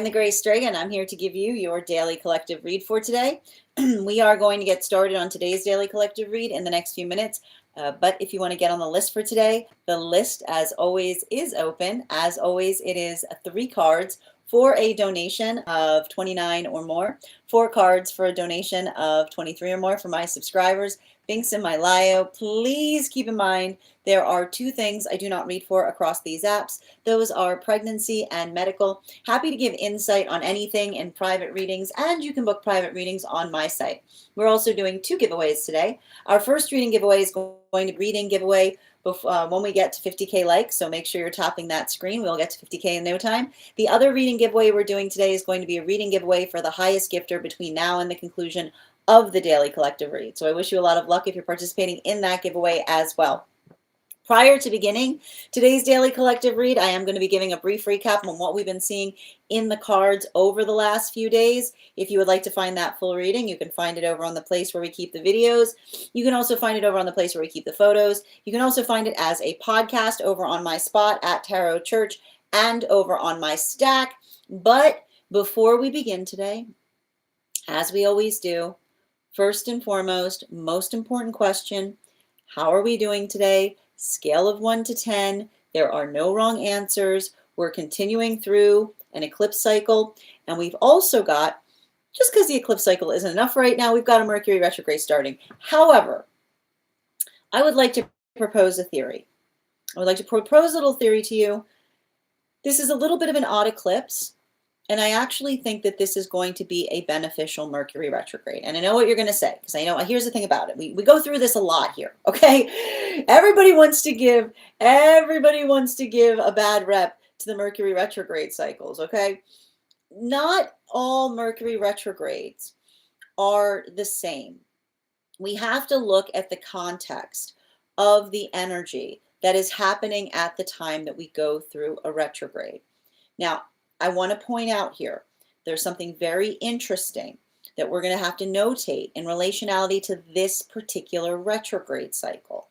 the Gray Strega, and I'm here to give you your daily collective read for today. We are going to get started on today's daily collective read in the next few minutes. But if you want to get on the list for today, the list, as always, is open. As always, it is 3 cards for a donation of 29 or more, 4 cards for a donation of 23 or more for my subscribers. Links in my bio. Please keep in mind there are 2 things I do not read for across these apps. Those are pregnancy and medical. Happy to give insight on anything in private readings, and you can book private readings on my site. We're also doing 2 giveaways today. Our first reading giveaway is going to be reading giveaway when we get to 50K likes, so make sure you're tapping that screen. We'll get to 50K in no time. The other reading giveaway we're doing today is going to be a reading giveaway for the highest gifter between now and the conclusion of the daily collective read. So I wish you a lot of luck if you're participating in that giveaway as well. Prior to beginning today's daily collective read, I am going to be giving a brief recap on what we've been seeing in the cards over the last few days. If you would like to find that full reading, you can find it over on the place where we keep the videos. You can also find it over on the place where we keep the photos. You can also find it as a podcast over on my spot at Tarot Church and over on my stack. But before we begin today, as we always do, first and foremost, most important question, how are we doing today? Scale of 1 to 10. There are no wrong answers. We're continuing through an eclipse cycle. And we've also got, just because the eclipse cycle isn't enough right now, we've got a Mercury retrograde starting. However, I would like to propose a theory. I would like to propose a little theory to you. This is a little bit of an odd eclipse. And I actually think that this is going to be a beneficial Mercury retrograde. And I know what you're going to say, because I know, here's the thing about it. We go through this a lot here, okay? Everybody wants to give a bad rep to the Mercury retrograde cycles, okay? Not all Mercury retrogrades are the same. We have to look at the context of the energy that is happening at the time that we go through a retrograde. Now, I want to point out here, there's something very interesting that we're going to have to notate in relationality to this particular retrograde cycle.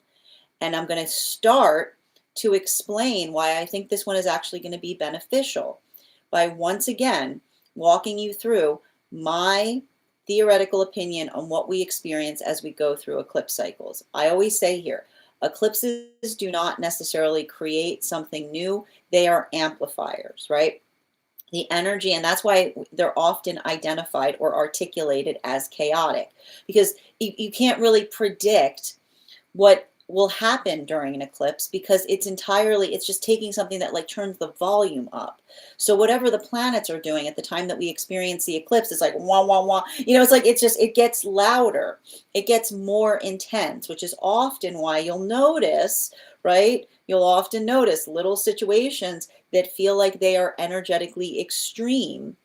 And I'm going to start to explain why I think this one is actually going to be beneficial by once again walking you through my theoretical opinion on what we experience as we go through eclipse cycles. I always say here, eclipses do not necessarily create something new. They are amplifiers, right? The energy, and that's why they're often identified or articulated as chaotic, because you can't really predict what will happen during an eclipse, because it's just taking something that like turns the volume up. So whatever the planets are doing at the time that we experience the eclipse, it's like wah, wah, wah. It's like it gets louder. It gets more intense, which is often why you'll notice, right? You'll often notice little situations that feel like they are energetically extreme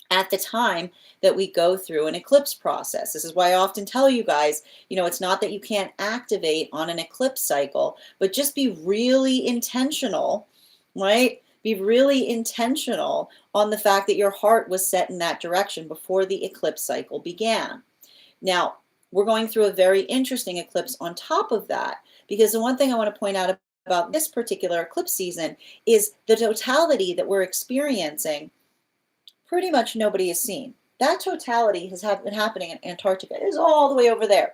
at the time that we go through an eclipse process. This is why I often tell you guys, it's not that you can't activate on an eclipse cycle, but just be really intentional, right? Be really intentional on the fact that your heart was set in that direction before the eclipse cycle began. Now, we're going through a very interesting eclipse on top of that, because the one thing I want to point out about this particular eclipse season is the totality that we're experiencing. Pretty much nobody has seen. That totality has been happening in Antarctica. It is all the way over there.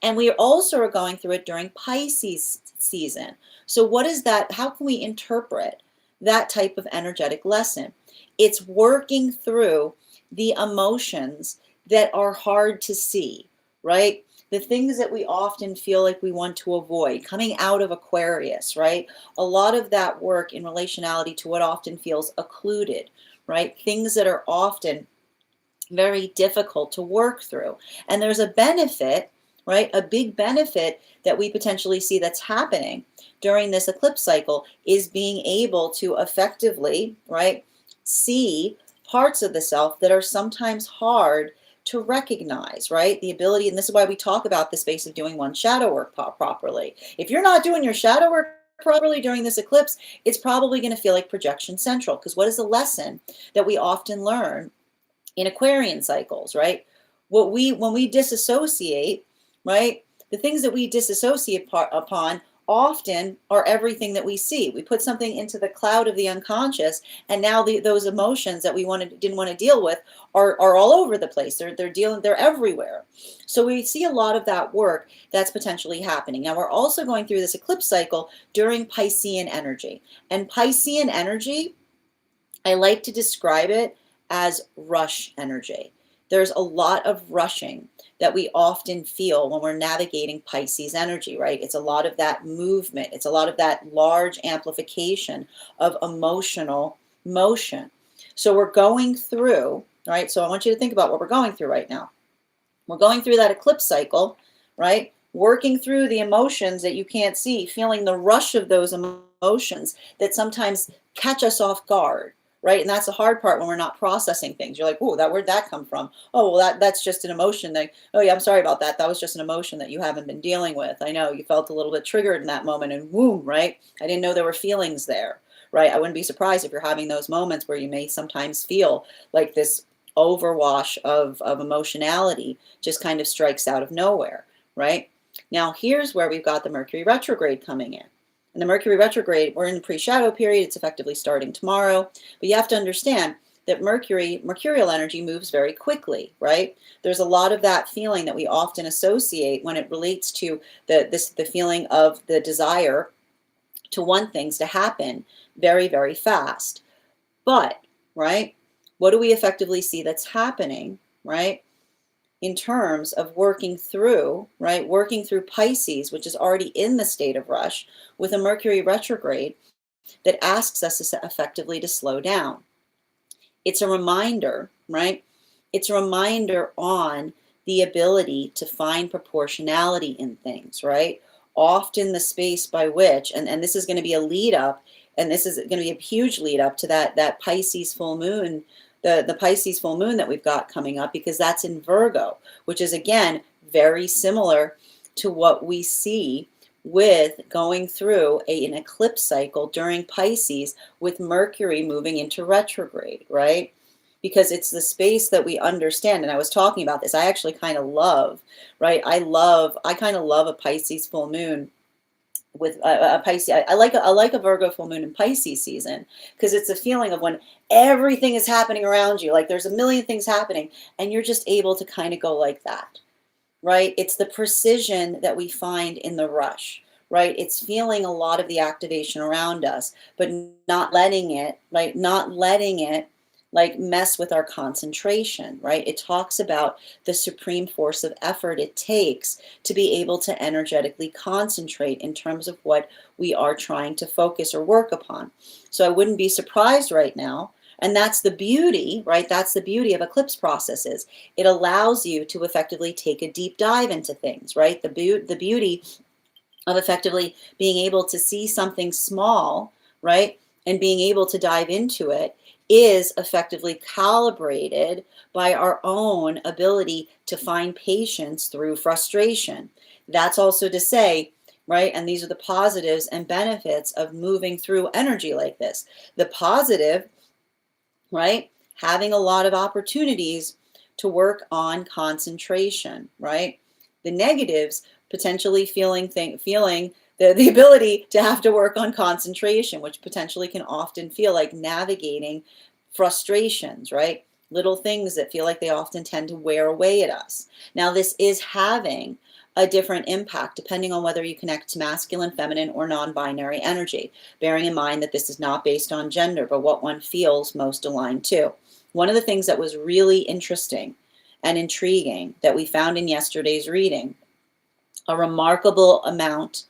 And we also are going through it during Pisces season. So what is that? How can we interpret that type of energetic lesson? It's working through the emotions that are hard to see, right? The things that we often feel like we want to avoid, coming out of Aquarius, right? A lot of that work in relationality to what often feels occluded, right? Things that are often very difficult to work through. And there's a benefit, right? A big benefit that we potentially see that's happening during this eclipse cycle is being able to effectively, right, see parts of the self that are sometimes hard to recognize, right? The ability, and this is why we talk about the space of doing one's shadow work properly. If you're not doing your shadow work properly during this eclipse, it's probably going to feel like projection central, because what is the lesson that we often learn in Aquarian cycles, right? When we disassociate, right? The things that we disassociate upon often are everything that we see. We put something into the cloud of the unconscious, and now those emotions that we didn't want to deal with are all over the place. They're everywhere. So we see a lot of that work that's potentially happening. Now we're also going through this eclipse cycle during Piscean energy. And Piscean energy, I like to describe it as rush energy. There's a lot of rushing that we often feel when we're navigating Pisces energy, right? It's a lot of that movement. It's a lot of that large amplification of emotional motion. So we're going through, right? So I want you to think about what we're going through right now. We're going through that eclipse cycle, right? Working through the emotions that you can't see, feeling the rush of those emotions that sometimes catch us off guard, right? And that's the hard part when we're not processing things. You're like, oh, where'd that come from? Oh, well, that's just an emotion. Oh yeah, I'm sorry about that. That was just an emotion that you haven't been dealing with. I know you felt a little bit triggered in that moment, and boom, right? I didn't know there were feelings there, right? I wouldn't be surprised if you're having those moments where you may sometimes feel like this overwash of emotionality just kind of strikes out of nowhere, right? Now, here's where we've got the Mercury retrograde coming in. And the Mercury retrograde, we're in the pre-shadow period. It's effectively starting tomorrow. But you have to understand that mercurial energy moves very quickly, right? There's a lot of that feeling that we often associate when it relates to the feeling of the desire to want things to happen very, very fast. But, right, what do we effectively see that's happening, right? In terms of working through, right, working through Pisces, which is already in the state of rush, with a Mercury retrograde that asks us effectively to slow down. It's a reminder, right? It's a reminder on the ability to find proportionality in things, right? Often the space by which, and this is going to be a lead up, and this is going to be a huge lead up to that Pisces full moon, the Pisces full moon that we've got coming up, because that's in Virgo, which is again very similar to what we see with going through an eclipse cycle during Pisces with Mercury moving into retrograde, right? Because it's the space that we understand. And I was talking about this. I actually kind of love, right? I kind of love a Pisces full moon with a Pisces. I like a Virgo full moon in Pisces season, because it's a feeling of when everything is happening around you, like there's a million things happening, and you're just able to kind of go like that, right? It's the precision that we find in the rush, right? It's feeling a lot of the activation around us, but not letting it, right? Not letting it like mess with our concentration, right? It talks about the supreme force of effort it takes to be able to energetically concentrate in terms of what we are trying to focus or work upon. So I wouldn't be surprised right now. And that's the beauty, right? That's the beauty of eclipse processes. It allows you to effectively take a deep dive into things, right? The beauty of effectively being able to see something small, right? And being able to dive into it is effectively calibrated by our own ability to find patience through frustration. That's also to say, right? And these are the positives and benefits of moving through energy like this. The positive, right? Having a lot of opportunities to work on concentration, right? The negatives, potentially feeling the ability to have to work on concentration, which potentially can often feel like navigating frustrations, right? Little things that feel like they often tend to wear away at us. Now, this is having a different impact depending on whether you connect to masculine, feminine, or non-binary energy, bearing in mind that this is not based on gender, but what one feels most aligned to. One of the things that was really interesting and intriguing that we found in yesterday's reading, a remarkable amount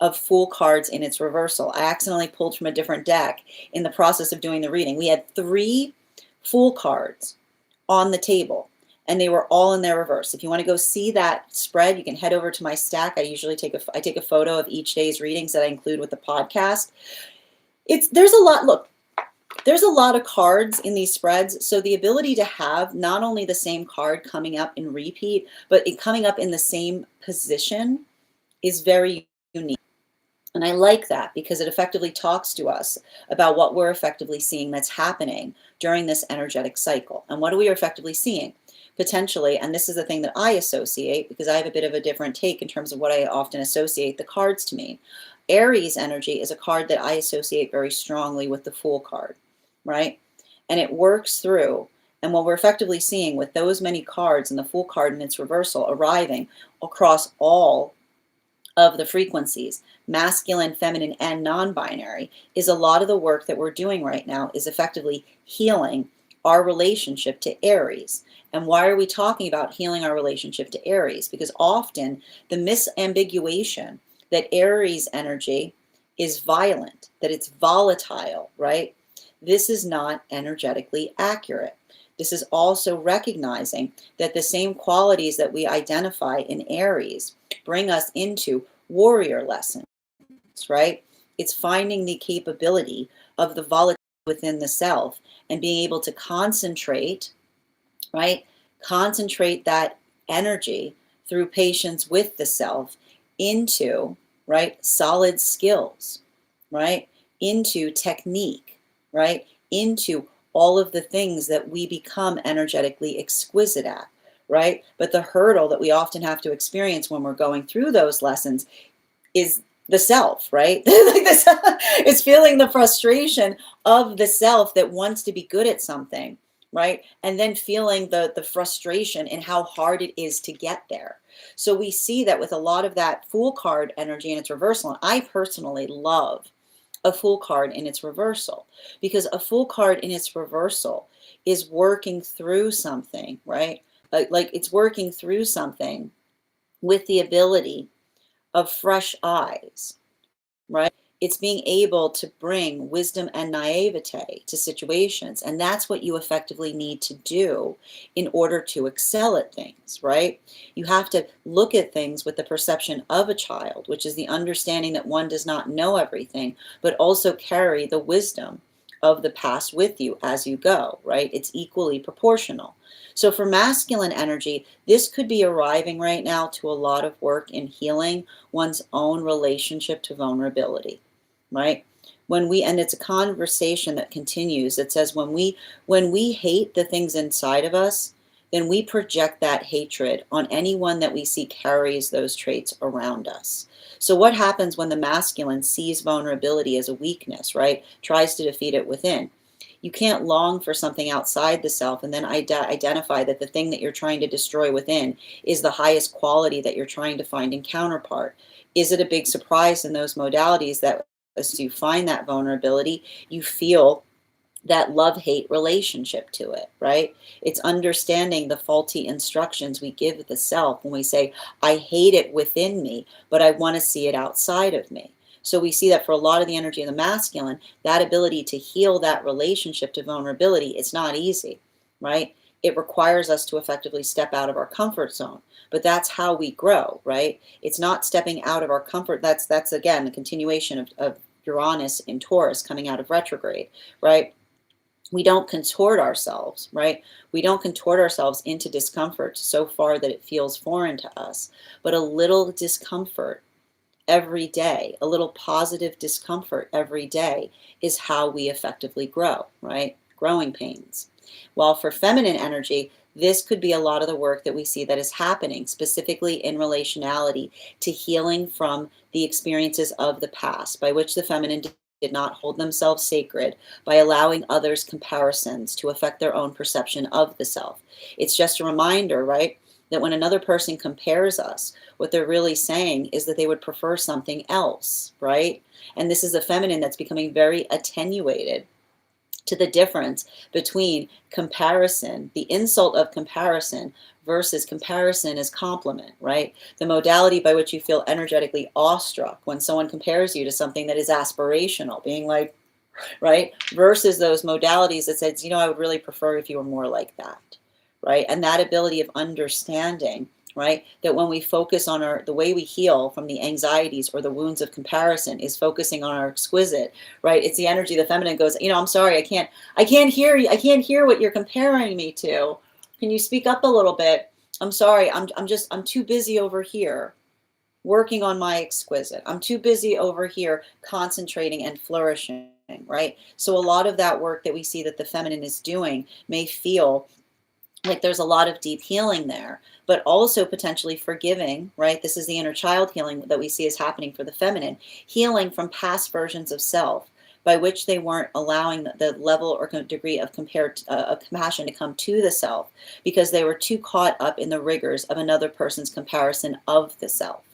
of Fool cards in its reversal. I accidentally pulled from a different deck in the process of doing the reading. We had 3 Fool cards on the table, and they were all in their reverse. If you want to go see that spread, you can head over to my stack. I usually take a photo of each day's readings that I include with the podcast. There's a lot. Look, there's a lot of cards in these spreads, so the ability to have not only the same card coming up in repeat, but it coming up in the same position is very unique. And I like that because it effectively talks to us about what we're effectively seeing that's happening during this energetic cycle. And what are we effectively seeing? Potentially, and this is the thing that I associate, because I have a bit of a different take in terms of what I often associate the cards to mean. Aries energy is a card that I associate very strongly with the Fool card, right? And it works through, and what we're effectively seeing with those many cards and the Fool card and its reversal arriving across all of the frequencies, masculine, feminine, and non-binary, is a lot of the work that we're doing right now is effectively healing our relationship to Aries. And why are we talking about healing our relationship to Aries? Because often the misambiguation that Aries energy is violent, that it's volatile, right? This is not energetically accurate. This is also recognizing that the same qualities that we identify in Aries bring us into warrior lessons, right? It's finding the capability of the volatility within the self and being able to concentrate, right? Concentrate that energy through patience with the self into, right, solid skills, right, into technique, right, into all of the things that we become energetically exquisite at, right? But the hurdle that we often have to experience when we're going through those lessons is the self, right? Like this, it's feeling the frustration of the self that wants to be good at something, right? And then feeling the frustration and how hard it is to get there. So we see that with a lot of that Fool card energy in its reversal. And I personally love a Fool card in its reversal, because a Fool card in its reversal is working through something, right? Like it's working through something with the ability of fresh eyes, right? It's being able to bring wisdom and naivete to situations. And that's what you effectively need to do in order to excel at things, right? You have to look at things with the perception of a child, which is the understanding that one does not know everything, but also carry the wisdom of the past with you as you go, right? It's equally proportional. So for masculine energy, this could be arriving right now to a lot of work in healing one's own relationship to vulnerability, right? And it's a conversation that continues. It says when we hate the things inside of us, then we project that hatred on anyone that we see carries those traits around us. So what happens when the masculine sees vulnerability as a weakness, right? Tries to defeat it within. You can't long for something outside the self and then identify that the thing that you're trying to destroy within is the highest quality that you're trying to find in counterpart. Is it a big surprise in those modalities that as you find that vulnerability, you feel that love-hate relationship to it, right? It's understanding the faulty instructions we give the self when we say, I hate it within me, but I want to see it outside of me. So we see that for a lot of the energy of the masculine, that ability to heal that relationship to vulnerability, it's not easy, right? It requires us to effectively step out of our comfort zone. But that's how we grow, right? It's not stepping out of our comfort. That's again, the continuation of Uranus in Taurus coming out of retrograde, right? We don't contort ourselves, right? We don't contort ourselves into discomfort so far that it feels foreign to us. But a little discomfort every day, a little positive discomfort every day is how we effectively grow, right? Growing pains. While for feminine energy, this could be a lot of the work that we see that is happening, specifically in relationality to healing from the experiences of the past, by which the feminine did not hold themselves sacred by allowing others' comparisons to affect their own perception of the self. It's just a reminder, right, that when another person compares us, what they're really saying is that they would prefer something else, right? And this is a feminine that's becoming very attenuated to the difference between comparison, the insult of comparison, versus comparison as compliment, right? The modality by which you feel energetically awestruck when someone compares you to something that is aspirational, being like, right? Versus those modalities that says, I would really prefer if you were more like that, right? And that ability of understanding, right? That when we focus on the way we heal from the anxieties or the wounds of comparison is focusing on our exquisite, right? It's the energy, the feminine goes, I'm sorry, I can't hear you. I can't hear what you're comparing me to. Can you speak up a little bit? I'm sorry. I'm too busy over here working on my exquisite. I'm too busy over here concentrating and flourishing, right? So a lot of that work that we see that the feminine is doing may feel Like there's a lot of deep healing there, but also potentially forgiving, right? This is the inner child healing that we see is happening for the feminine, healing from past versions of self by which they weren't allowing the level or degree of compassion to come to the self because they were too caught up in the rigors of another person's comparison of the self.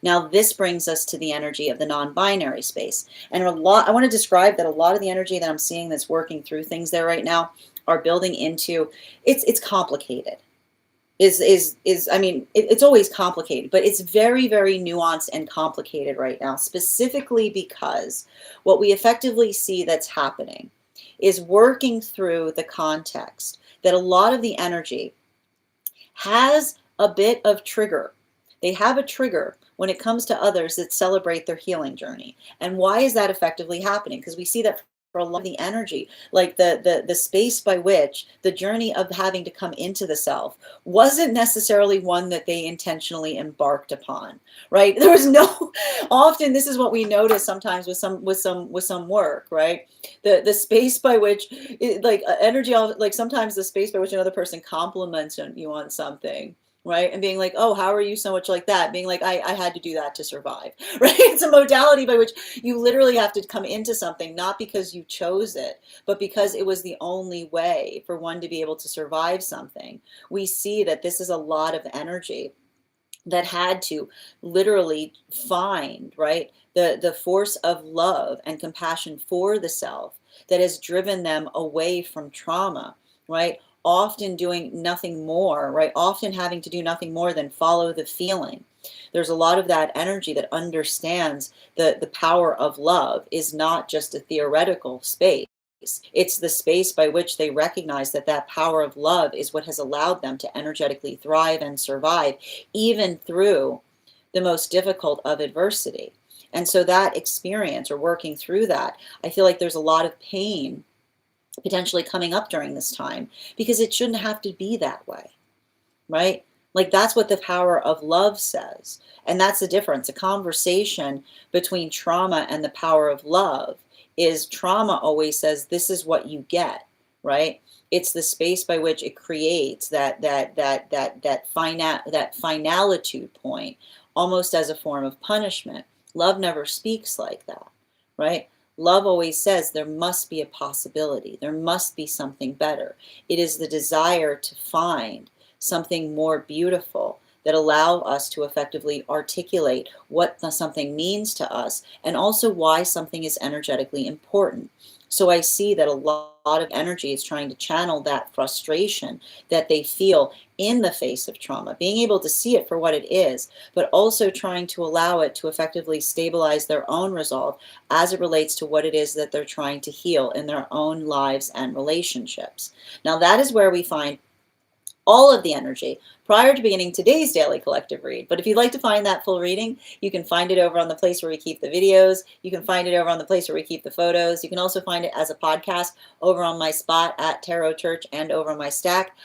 Now, this brings us to the energy of the non-binary space. And I want to describe that a lot of the energy that I'm seeing that's working through things there right now are building into, it's complicated. I mean, it's always complicated, but it's very, very nuanced and complicated right now, specifically because what we effectively see that's happening is working through the context that a lot of the energy has a bit of trigger. They have a trigger when it comes to others that celebrate their healing journey. And why is that effectively happening? Because we see that for a lot of the energy, like the space by which the journey of having to come into the self wasn't necessarily one that they intentionally embarked upon, right? There was no, often this is what we notice sometimes with some work, right? The space by which like energy, like sometimes the space by which another person compliments you on something, right? And being like, oh, how are you so much like that? Being like, I had to do that to survive, right? It's a modality by which you literally have to come into something, not because you chose it, but because it was the only way for one to be able to survive something. We see that this is a lot of energy that had to literally find, right, the force of love and compassion for the self that has driven them away from trauma, right? Often doing nothing more, right? Often having to do nothing more than follow the feeling. There's a lot of that energy that understands the power of love is not just a theoretical space. It's the space by which they recognize that that power of love is what has allowed them to energetically thrive and survive, even through the most difficult of adversity. And so that experience or working through that, I feel like there's a lot of pain potentially coming up during this time because it shouldn't have to be that way, right? Like that's what the power of love says. And that's the difference. A conversation between trauma and the power of love is trauma always says this is what you get, right? It's the space by which it creates that finalitude point almost as a form of punishment. Love never speaks like that, right? Love always says there must be a possibility. There must be something better. It is the desire to find something more beautiful that allow us to effectively articulate what something means to us and also why something is energetically important. So I see that a lot of energy is trying to channel that frustration that they feel in the face of trauma, being able to see it for what it is, but also trying to allow it to effectively stabilize their own resolve as it relates to what it is that they're trying to heal in their own lives and relationships. Now, that is where we find all of the energy prior to beginning today's daily collective read. But if you'd like to find that full reading, you can find it over on the place where we keep the videos. You can find it over on the place where we keep the photos. You can also find it as a podcast over on my spot at Tarot Church and over on my stack.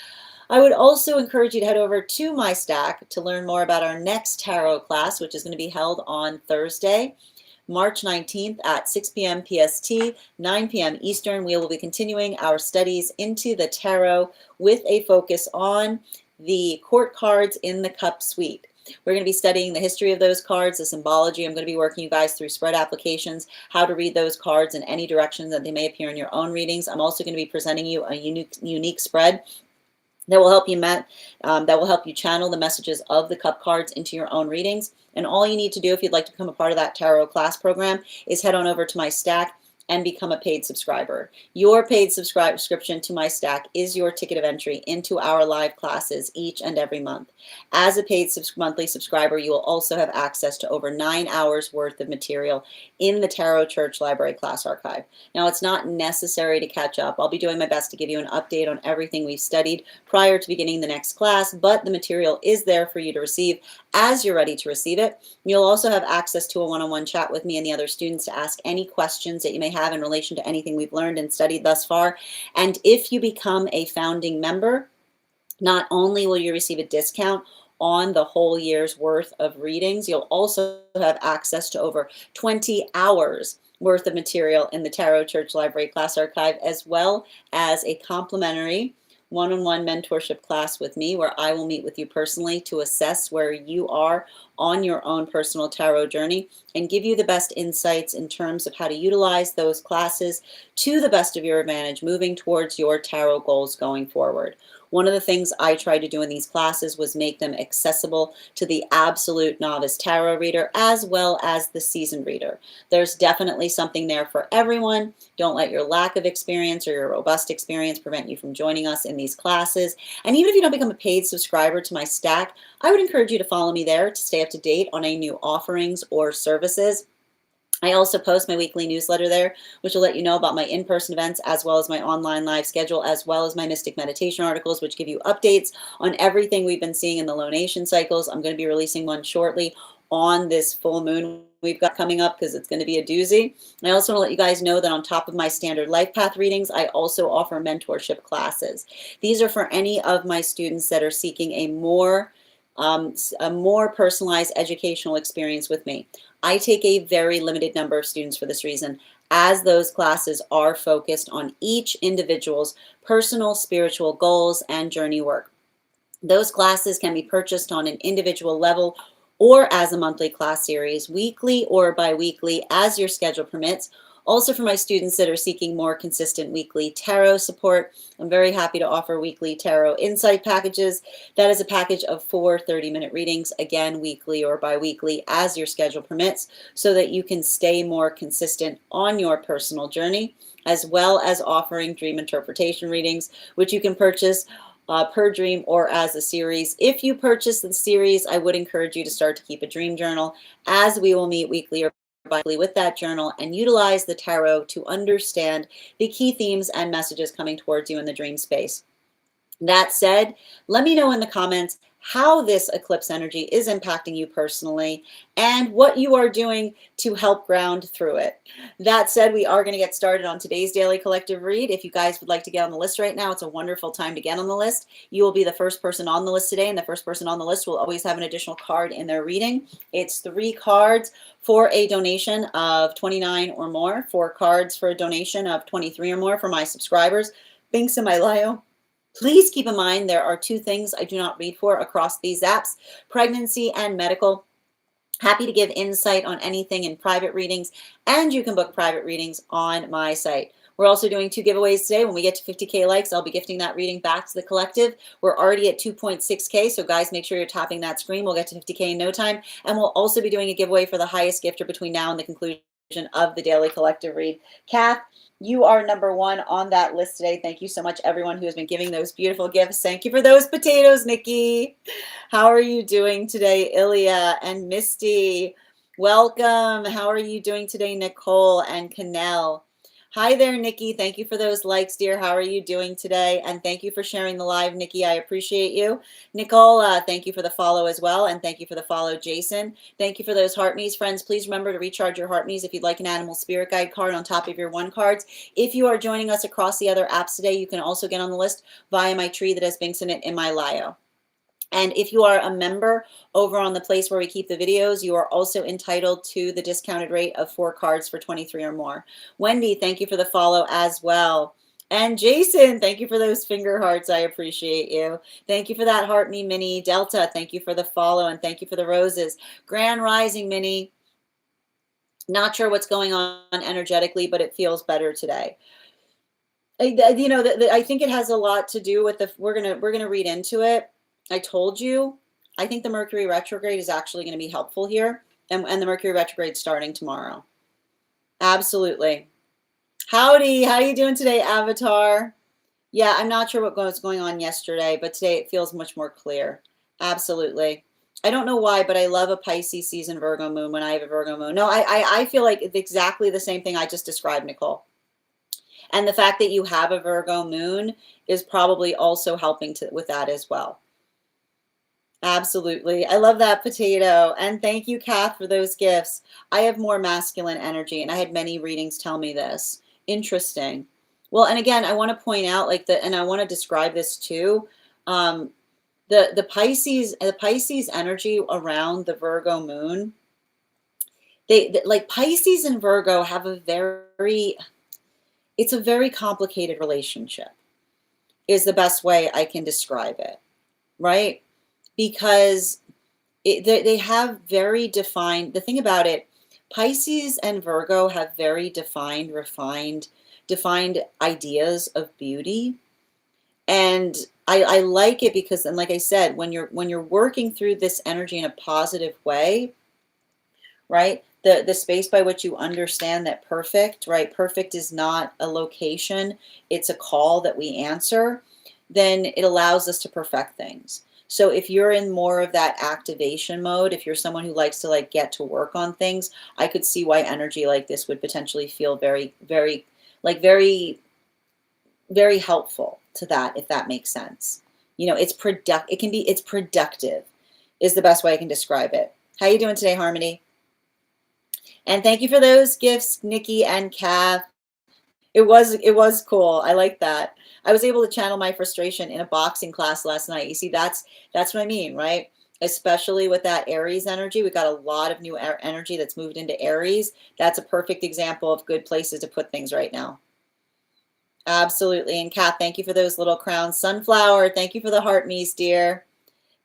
I would also encourage you to head over to my stack to learn more about our next tarot class, which is going to be held on Thursday, March 19th at 6 p.m. PST, 9 p.m. Eastern. We will be continuing our studies into the tarot with a focus on the court cards in the Cup suite. We're going to be studying the history of those cards, the symbology. I'm going to be working you guys through spread applications, how to read those cards in any direction that they may appear in your own readings. I'm also going to be presenting you a unique spread that will help you channel the messages of the cup cards into your own readings. And all you need to do if you'd like to become a part of that tarot class program is head on over to my stack and become a paid subscriber. Your paid subscription to my stack is your ticket of entry into our live classes each and every month. As a paid monthly subscriber, you will also have access to over 9 hours worth of material in the Tarot Church Library class archive. Now, it's not necessary to catch up. I'll be doing my best to give you an update on everything we've studied prior to beginning the next class, but the material is there for you to receive as you're ready to receive it. You'll also have access to a one-on-one chat with me and the other students to ask any questions that you may have in relation to anything we've learned and studied thus far. And if you become a founding member, not only will you receive a discount on the whole year's worth of readings, you'll also have access to over 20 hours worth of material in the Tarot Church Library class archive, as well as a complimentary one-on-one mentorship class with me where I will meet with you personally to assess where you are on your own personal tarot journey and give you the best insights in terms of how to utilize those classes to the best of your advantage moving towards your tarot goals going forward. One of the things I tried to do in these classes was make them accessible to the absolute novice tarot reader as well as the seasoned reader. There's definitely something there for everyone. Don't let your lack of experience or your robust experience prevent you from joining us in these classes. And even if you don't become a paid subscriber to my Stack, I would encourage you to follow me there to stay up to date on any new offerings or services. I also post my weekly newsletter there, which will let you know about my in-person events as well as my online live schedule, as well as my mystic meditation articles, which give you updates on everything we've been seeing in the lunation cycles. I'm going to be releasing one shortly on this full moon we've got coming up because it's going to be a doozy. I also want to let you guys know that on top of my standard life path readings, I also offer mentorship classes. These are for any of my students that are seeking a more personalized educational experience with me. I take a very limited number of students for this reason, as those classes are focused on each individual's personal spiritual goals and journey work. Those classes can be purchased on an individual level or as a monthly class series, weekly or bi-weekly, as your schedule permits. Also, for my students that are seeking more consistent weekly tarot support, I'm very happy to offer weekly tarot insight packages. That is a package of 4 30-minute readings, again, weekly or bi-weekly, as your schedule permits, so that you can stay more consistent on your personal journey, as well as offering dream interpretation readings, which you can purchase per dream or as a series. If you purchase the series, I would encourage you to start to keep a dream journal, as we will meet weekly or bi-weekly with that journal and utilize the tarot to understand the key themes and messages coming towards you in the dream space. That said, let me know in the comments how this eclipse energy is impacting you personally and what you are doing to help ground through it. That said, we are going to get started on today's daily collective read. If you guys would like to get on the list right now, it's a wonderful time to get on the list. You will be the first person on the list today, and the first person on the list will always have an additional card in their reading. It's 3 cards for a donation of 29 or more, 4 cards for a donation of 23 or more for my subscribers. Binks in my Leo. Please keep in mind there are 2 things I do not read for across these apps: pregnancy and medical. Happy to give insight on anything in private readings, and you can book private readings on my site. We're also doing 2 giveaways today. When we get to 50K likes, I'll be gifting that reading back to the collective. We're already at 2.6K, so guys, make sure you're tapping that screen. We'll get to 50K in no time, and we'll also be doing a giveaway for the highest gifter between now and the conclusion of the daily collective read. Kath, you are number 1 on that list today. Thank you so much, everyone who has been giving those beautiful gifts. Thank you for those potatoes, Nikki. How are you doing today, Ilya and Misty? Welcome. How are you doing today, Nicole and Canel? Hi there, Nikki. Thank you for those likes, dear. How are you doing today? And thank you for sharing the live, Nikki. I appreciate you. Nicole, thank you for the follow as well. And thank you for the follow, Jason. Thank you for those heart me's. Friends, please remember to recharge your heart me's if you'd like an animal spirit guide card on top of your 1 cards. If you are joining us across the other apps today, you can also get on the list via my tree that has Binks in it in my Lio. And if you are a member over on the place where we keep the videos, you are also entitled to the discounted rate of 4 cards for 23 or more. Wendy, thank you for the follow as well. And Jason, thank you for those finger hearts. I appreciate you. Thank you for that heart me, Minnie. Delta, thank you for the follow, and thank you for the roses. Grand Rising, Minnie. Not sure what's going on energetically, but it feels better today. You know, I think it has a lot to do with the. We're gonna read into it. I told you, I think the Mercury retrograde is actually going to be helpful here, and the Mercury retrograde starting tomorrow. Absolutely. Howdy, how are you doing today, Avatar? Yeah, I'm not sure what was going on yesterday, but today it feels much more clear. Absolutely. I don't know why, but I love a Pisces season Virgo moon when I have a Virgo moon. No, I feel like it's exactly the same thing I just described, Nicole. And the fact that you have a Virgo moon is probably also helping with that as well. Absolutely. I love that potato. And thank you, Kath, for those gifts. I have more masculine energy, and I had many readings tell me this. Interesting. Well, and again, I want to point out and I want to describe this too. The Pisces energy around the Virgo moon, like Pisces and Virgo have it's a very complicated relationship. is the best way I can describe it, right? Because they have very defined, the thing about it, Pisces and Virgo have very defined ideas of beauty. And I like it because, and like I said, when you're working through this energy in a positive way, right? The space by which you understand that perfect, right? Perfect is not a location, it's a call that we answer, then it allows us to perfect things. So if you're in more of that activation mode, if you're someone who likes to like get to work on things, I could see why energy like this would potentially feel very, very, like very helpful to that, if that makes sense. You know, it's productive is the best way I can describe it. How you doing today, Harmony? And thank you for those gifts, Nikki and Kath. It was cool. I like that. I was able to channel my frustration in a boxing class last night. You see, that's what I mean, right? Especially with that Aries energy. We got a lot of new energy that's moved into Aries. That's a perfect example of good places to put things right now. Absolutely. And Kath, thank you for those little crowns. Sunflower, thank you for the heart me's, dear.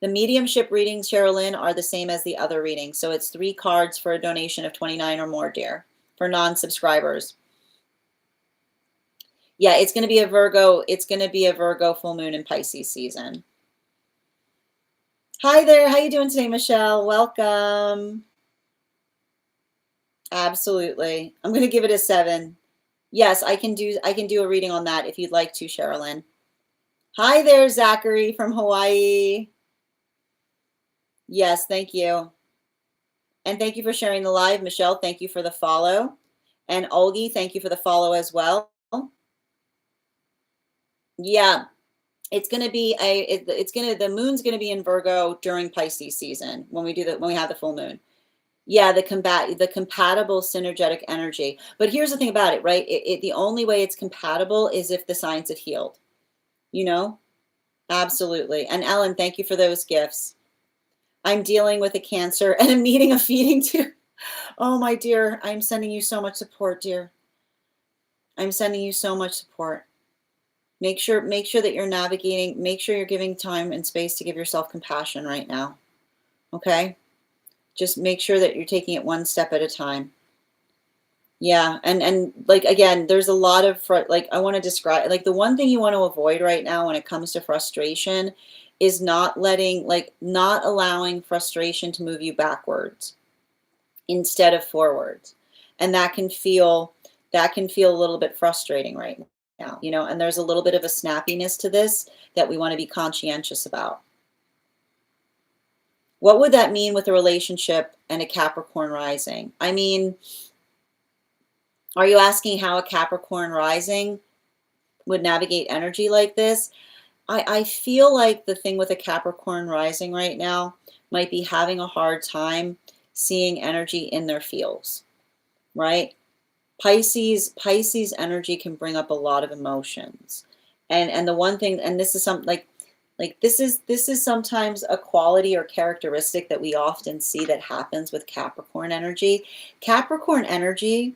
The mediumship readings, Sherilyn, are the same as the other readings. So it's 3 cards for a donation of 29 or more, dear, for non-subscribers. Yeah, it's going to be a Virgo. It's going to be a Virgo full moon in Pisces season. Hi there. How you doing today, Michelle? Welcome. Absolutely. I'm going to give it a 7. Yes, I can do a reading on that if you'd like to, Sherilyn. Hi there, Zachary from Hawaii. Yes, thank you. And thank you for sharing the live. Michelle, thank you for the follow. And Olgi, thank you for the follow as well. Yeah, it's going to be the moon's going to be in Virgo during Pisces season when we have the full moon. Yeah, the compatible synergetic energy. But here's the thing about it, right? The only way it's compatible is if the signs have healed, you know? Absolutely. And Ellen, thank you for those gifts. I'm dealing with a cancer and I'm needing a feeding tube. Oh, my dear, I'm sending you so much support, dear. I'm sending you so much support. Make sure that you're navigating, make sure you're giving time and space to give yourself compassion right now. Okay? Just make sure that you're taking it one step at a time. Yeah, and like again, there's a lot of like I want to describe like the one thing you want to avoid right now when it comes to frustration is not allowing frustration to move you backwards instead of forwards. And that can feel a little bit frustrating right now, you know, and there's a little bit of a snappiness to this that we want to be conscientious about. What would that mean with a relationship and a Capricorn rising? I mean, are you asking how a Capricorn rising would navigate energy like this? I feel like the thing with a Capricorn rising right now might be having a hard time seeing energy in their fields, right? Pisces energy can bring up a lot of emotions. And the one thing, and this is something this is sometimes a quality or characteristic that we often see that happens with Capricorn energy. Capricorn energy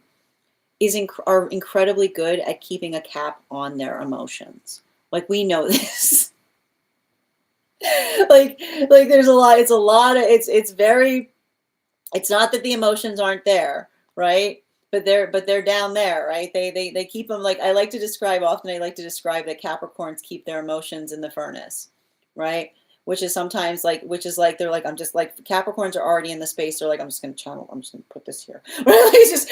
are incredibly good at keeping a cap on their emotions. Like, we know this. like there's it's not that the emotions aren't there, right? But they're down there, right? They keep them, like I like to describe that Capricorns keep their emotions in the furnace, right? Which is they're like, I'm just like, Capricorns are already in the space. They're like, I'm just going to put this here. Right? Like,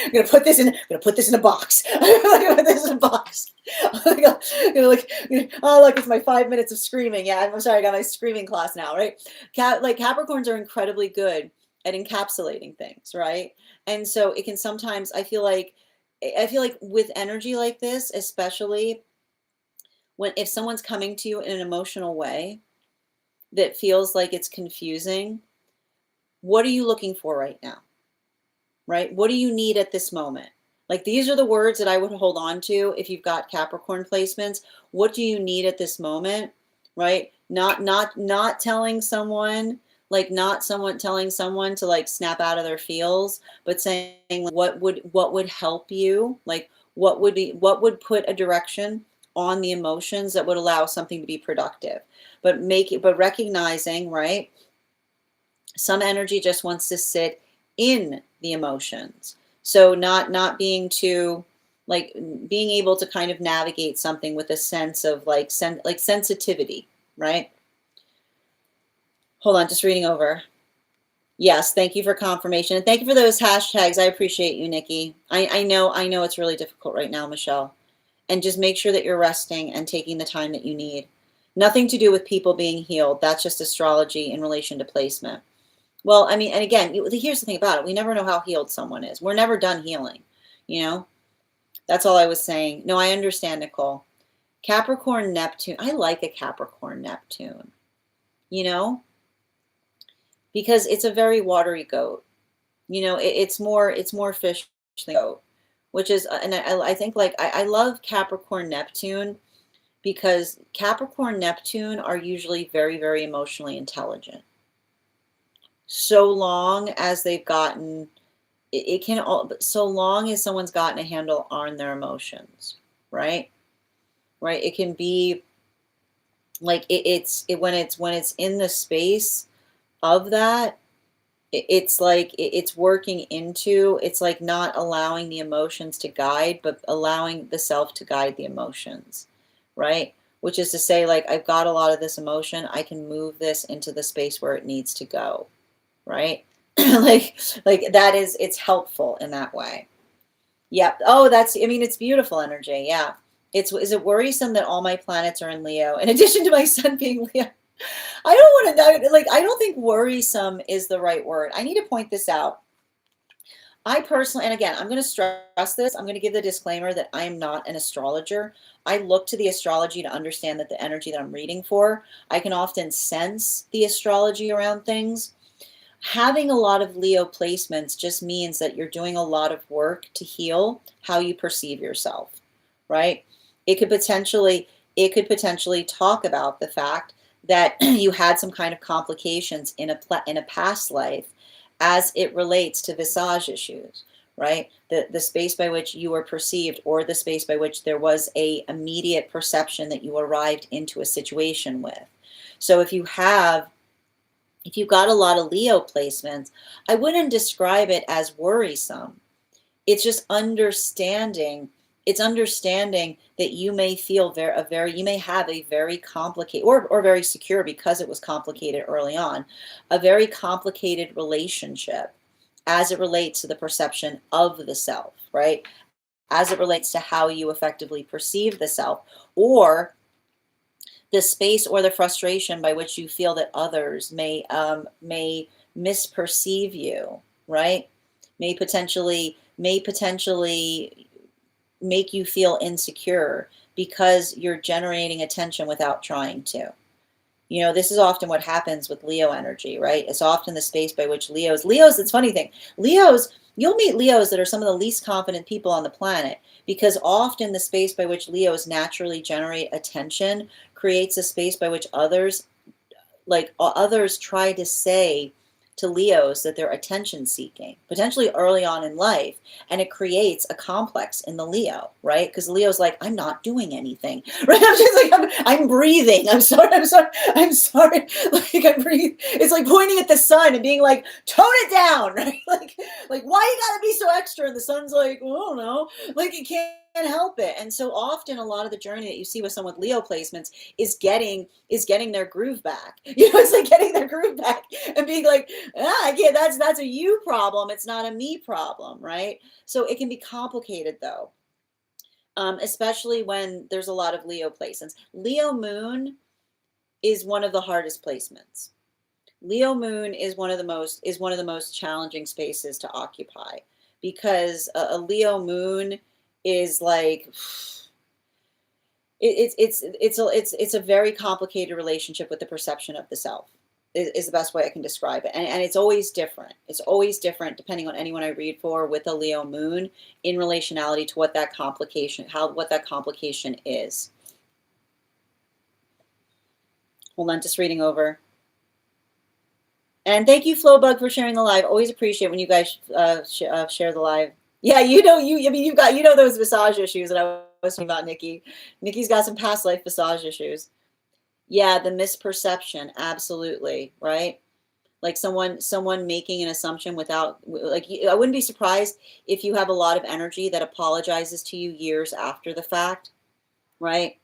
I'm going to put this in a box. I'm going to put this in a box. Oh, look, it's my 5 minutes of screaming. Yeah, I'm sorry, I got my screaming class now, right? Capricorns are incredibly good at encapsulating things, right? And so it can sometimes, I feel like with energy like this, especially if someone's coming to you in an emotional way that feels like it's confusing, what are you looking for right now? Right? What do you need at this moment? Like, these are the words that I would hold on to if you've got Capricorn placements. What do you need at this moment? Right? Not telling someone, telling someone to like snap out of their feels, but saying what would help you? Like, what would put a direction on the emotions that would allow something to be productive. But recognizing, right? Some energy just wants to sit in the emotions. So not being too, like, being able to kind of navigate something with a sense of like sensitivity, right? Hold on, just reading over. Yes, thank you for confirmation. And thank you for those hashtags. I appreciate you, Nikki. I know it's really difficult right now, Michelle. And just make sure that you're resting and taking the time that you need. Nothing to do with people being healed. That's just astrology in relation to placement. Well, I mean, and again, here's the thing about it. We never know how healed someone is. We're never done healing, you know? That's all I was saying. No, I understand, Nicole. Capricorn Neptune. I like a Capricorn Neptune, you know? Because it's a very watery goat. You know, it's more fish than goat, which is, and I think, like, I love Capricorn Neptune because Capricorn Neptune are usually very, very emotionally intelligent. So long as they've gotten, it can all, so long as someone's gotten a handle on their emotions, right? Right. It can be like when it's in the space of that, it's like it's working into, it's like not allowing the emotions to guide, but allowing the self to guide the emotions, right? Which is to say, like, I've got a lot of this emotion, I can move this into the space where it needs to go, right? like that is, it's helpful in that way. Yep. Oh, I mean, it's beautiful energy. Yeah. Is it worrisome that all my planets are in Leo in addition to my sun being Leo? I don't want to know, like, I don't think worrisome is the right word. I need to point this out. I personally, and again, I'm going to stress this, I'm going to give the disclaimer that I am not an astrologer. I look to the astrology to understand that the energy that I'm reading for, I can often sense the astrology around things. Having a lot of Leo placements just means that you're doing a lot of work to heal how you perceive yourself, right? It could potentially talk about the fact that you had some kind of complications in a past life as it relates to visage issues, right? The space by which you were perceived, or the space by which there was a immediate perception that you arrived into a situation with. So if you've got a lot of Leo placements, I wouldn't describe it as worrisome. It's just understanding. It's understanding that you may feel you may have a very complicated, or very secure, because it was complicated early on, a very complicated relationship as it relates to the perception of the self, right? As it relates to how you effectively perceive the self, or the space or the frustration by which you feel that others may misperceive you, right? May potentially make you feel insecure because you're generating attention without trying to. You know, this is often what happens with Leo energy, right? It's often the space by which Leos, it's a funny thing. You'll meet Leos that are some of the least confident people on the planet, because often the space by which Leos naturally generate attention creates a space by which others try to say to Leos that they're attention seeking, potentially early on in life. And it creates a complex in the Leo, right? Because Leo's like, I'm not doing anything, right? I'm just like, I'm breathing. I'm sorry. Like, I'm breathing. It's like pointing at the sun and being like, tone it down, right? Like why you gotta be so extra? And the sun's like, oh, I don't know. Like, it can't help it. And so often a lot of the journey that you see with someone with Leo placements is getting their groove back. You know, it's like getting their groove back and being like, again, that's a you problem. It's not a me problem, right? So it can be complicated, though, especially when there's a lot of Leo placements. Leo moon is one of the hardest placements. Leo moon is one of the most challenging spaces to occupy, because a Leo moon is like, it's a very complicated relationship with the perception of the self, is the best way I can describe it. And it's always different. It's always different depending on anyone I read for with a Leo moon in relationality to what that complication is. Hold on, just reading over. And thank you, Flowbug, for sharing the live. Always appreciate when you guys share the live. Yeah, you know those visage issues that I was talking about Nikki. Nikki's got some past life massage issues. Yeah, the misperception, absolutely, right? Like someone making an assumption without, like, I wouldn't be surprised if you have a lot of energy that apologizes to you years after the fact, right?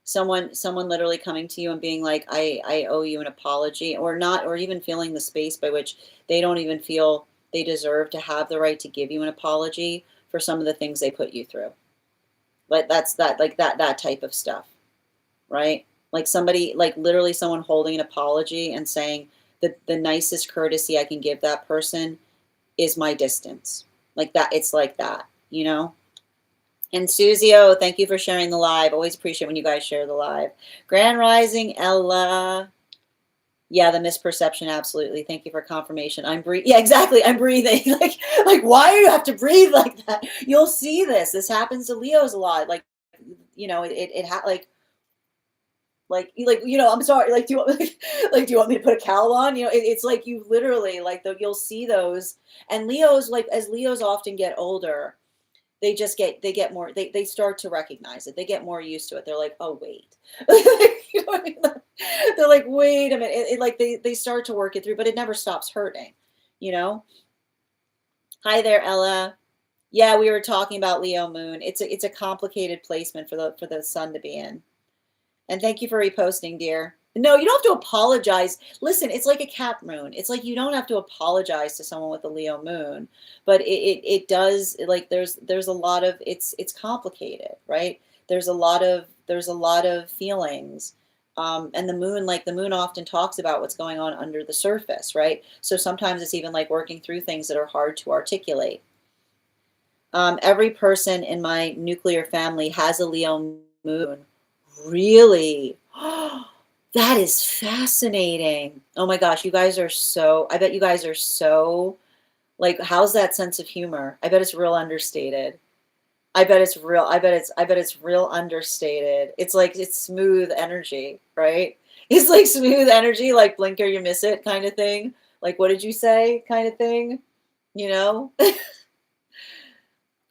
Someone literally coming to you and being like, I owe you an apology, or not, or even feeling the space by which they don't even feel they deserve to have the right to give you an apology for some of the things they put you through. Like that's that, like that type of stuff, right? Like somebody, like literally someone holding an apology and saying that the nicest courtesy I can give that person is my distance. Like that, it's like that, you know? And Suzio, thank you for sharing the live. Always appreciate when you guys share the live. Grand Rising, Ella. Yeah, the misperception, absolutely. Thank you for confirmation. I'm breathing. Yeah, exactly. I'm breathing. Like, why do you have to breathe like that? You'll see this. This happens to Leos a lot. Like, you know, I'm sorry. Like, do you want, like, do you want me to put a cowl on? You know, it's like you literally like you'll see those. And Leos, like as Leos often get older, they get more, they start to recognize it. They get more used to it. They're like, oh wait, you know what I mean? They're like, wait a minute. Like they start to work it through, but it never stops hurting, you know? Hi there, Ella. Yeah, we were talking about Leo moon. It's a complicated placement for the sun to be in. And thank you for reposting, dear. No, you don't have to apologize. Listen, it's like a Cap moon. It's like you don't have to apologize to someone with a Leo moon, but it does, like there's a lot of, it's complicated, right? There's a lot of feelings. And the moon often talks about what's going on under the surface, right? So sometimes it's even like working through things that are hard to articulate. Every person in my nuclear family has a Leo moon. Really? That is fascinating. Oh my gosh, you guys are so, I bet you guys are so, like, how's that sense of humor? I bet it's real understated. I bet it's real understated. It's like, it's smooth energy, right? It's like smooth energy, like blink or you miss it kind of thing. Like, what did you say kind of thing? You know?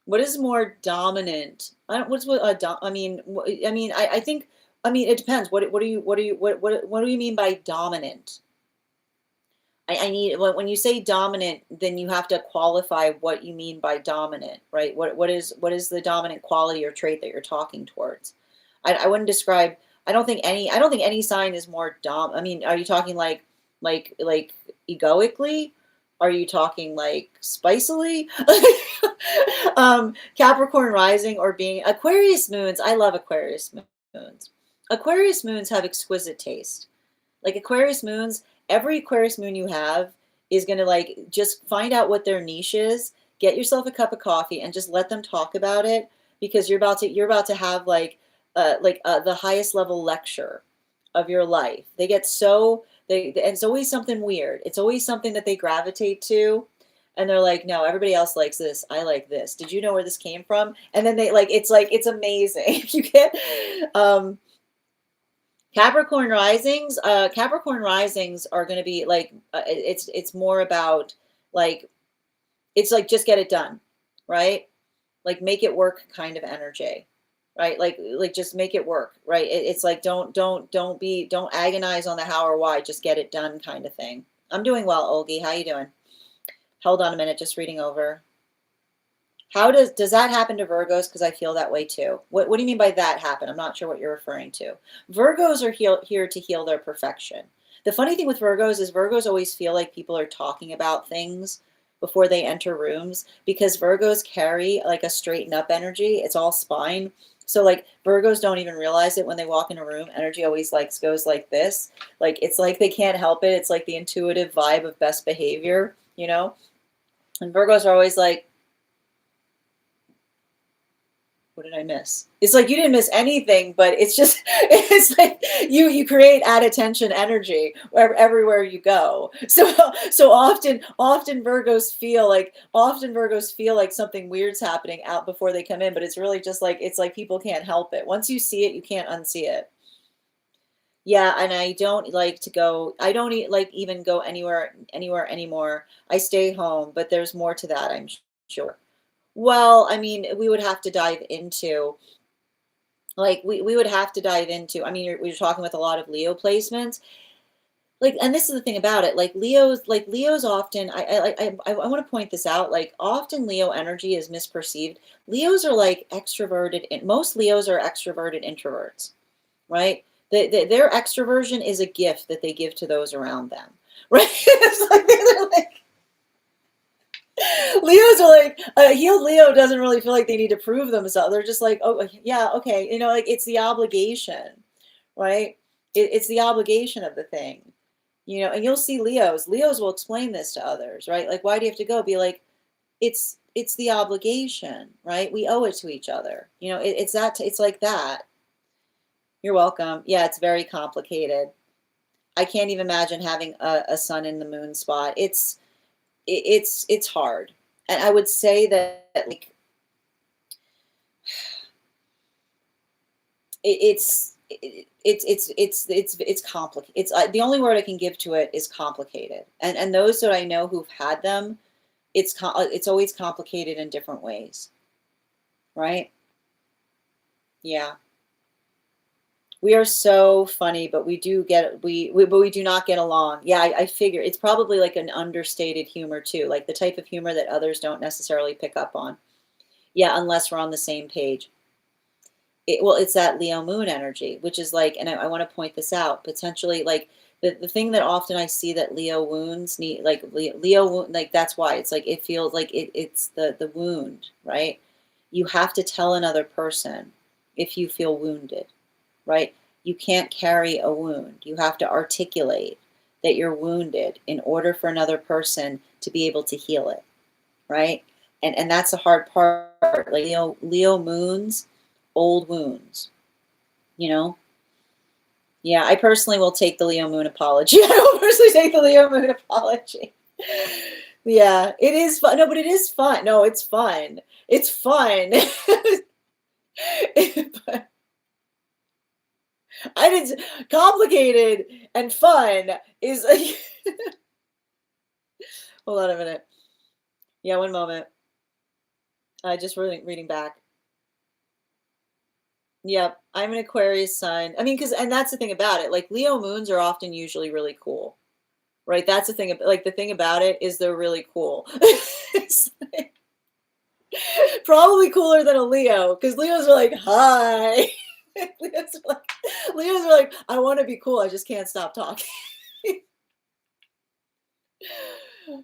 What is more dominant? I don't, what's what I mean, I think, I mean, it depends. What do you mean by dominant? I need, when you say dominant, then you have to qualify what you mean by dominant, right? What is the dominant quality or trait that you're talking towards? I wouldn't describe, I don't think any sign is more I mean, are you talking like egoically? Are you talking like spicily? Capricorn rising or being Aquarius moons. I love Aquarius moons. Aquarius moons have exquisite taste. Like Aquarius moons, every Aquarius moon you have is going to like just find out what their niche is, get yourself a cup of coffee and just let them talk about it, because you're about to have the highest level lecture of your life. They get so it's always something weird. It's always something that they gravitate to. And they're like, no, everybody else likes this. I like this. Did you know where this came from? And then it's amazing. You get Capricorn risings are going to be like, it's more about like, it's like, just get it done, right? Like make it work kind of energy, right? Like just make it work, right? It's like, don't agonize on the how or why, just get it done kind of thing. I'm doing well, Olgie. How you doing? Hold on a minute, just reading over. How does that happen to Virgos? Because I feel that way too. What do you mean by that happen? I'm not sure what you're referring to. Virgos are here to heal their perfection. The funny thing with Virgos is Virgos always feel like people are talking about things before they enter rooms, because Virgos carry like a straighten up energy. It's all spine. So like Virgos don't even realize it when they walk in a room. Energy always like goes like this. Like it's like they can't help it. It's like the intuitive vibe of best behavior, you know? And Virgos are always like, what did I miss? It's like you didn't miss anything, but it's just it's like you create add attention energy everywhere you go. So often Virgos feel like something weird's happening out before they come in, but it's really just like it's like people can't help it. Once you see it, you can't unsee it. Yeah, and I don't like to go. I don't like even go anywhere anymore. I stay home, but there's more to that, I'm sure. Well, I mean, we would have to dive into, like, we would have to dive into, I mean, we're talking with a lot of Leo placements. Like, and this is the thing about it, like Leo's often, I want to point this out, like often Leo energy is misperceived. Leos are like extroverted, and most Leos are extroverted introverts, right? Their extroversion is a gift that they give to those around them, right? It's like they're like, Leos are like, a healed Leo doesn't really feel like they need to prove themselves. They're just like, oh yeah, okay, like it's the obligation, right? It's the obligation of the thing. And you'll see Leos will explain this to others, right? Like, why do you have to go? Be like, it's the obligation, right? We owe it to each other. It's like that. You're welcome. Yeah, it's very complicated. I can't even imagine having a sun in the moon spot. It's hard. And I would say that, like, it's complicated. It's the only word I can give to it is complicated. And those that I know who've had them, it's always complicated in different ways, right? Yeah. We are so funny, but we do not get along. Yeah, I figure it's probably like an understated humor too, like the type of humor that others don't necessarily pick up on. Yeah, unless we're on the same page. Well, it's that Leo moon energy, which is like, and I want to point this out, potentially like the thing that often I see that Leo wounds need, like Leo wound, like that's why it's like it feels like it's the wound, right? You have to tell another person if you feel wounded, right? You can't carry a wound. You have to articulate that you're wounded in order for another person to be able to heal it, right? And that's the hard part. Like Leo moons, old wounds, you know? Yeah, I personally will take the Leo moon apology. I will personally take the Leo moon apology. Yeah, it is fun. No, but it is fun. No, it's fun. It's fun. But I didn't complicated and fun is hold on a minute. Yeah, one moment. I just reading back. Yep, I'm an Aquarius sun. I mean, and that's the thing about it. Like Leo moons are often usually really cool, right? That's the thing. Like the thing about it is they're really cool. It's like, probably cooler than a Leo, because Leos are like, hi. Leos are like, I want to be cool. I just can't stop talking.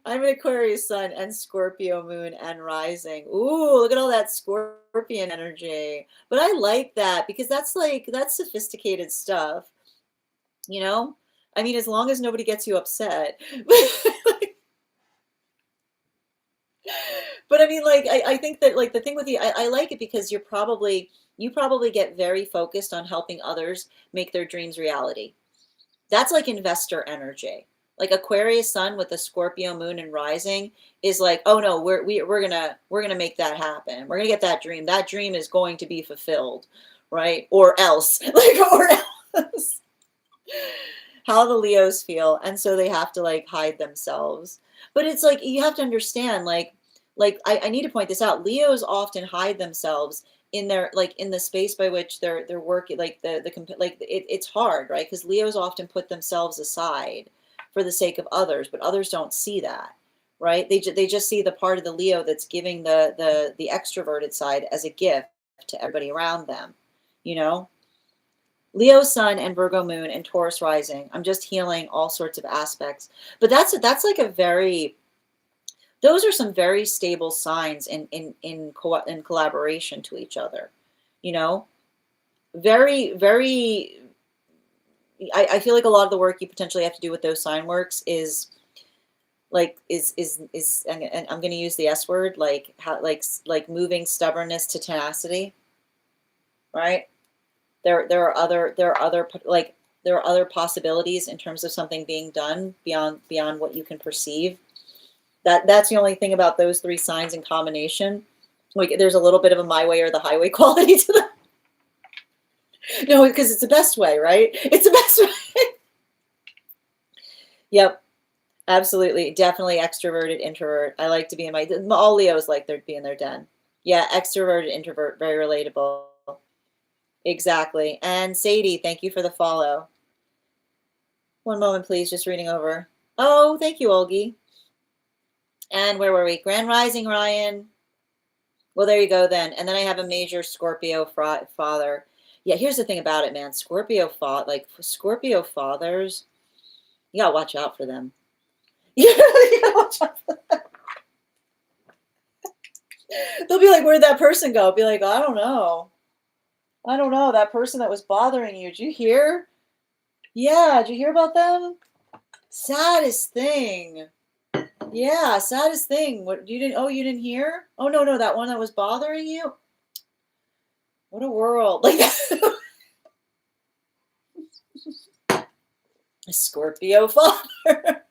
I'm an Aquarius sun and Scorpio moon and rising. Ooh, look at all that Scorpion energy. But I like that because that's sophisticated stuff, you know? I mean, as long as nobody gets you upset. But I mean, like, I think that like the thing with you, I like it because you probably get very focused on helping others make their dreams reality. That's like investor energy. Like Aquarius sun with the Scorpio moon and rising is like, oh no, we're gonna make that happen. We're gonna get that dream. That dream is going to be fulfilled, right? Or else, like, or else. How the Leos feel, and so they have to like hide themselves. But it's like you have to understand, I need to point this out. Leos often hide themselves in their like in the space by which they're working, like it's hard, right? Because Leos often put themselves aside for the sake of others, but others don't see that, right? They just see the part of the Leo that's giving the extroverted side as a gift to everybody around them, you know. Leo sun and Virgo moon and Taurus rising. I'm just healing all sorts of aspects. But that's like a very, those are some very stable signs in collaboration to each other. You know, very very. I feel like a lot of the work you potentially have to do with those sign works is and I'm going to use the S word, like how like moving stubbornness to tenacity, right? There are other possibilities in terms of something being done beyond what you can perceive. That's the only thing about those three signs in combination. Like there's a little bit of a my way or the highway quality to them. No, because it's the best way, right? It's the best way. Yep, absolutely, definitely extroverted introvert. I like to be in my, all Leos like to be in their den. Yeah, extrovert, introvert, very relatable. Exactly. And Sadie, thank you for the follow. One moment, please, just reading over. Oh, thank you, Olgie. And where were we? Grand Rising, Ryan. Well, there you go then. And then I have a major Scorpio father. Yeah, here's the thing about it, man. Scorpio fathers, you gotta watch out for them. You gotta watch out for them. They'll be like, where'd that person go? I'll be like, I don't know. I don't know. That person that was bothering you. Did you hear? Yeah, did you hear about them? Saddest thing. Yeah, saddest thing. What you didn't? Oh, you didn't hear? Oh no, that one that was bothering you. What a world! Like a Scorpio father.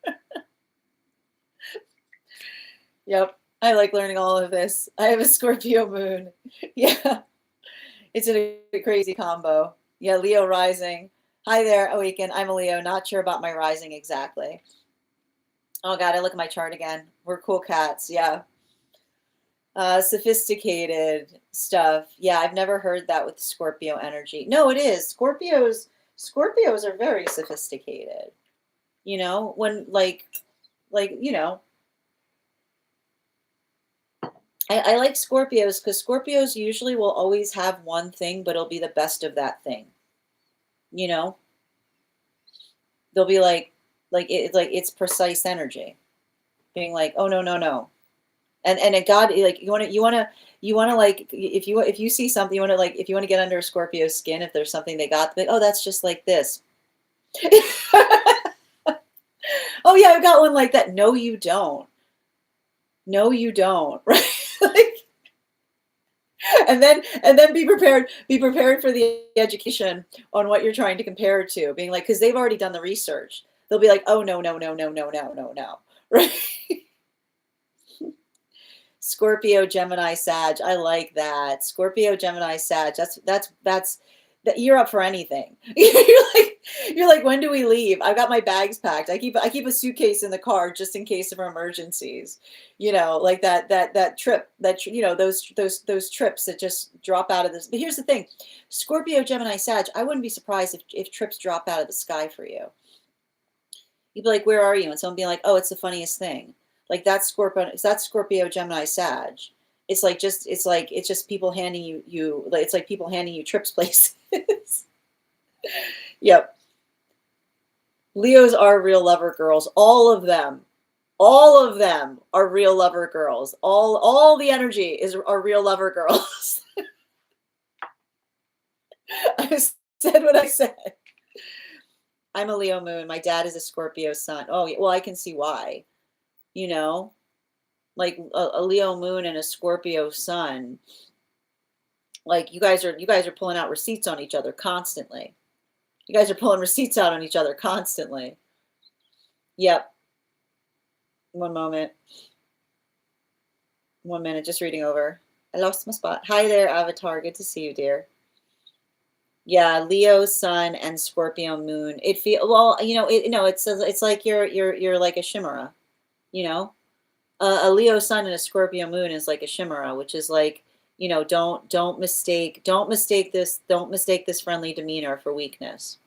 Yep, I like learning all of this. I have a Scorpio moon. Yeah, it's a crazy combo. Yeah, Leo rising. Hi there, Awaken. I'm a Leo. Not sure about my rising exactly. Oh God, I look at my chart again. We're cool cats. Yeah. Sophisticated stuff. Yeah, I've never heard that with Scorpio energy. No, it is. Scorpios are very sophisticated. You know, when you know, I like Scorpios because Scorpios usually will always have one thing, but it'll be the best of that thing. You know, they'll be like it's precise energy, being like, oh no, and it God like you want to like if you see something you want to like if you want to get under a Scorpio's skin if there's something they got like oh that's just like this. Oh yeah, I've got one like that. No, you don't. No, you don't. Right? Like, and then be prepared for the education on what you're trying to compare it to. Being like, because they've already done the research. They'll be like, oh no. Right? Scorpio, Gemini, Sag. I like that. Scorpio, Gemini, Sag. That's that you're up for anything. You're like, when do we leave? I've got my bags packed. I keep a suitcase in the car just in case of emergencies. You know, like that trip those trips that just drop out of this. But here's the thing, Scorpio, Gemini, Sag. I wouldn't be surprised if trips drop out of the sky for you. You'd be like, where are you? And someone be like, oh, it's the funniest thing. Like that's Scorpio, Gemini, Sag. It's just people handing you like it's like people handing you trips places. Yep. Leos are real lover girls. All of them. All of them are real lover girls. All the energy are real lover girls. I said what I said. I'm a Leo moon. My dad is a Scorpio sun. Oh, well, I can see why. You know, like a Leo moon and a Scorpio sun. Like you guys are pulling out receipts on each other constantly. You guys are pulling receipts out on each other constantly. Yep. One moment. 1 minute. Just reading over. I lost my spot. Hi there, Avatar. Good to see you, dear. Yeah, Leo sun and Scorpio moon. It feel well, it's like you're like a chimera, you know. A Leo sun and a Scorpio moon is like a chimera, which is like, don't mistake this friendly demeanor for weakness,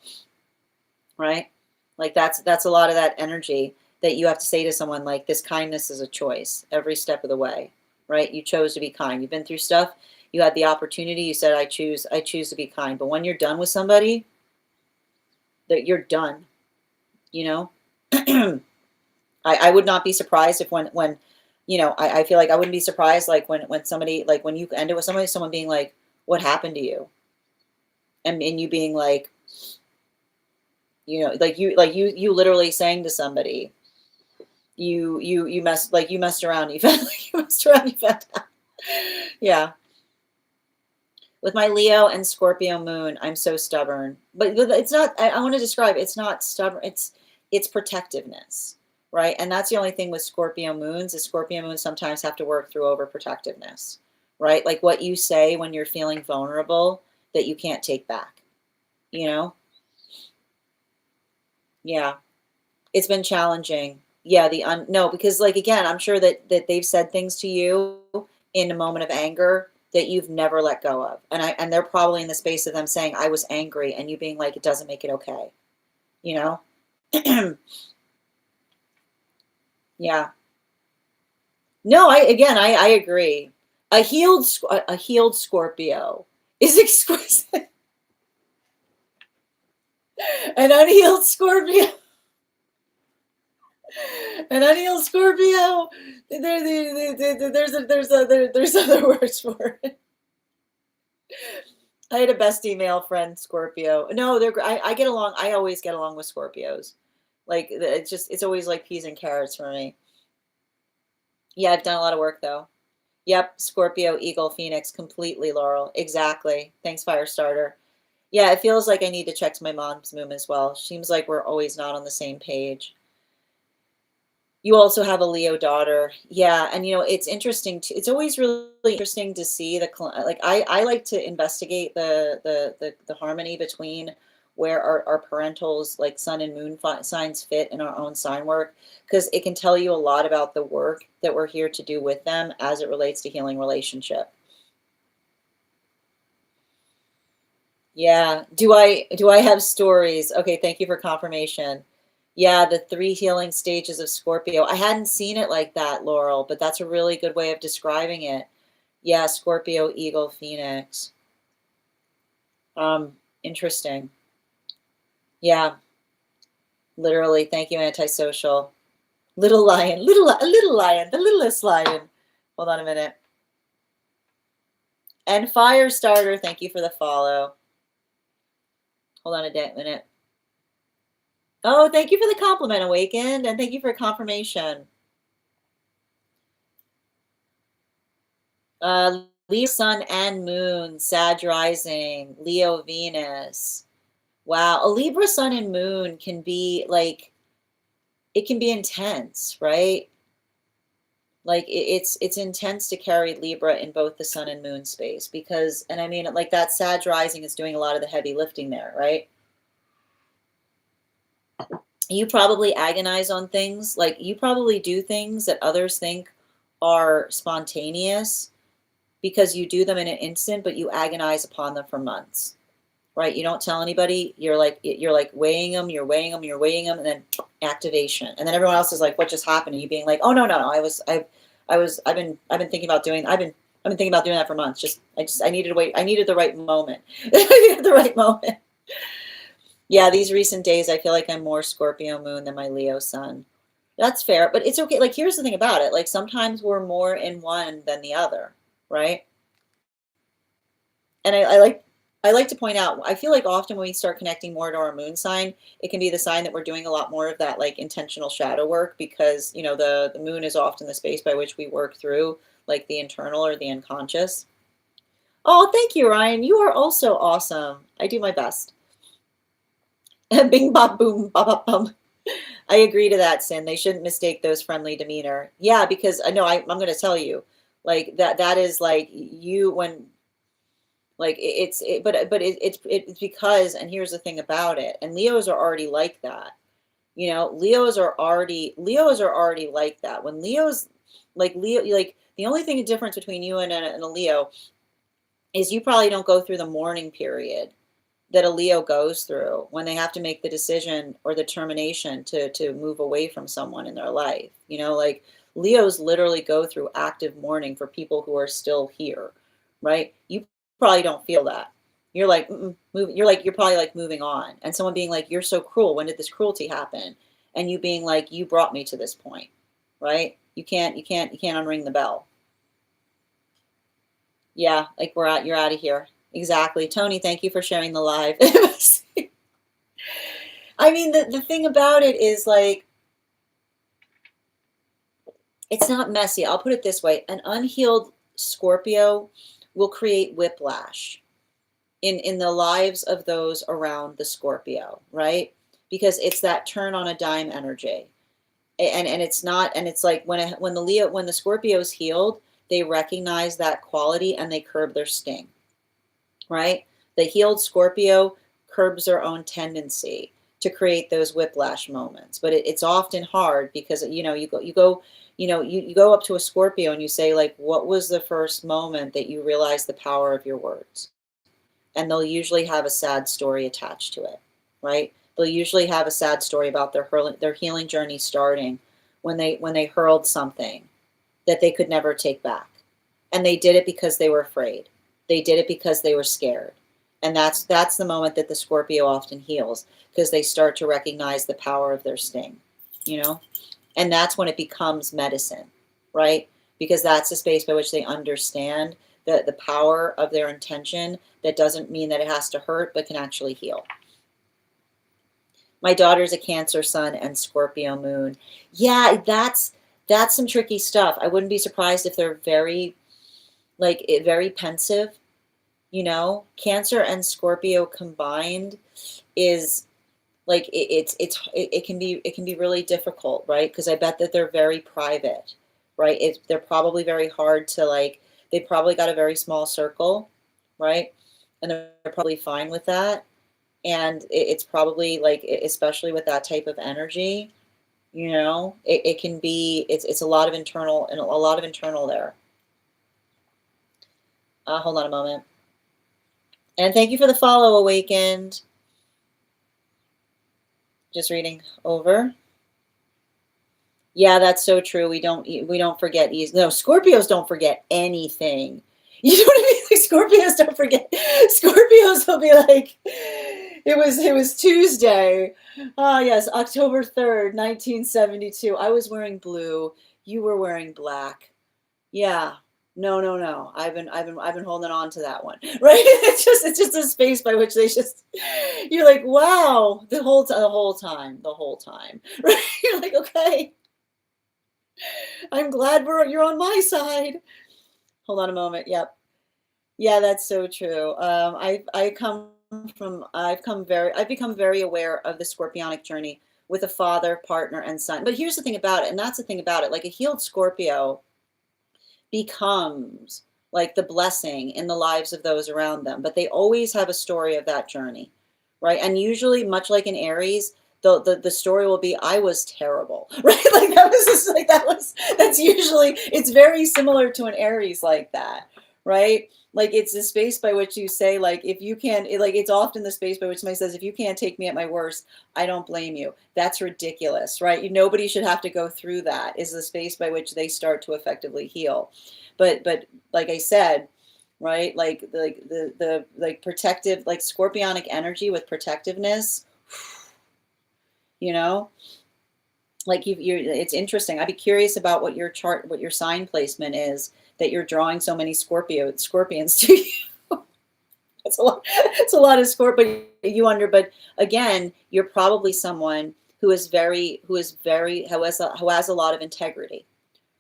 right? Like that's a lot of that energy that you have to say to someone like this kindness is a choice every step of the way, right? You chose to be kind. You've been through stuff. You had the opportunity. You said, I choose to be kind. But when you're done with somebody, that you're done, you know? I would not be surprised if when I feel like I wouldn't be surprised like when somebody like when you end it with somebody, someone being like, what happened to you? And you being like, you literally saying to somebody, you messed around, you found you messed around, you found out. Yeah. With my Leo and Scorpio moon, I'm so stubborn. But it's not, I want to describe, it's not stubborn, it's protectiveness, right? And that's the only thing with Scorpio moons is Scorpio moons sometimes have to work through overprotectiveness, right? Like what you say when you're feeling vulnerable that you can't take back, you know? Yeah. It's been challenging. Yeah, no, because like again, I'm sure that they've said things to you in a moment of anger that you've never let go of. And they're probably in the space of them saying, I was angry, and you being like, it doesn't make it okay. You know? Yeah. No, I agree. A healed Scorpio is exquisite. An unhealed Scorpio. An unhealed Scorpio. There's other words for it. I had a bestie male friend, Scorpio. No, I get along. I always get along with Scorpios. Like it's always like peas and carrots for me. Yeah, I've done a lot of work though. Yep, Scorpio, Eagle, Phoenix, completely, Laurel. Exactly. Thanks, Firestarter. Yeah, it feels like I need to check my mom's moon as well. Seems like we're always not on the same page. You also have a Leo daughter. Yeah, and it's interesting it's always really interesting to see like I like to investigate the harmony between where our parentals like sun and moon signs fit in our own sign work, because it can tell you a lot about the work that we're here to do with them as it relates to healing relationship. Yeah. Do I have stories? Okay, thank you for confirmation. Yeah, the three healing stages of Scorpio. I hadn't seen it like that, Laurel, but that's a really good way of describing it. Yeah, Scorpio, Eagle, Phoenix. Interesting. Yeah, literally. Thank you, antisocial. Little lion, a little lion, the littlest lion. Hold on a minute. And Firestarter, thank you for the follow. Hold on a minute. Oh, thank you for the compliment, Awakened, and thank you for confirmation. Leo Sun and Moon, Sag Rising, Leo Venus. Wow, a Libra Sun and Moon can be like, it can be intense, right? Like it's intense to carry Libra in both the Sun and Moon space, because, and I mean, like that Sag Rising is doing a lot of the heavy lifting there, right? You probably agonize on things, like you probably do things that others think are spontaneous because you do them in an instant, but you agonize upon them for months, right? You don't tell anybody. You're like weighing them, you're weighing them, and then activation, and then everyone else is like, "What just happened?" And you being like, "Oh no, I've been thinking about doing that for months. I needed to wait. I needed the right moment. I needed the right moment." Yeah, these recent days, I feel like I'm more Scorpio moon than my Leo sun. That's fair, but it's okay. Like, here's the thing about it. Like, sometimes we're more in one than the other, right? And I like to point out, I feel like often when we start connecting more to our moon sign, it can be the sign that we're doing a lot more of that like intentional shadow work, because the moon is often the space by which we work through like the internal or the unconscious. Oh, thank you, Ryan. You are also awesome. I do my best. Bing bop boom bop bop bum. I agree to that, Sin. They shouldn't mistake those friendly demeanor. Yeah, because I know I'm going to tell you, like that is like you when like it's because, and here's the thing about it, and Leos are already like that. Leos are already like that. When Leos, like Leo, like the only thing difference between you and a Leo is you probably don't go through the mourning period that a Leo goes through when they have to make the decision or the determination to move away from someone in their life. Like Leos literally go through active mourning for people who are still here, right? You probably don't feel that. You're like, you're probably like moving on. And someone being like, you're so cruel. When did this cruelty happen? And you being like, you brought me to this point, right? You can't unring the bell. Yeah, like you're out of here. Exactly. Tony, thank you for sharing the live. I mean, the thing about it is like, it's not messy. I'll put it this way. An unhealed Scorpio will create whiplash in the lives of those around the Scorpio, right? Because it's that turn on a dime energy. And it's not, and it's like when the Scorpio's healed, they recognize that quality and they curb their sting, right? The healed Scorpio curbs their own tendency. to create those whiplash moments. But it's often hard because, you go up to a Scorpio and you say, like, what was the first moment that you realized the power of your words? And they'll usually have a sad story attached to it, right? They'll usually have a sad story about their healing journey starting when they hurled something that they could never take back. And they did it because they were afraid. They did it because they were scared. And that's the moment that the Scorpio often heals, because they start to recognize the power of their sting, you know? And that's when it becomes medicine, right? Because that's the space by which they understand the power of their intention. That doesn't mean that it has to hurt, but can actually heal. My daughter's a Cancer sun and Scorpio moon. Yeah, that's some tricky stuff. I wouldn't be surprised if they're very, very pensive. Cancer and Scorpio combined is like it can be really difficult, right? Because I bet that they're very private, right? They're probably very hard to they probably got a very small circle, right? And they're probably fine with that. And it's probably especially with that type of energy, it can be, it's a lot of internal and a lot of internal there. Hold on a moment. And thank you for the follow, Awakened. Just reading over. Yeah, that's so true. We don't forget easy. No, Scorpios don't forget anything. You know what I mean? Scorpios don't forget. Scorpios will be like, it was Tuesday. Ah, yes, October 3rd, 1972. I was wearing blue. You were wearing black. Yeah. No. I've been holding on to that one. Right? It's just a space by which you're like, wow, the whole time. Right? You're like, okay. I'm glad you're on my side. Hold on a moment. Yep. Yeah, that's so true. I've become very aware of the Scorpionic journey with a father, partner, and son. But here's the thing about it, and that's the thing about it. Like, a healed Scorpio becomes like the blessing in the lives of those around them. But they always have a story of that journey, right? And usually, much like in Aries, the story will be, I was terrible, right? Like, that's usually, it's very similar to an Aries like that, right? Like, it's the space by which you say, like, if you can't, it's often the space by which somebody says, if you can't take me at my worst, I don't blame you. That's ridiculous, right? Nobody should have to go through that, is the space by which they start to effectively heal. But like I said, right? The protective, like Scorpionic energy with protectiveness, it's interesting. I'd be curious about what your sign placement is, that you're drawing so many scorpions to you. It's a lot of Scorpio. But again, you're probably someone who has a lot of integrity,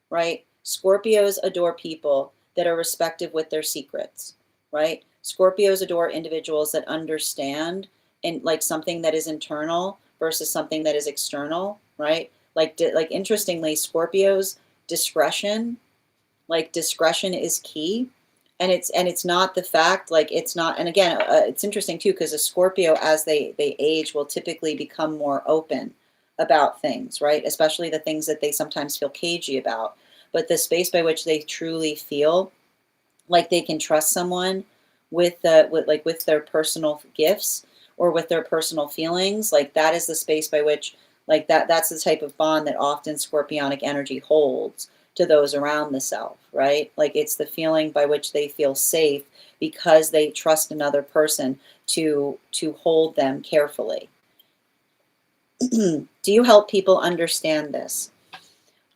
right? Scorpios adore people that are respective with their secrets, right? Scorpios adore individuals that understand and like something that is internal versus something that is external, right? Like interestingly, Scorpios discretion is key. And it's not the fact, it's not, and again, it's interesting too, because a Scorpio, as they age, will typically become more open about things, right? Especially the things that they sometimes feel cagey about. But the space by which they truly feel like they can trust someone with their personal gifts or with their personal feelings, like that is the space by which, that's the type of bond that often Scorpionic energy holds to those around the self, right? Like, it's the feeling by which they feel safe because they trust another person to hold them carefully. Do you help people understand this?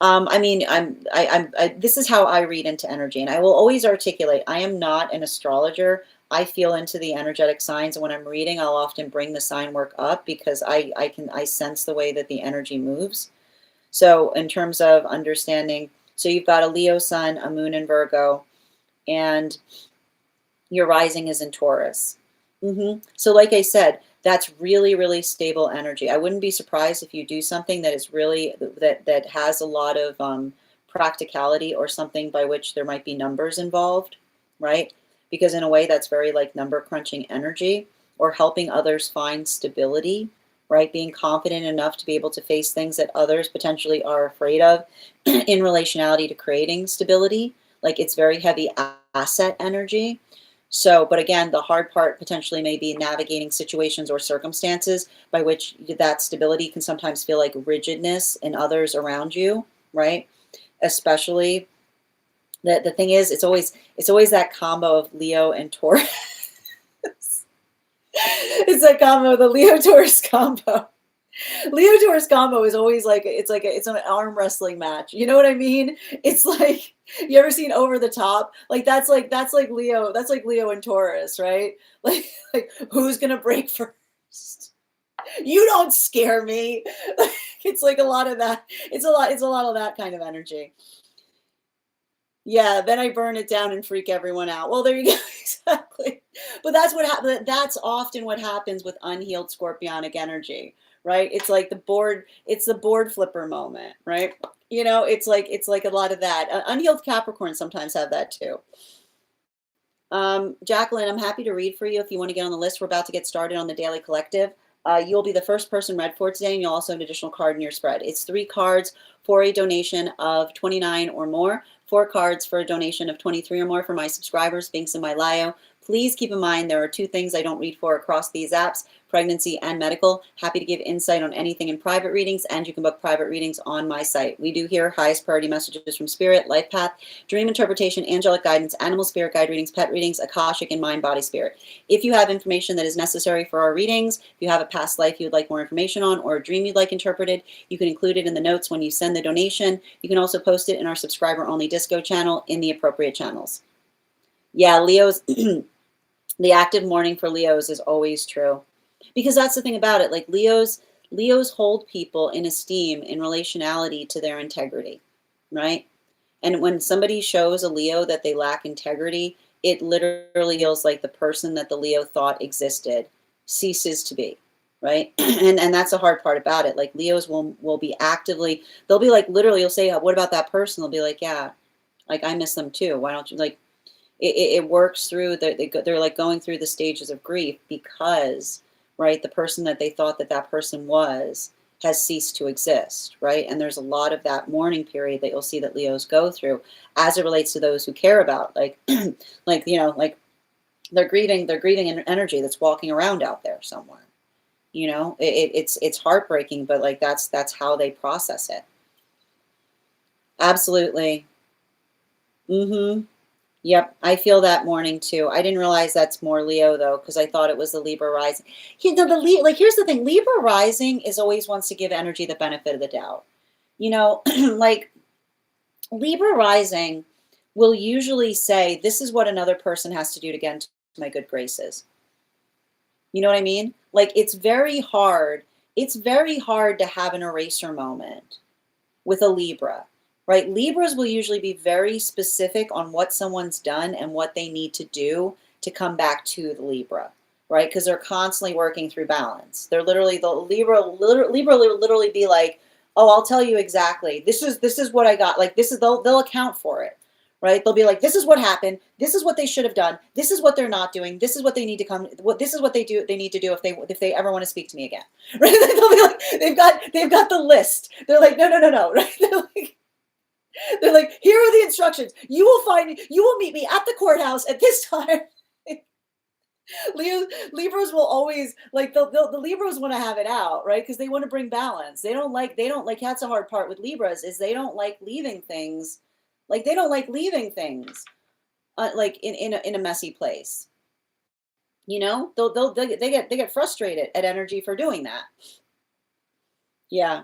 This is how I read into energy, and I will always articulate, I am not an astrologer. I feel into the energetic signs, and when I'm reading, I'll often bring the sign work up because I sense the way that the energy moves. So in terms of understanding, so you've got a Leo sun, a moon in Virgo, and your rising is in Taurus. So like I said, that's really, really stable energy. I wouldn't be surprised if you do something that is really, that has a lot of practicality, or something by which there might be numbers involved, right? Because in a way that's very like number crunching energy, or helping others find stability, right? Being confident enough to be able to face things that others potentially are afraid of in relationality to creating stability. Like it's very heavy asset energy. So, but again, the hard part potentially may be navigating situations or circumstances by which that stability can sometimes feel like rigidness in others around you, right? Especially the thing is, it's always that combo of Leo and Taurus. It's that combo, the Leo Taurus combo. Leo Taurus combo is always like it's an arm wrestling match. You know what I mean? It's like, you ever seen Over the Top? Like that's like Leo and Taurus, right? Like who's gonna break first? You don't scare me. It's like a lot of that. It's a lot of that kind of energy. Yeah, then I burn it down and freak everyone out. Well, there you go. Exactly. But that's what happens. That's often what happens with unhealed scorpionic energy, right? It's the board flipper moment, right? It's like a lot of that. Unhealed Capricorns sometimes have that too. Jacqueline, I'm happy to read for you if you want to get on the list. We're about to get started on the Daily Collective. You'll be the first person read for today, and you'll also have an additional card in your spread. It's 3 cards for a donation of 29 or more, 4 cards for a donation of 23 or more for my subscribers, Binks and my Lio. Please keep in mind there are 2 things I don't read for across these apps, pregnancy and medical. Happy to give insight on anything in private readings, and you can book private readings on my site. We do hear highest priority messages from Spirit, Life Path, Dream Interpretation, Angelic Guidance, Animal Spirit Guide readings, Pet readings, Akashic, and Mind, Body, Spirit. If you have information that is necessary for our readings, if you have a past life you would like more information on, or a dream you'd like interpreted, you can include it in the notes when you send the donation. You can also post it in our subscriber-only Disco channel in the appropriate channels. Yeah, Leo's, the active mourning for Leos is always true. Because that's the thing about it. Like Leos hold people in esteem in relationality to their integrity, right? And when somebody shows a Leo that they lack integrity, it literally feels like the person that the Leo thought existed ceases to be, right? And that's the hard part about it. Like Leos will be actively, they'll be like, literally, you'll say, what about that person? They'll be like, yeah, like I miss them too. Why don't you, like, it works through, they're like going through the stages of grief because, right, the person that they thought that person was has ceased to exist, right? And there's a lot of that mourning period that you'll see that Leos go through as it relates to those who care about, like, like they're grieving an energy that's walking around out there somewhere. It's heartbreaking, but like that's how they process it. Absolutely. Mm-hmm. Yep, I feel that mourning too. I didn't realize that's more Leo though, because I thought it was the Libra rising. Here's the thing: Libra rising is always wants to give energy the benefit of the doubt. Like Libra rising will usually say, "This is what another person has to do to get into my good graces." You know what I mean? Like it's very hard. It's very hard to have an eraser moment with a Libra, right? Libras will usually be very specific on what someone's done and what they need to do to come back to the Libra, right? Because they're constantly working through balance. The Libra will literally be like, oh, I'll tell you exactly. This is what I got. Like they'll account for it, right? They'll be like, this is what happened. This is what they should have done. This is what they're not doing. This is what they need to come. This is what they need to do if they ever want to speak to me again, right? They'll be like, they've got the list. They're like, no, right? They're like, here are the instructions. You will meet me at the courthouse at this time. Libras will always like the Libras want to have it out, right? Because they want to bring balance. They don't like that's a hard part with Libras is they don't like leaving things. Like they don't like leaving things like in a messy place. They get frustrated at energy for doing that. Yeah.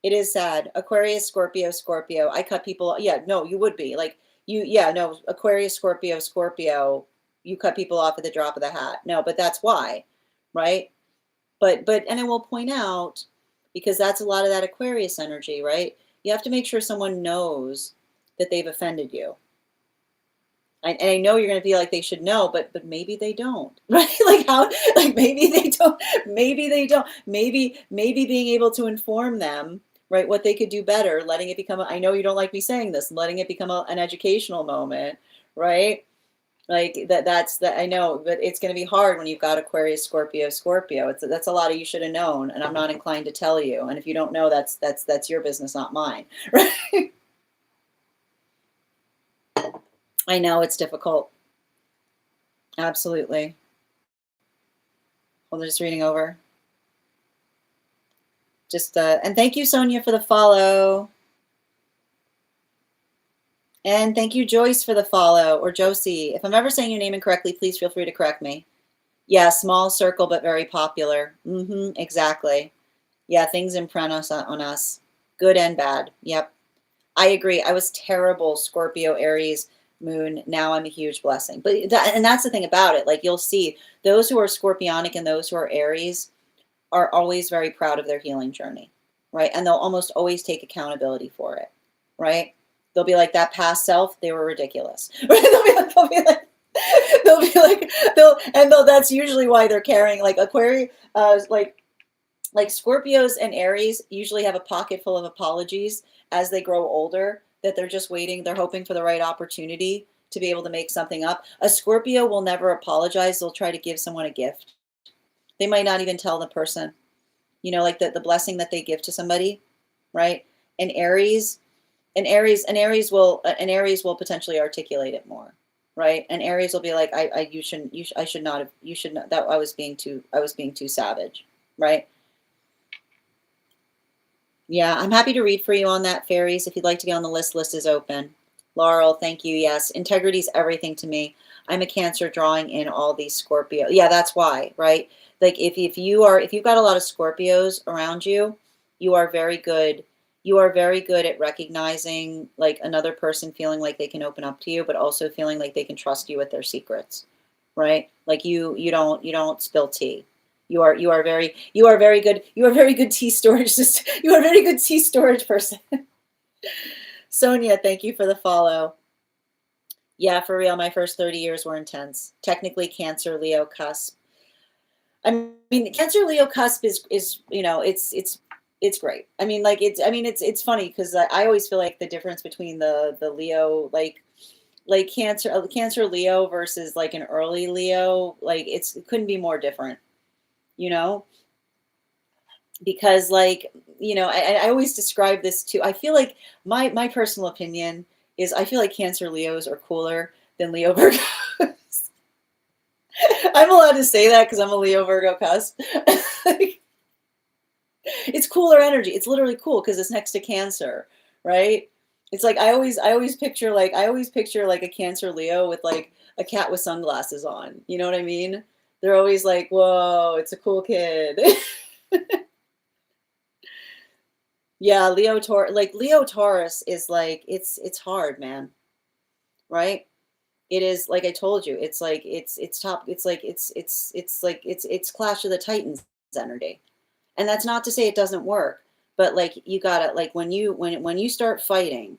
It is sad. Aquarius, Scorpio, Scorpio. I cut people. Yeah, no, you would be like yeah, no, Aquarius, Scorpio, Scorpio. You cut people off at the drop of the hat. No, but that's why, right? And I will point out because that's a lot of that Aquarius energy, right? You have to make sure someone knows that they've offended you. And I know you're going to feel like they should know, but maybe they don't, right? Like how, like maybe they don't, maybe being able to inform them, right, what they could do better, letting it become, I know you don't like me saying this, letting it become an educational moment, right? Like that's I know, but it's going to be hard when you've got Aquarius, Scorpio, Scorpio. That's a lot of you should have known, and I'm not inclined to tell you. And if you don't know, that's your business, not mine. Right? I know it's difficult. Absolutely. Well, just reading over. Just and thank you, Sonia, for the follow. And thank you, Joyce, for the follow, or Josie. If I'm ever saying your name incorrectly, please feel free to correct me. Yeah, small circle, but very popular. Exactly. Yeah, things imprint us on us, good and bad. Yep, I agree. I was terrible Scorpio, Aries, Moon. Now I'm a huge blessing. But and that's the thing about it. Like you'll see, those who are Scorpionic and those who are Aries are always very proud of their healing journey, right? And they'll almost always take accountability for it, right? They'll be like, that past self, they were ridiculous. Right? That's usually why they're carrying like Aquarius, like Scorpios and Aries usually have a pocket full of apologies as they grow older, that they're just waiting, they're hoping for the right opportunity to be able to make something up. A Scorpio will never apologize. They'll try to give someone a gift. They might not even tell the person, like the blessing that they give to somebody, right? And Aries will potentially articulate it more, right? And Aries will be like, I should not have, you should not, that I was being too savage, right? Yeah, I'm happy to read for you on that, fairies. If you'd like to get on the list is open. Laurel, thank you. Yes, integrity is everything to me. I'm a Cancer drawing in all these Scorpio. Yeah, that's why, right? Like if you've got a lot of Scorpios around you, you are very good. You are very good at recognizing like another person feeling like they can open up to you, but also feeling like they can trust you with their secrets, right? Like you don't spill tea. You are very good. You are very good tea storage. You are a very good tea storage person. Sonia, thank you for the follow. Yeah, for real. My first 30 years were intense. Technically, Cancer, Leo cusp. I mean, Cancer, Leo cusp is it's great. I mean, like it's funny because I always feel like the difference between the Leo like Cancer Leo versus like an early Leo, like it couldn't be more different. You know, because like I always describe this too. I feel like my personal opinion is I feel like Cancer Leos are cooler than Leo Virgos. I'm allowed to say that because I'm a Leo Virgo cusp. It's cooler energy. It's literally cool because it's next to Cancer, right? It's like I always picture like a Cancer Leo with like a cat with sunglasses on. You know what I mean? They're always like, whoa, it's a cool kid. Yeah, Leo Taurus is like it's hard, man. Right? It is like I told you, it's like it's top, it's Clash of the Titans energy. And that's not to say it doesn't work, but like you gotta like when you start fighting,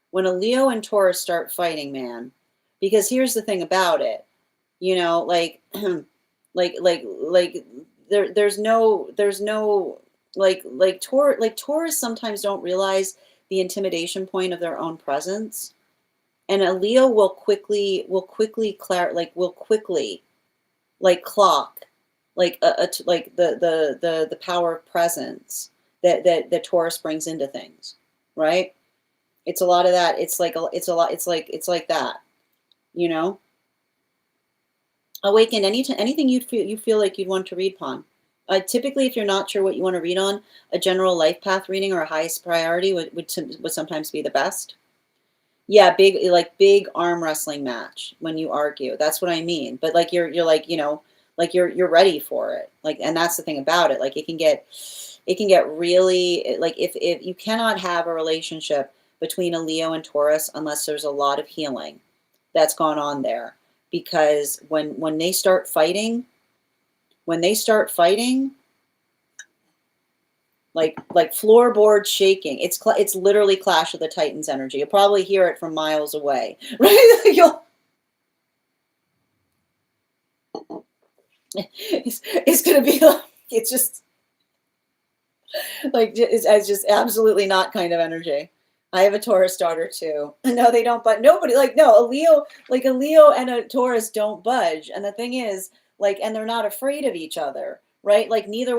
when a Leo and Taurus start fighting, man, because here's the thing about it, like like there's no Taurus sometimes don't realize the intimidation point of their own presence, and a Leo will quickly like clock like like the power of presence that Taurus brings into things, right? It's a lot of that. It's like that, you know. Awaken anything you feel like you'd want to read upon. Typically, if you're not sure what you want to read on, a general life path reading or a highest priority would sometimes be the best. Yeah, big arm wrestling match when you argue. That's what I mean. But like you're like, like you're ready for it. Like, and that's the thing about it. Like it can get really like if you cannot have a relationship between a Leo and Taurus unless there's a lot of healing that's gone on there. Because when they start fighting, like floorboard shaking. It's literally Clash of the Titans energy. You'll probably hear it from miles away, right? It's gonna be like it's just like it's just absolutely not kind of energy, I have a Taurus daughter too. No, they don't, but nobody like no, a Leo and a Taurus don't budge. And the thing is, like, and they're not afraid of each other, right? Like neither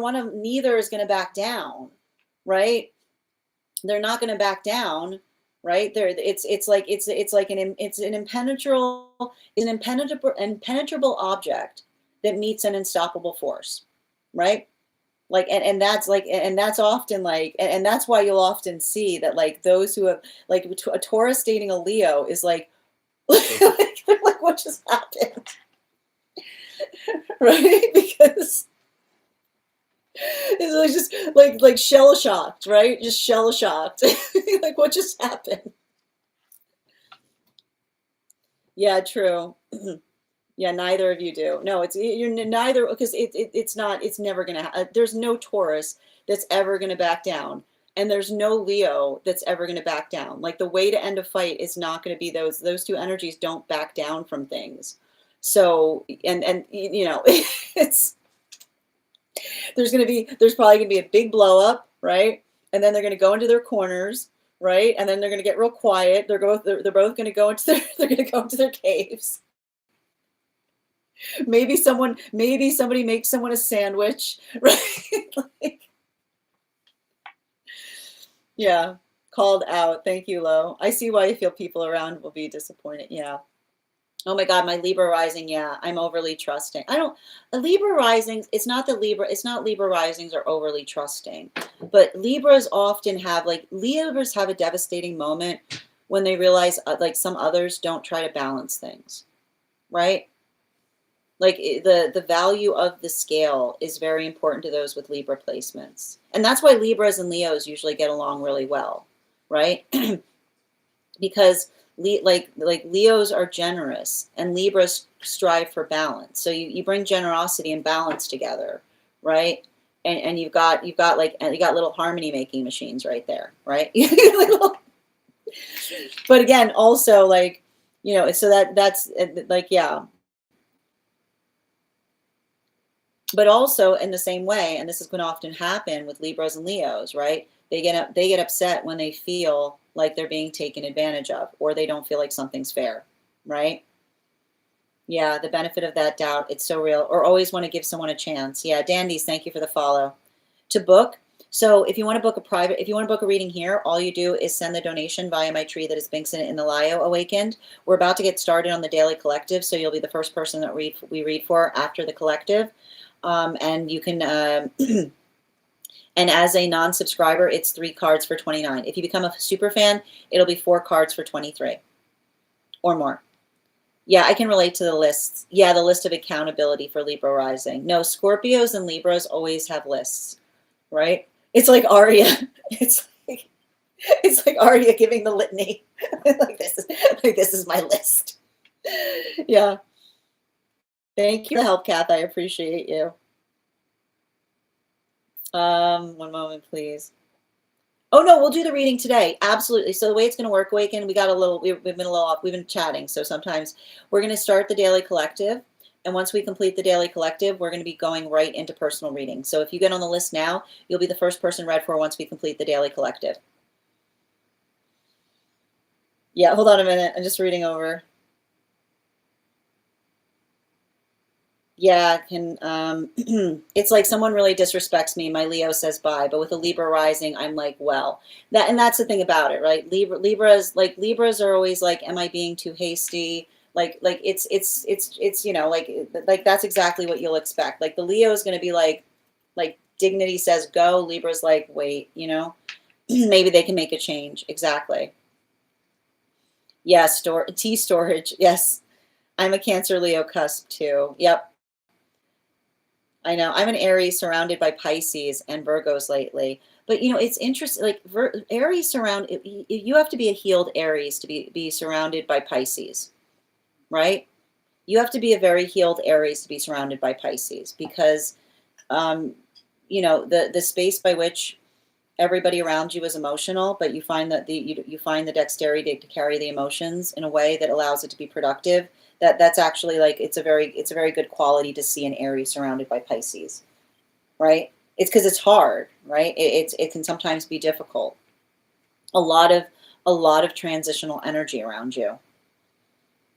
is gonna back down, right? They're not gonna back down, right? It's like it's an impenetrable object that meets an unstoppable force, right? Like and that's like and that's often like and that's why you'll often see that like those who have like a Taurus dating a Leo is like they're like what just happened, right? Because it's like just like shell shocked, right? Just shell shocked. Like what just happened? Yeah, true. Yeah, neither of you do. No, you're neither because it's not it's never gonna there's no Taurus that's ever gonna back down, and there's no Leo that's ever gonna back down. Like the way to end a fight is not gonna be those two energies don't back down from things. So and you know it's there's probably gonna be a big blow up, right? And then they're gonna go into their corners, right? And then they're gonna get real quiet. They're both gonna go into their they're gonna go into their caves. Maybe somebody makes someone a sandwich, right? Like, yeah, called out. Thank you, Lo. I see why you feel people around will be disappointed. Yeah. Oh my God, my Libra rising. Yeah, I'm overly trusting. I don't, a Libra rising, it's not Libra risings are overly trusting, but Libras often have, like, Libras have a devastating moment when they realize, like, some others don't try to balance things, right? Like the value of the scale is very important to those with Libra placements. And that's why Libras and Leos usually get along really well, right? Because like Leos are generous and Libras strive for balance. So you bring generosity and balance together, right? And you've got little harmony making machines right there, right? But again, also like, you know, so that's like, yeah. But also in the same way, and this is going to often happen with Libras and Leos, right? They get upset when they feel like they're being taken advantage of, or they don't feel like something's fair, right? Yeah, the benefit of that doubt, it's so real. Or always want to give someone a chance. Yeah, Dandies, thank you for the follow. To book, so if you want to book if you want to book a reading here, all you do is send the donation via my tree that is Binks in the Lio Awakened. We're about to get started on the Daily Collective, so you'll be the first person that we read for after the collective. And you can, and as a non-subscriber, it's 3 cards for $29. If you become a super fan, it'll be 4 cards for $23 or more. Yeah, I can relate to the lists. Yeah, the list of accountability for Libra rising. No, Scorpios and Libras always have lists, right? It's like Arya. It's like Arya giving the litany. like this is my list. Yeah. Thank you for the help, Kath. I appreciate you. One moment, please. Oh no, we'll do the reading today. Absolutely. So the way it's going to work, Awaken, we've been a little off. We've been chatting. So sometimes we're going to start the Daily Collective. And once we complete the Daily Collective, we're going to be going right into personal reading. So if you get on the list now, you'll be the first person read for once we complete the Daily Collective. Yeah, hold on a minute. I'm just reading over. Yeah, it's like someone really disrespects me. My Leo says bye, but with a Libra rising, I'm like, well, that's the thing about it, right? Libras are always like, am I being too hasty? Like it's you know, like that's exactly what you'll expect. Like the Leo is going to be like dignity says go. Libra's like, wait, you know, maybe they can make a change. Exactly. Yeah, tea storage. Yes, I'm a Cancer Leo cusp too. Yep. I know. I'm an Aries surrounded by Pisces and Virgos lately. But you know, it's interesting. Like Aries you have to be a healed Aries to be surrounded by Pisces, right? You have to be a very healed Aries to be surrounded by Pisces because, you know, the space by which everybody around you is emotional, but you find that you find the dexterity to carry the emotions in a way that allows it to be productive. That's actually like it's a very good quality to see an Aries surrounded by Pisces, right? It's because it's hard, right? It can sometimes be difficult. A lot of a lot of transitional energy around you.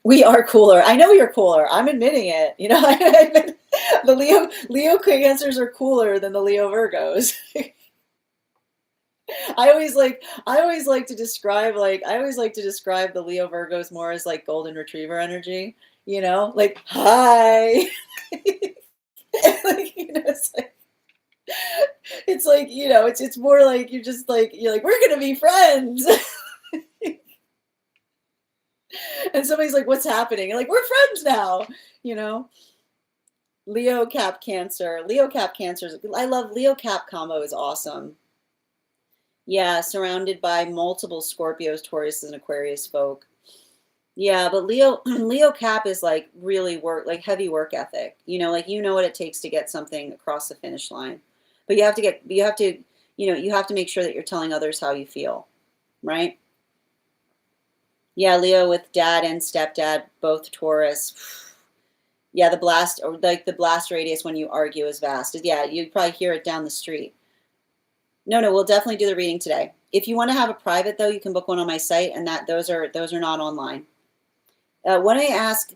We are cooler. I know you're cooler. I'm admitting it. You know, the Leo Cancers are cooler than the Leo Virgos. I always like to describe the Leo Virgos more as like golden retriever energy, you know, like hi. Like, you know, it's like, you know, it's more like you're like, we're gonna be friends. And somebody's like, what's happening? And like, we're friends now, you know. Leo Cap Cancer. Leo Cap Cancers. I love Leo Cap combo is awesome. Yeah, surrounded by multiple Scorpios, Tauruses, and Aquarius folk. Yeah, but Leo Cap is like really like heavy work ethic. You know, like you know what it takes to get something across the finish line. But you have to make sure that you're telling others how you feel, right? Yeah, Leo with dad and stepdad, both Taurus. Yeah, the blast or like the blast radius when you argue is vast. Yeah, you'd probably hear it down the street. No, we'll definitely do the reading today. If you want to have a private though, you can book one on my site, and those are not online. When I ask,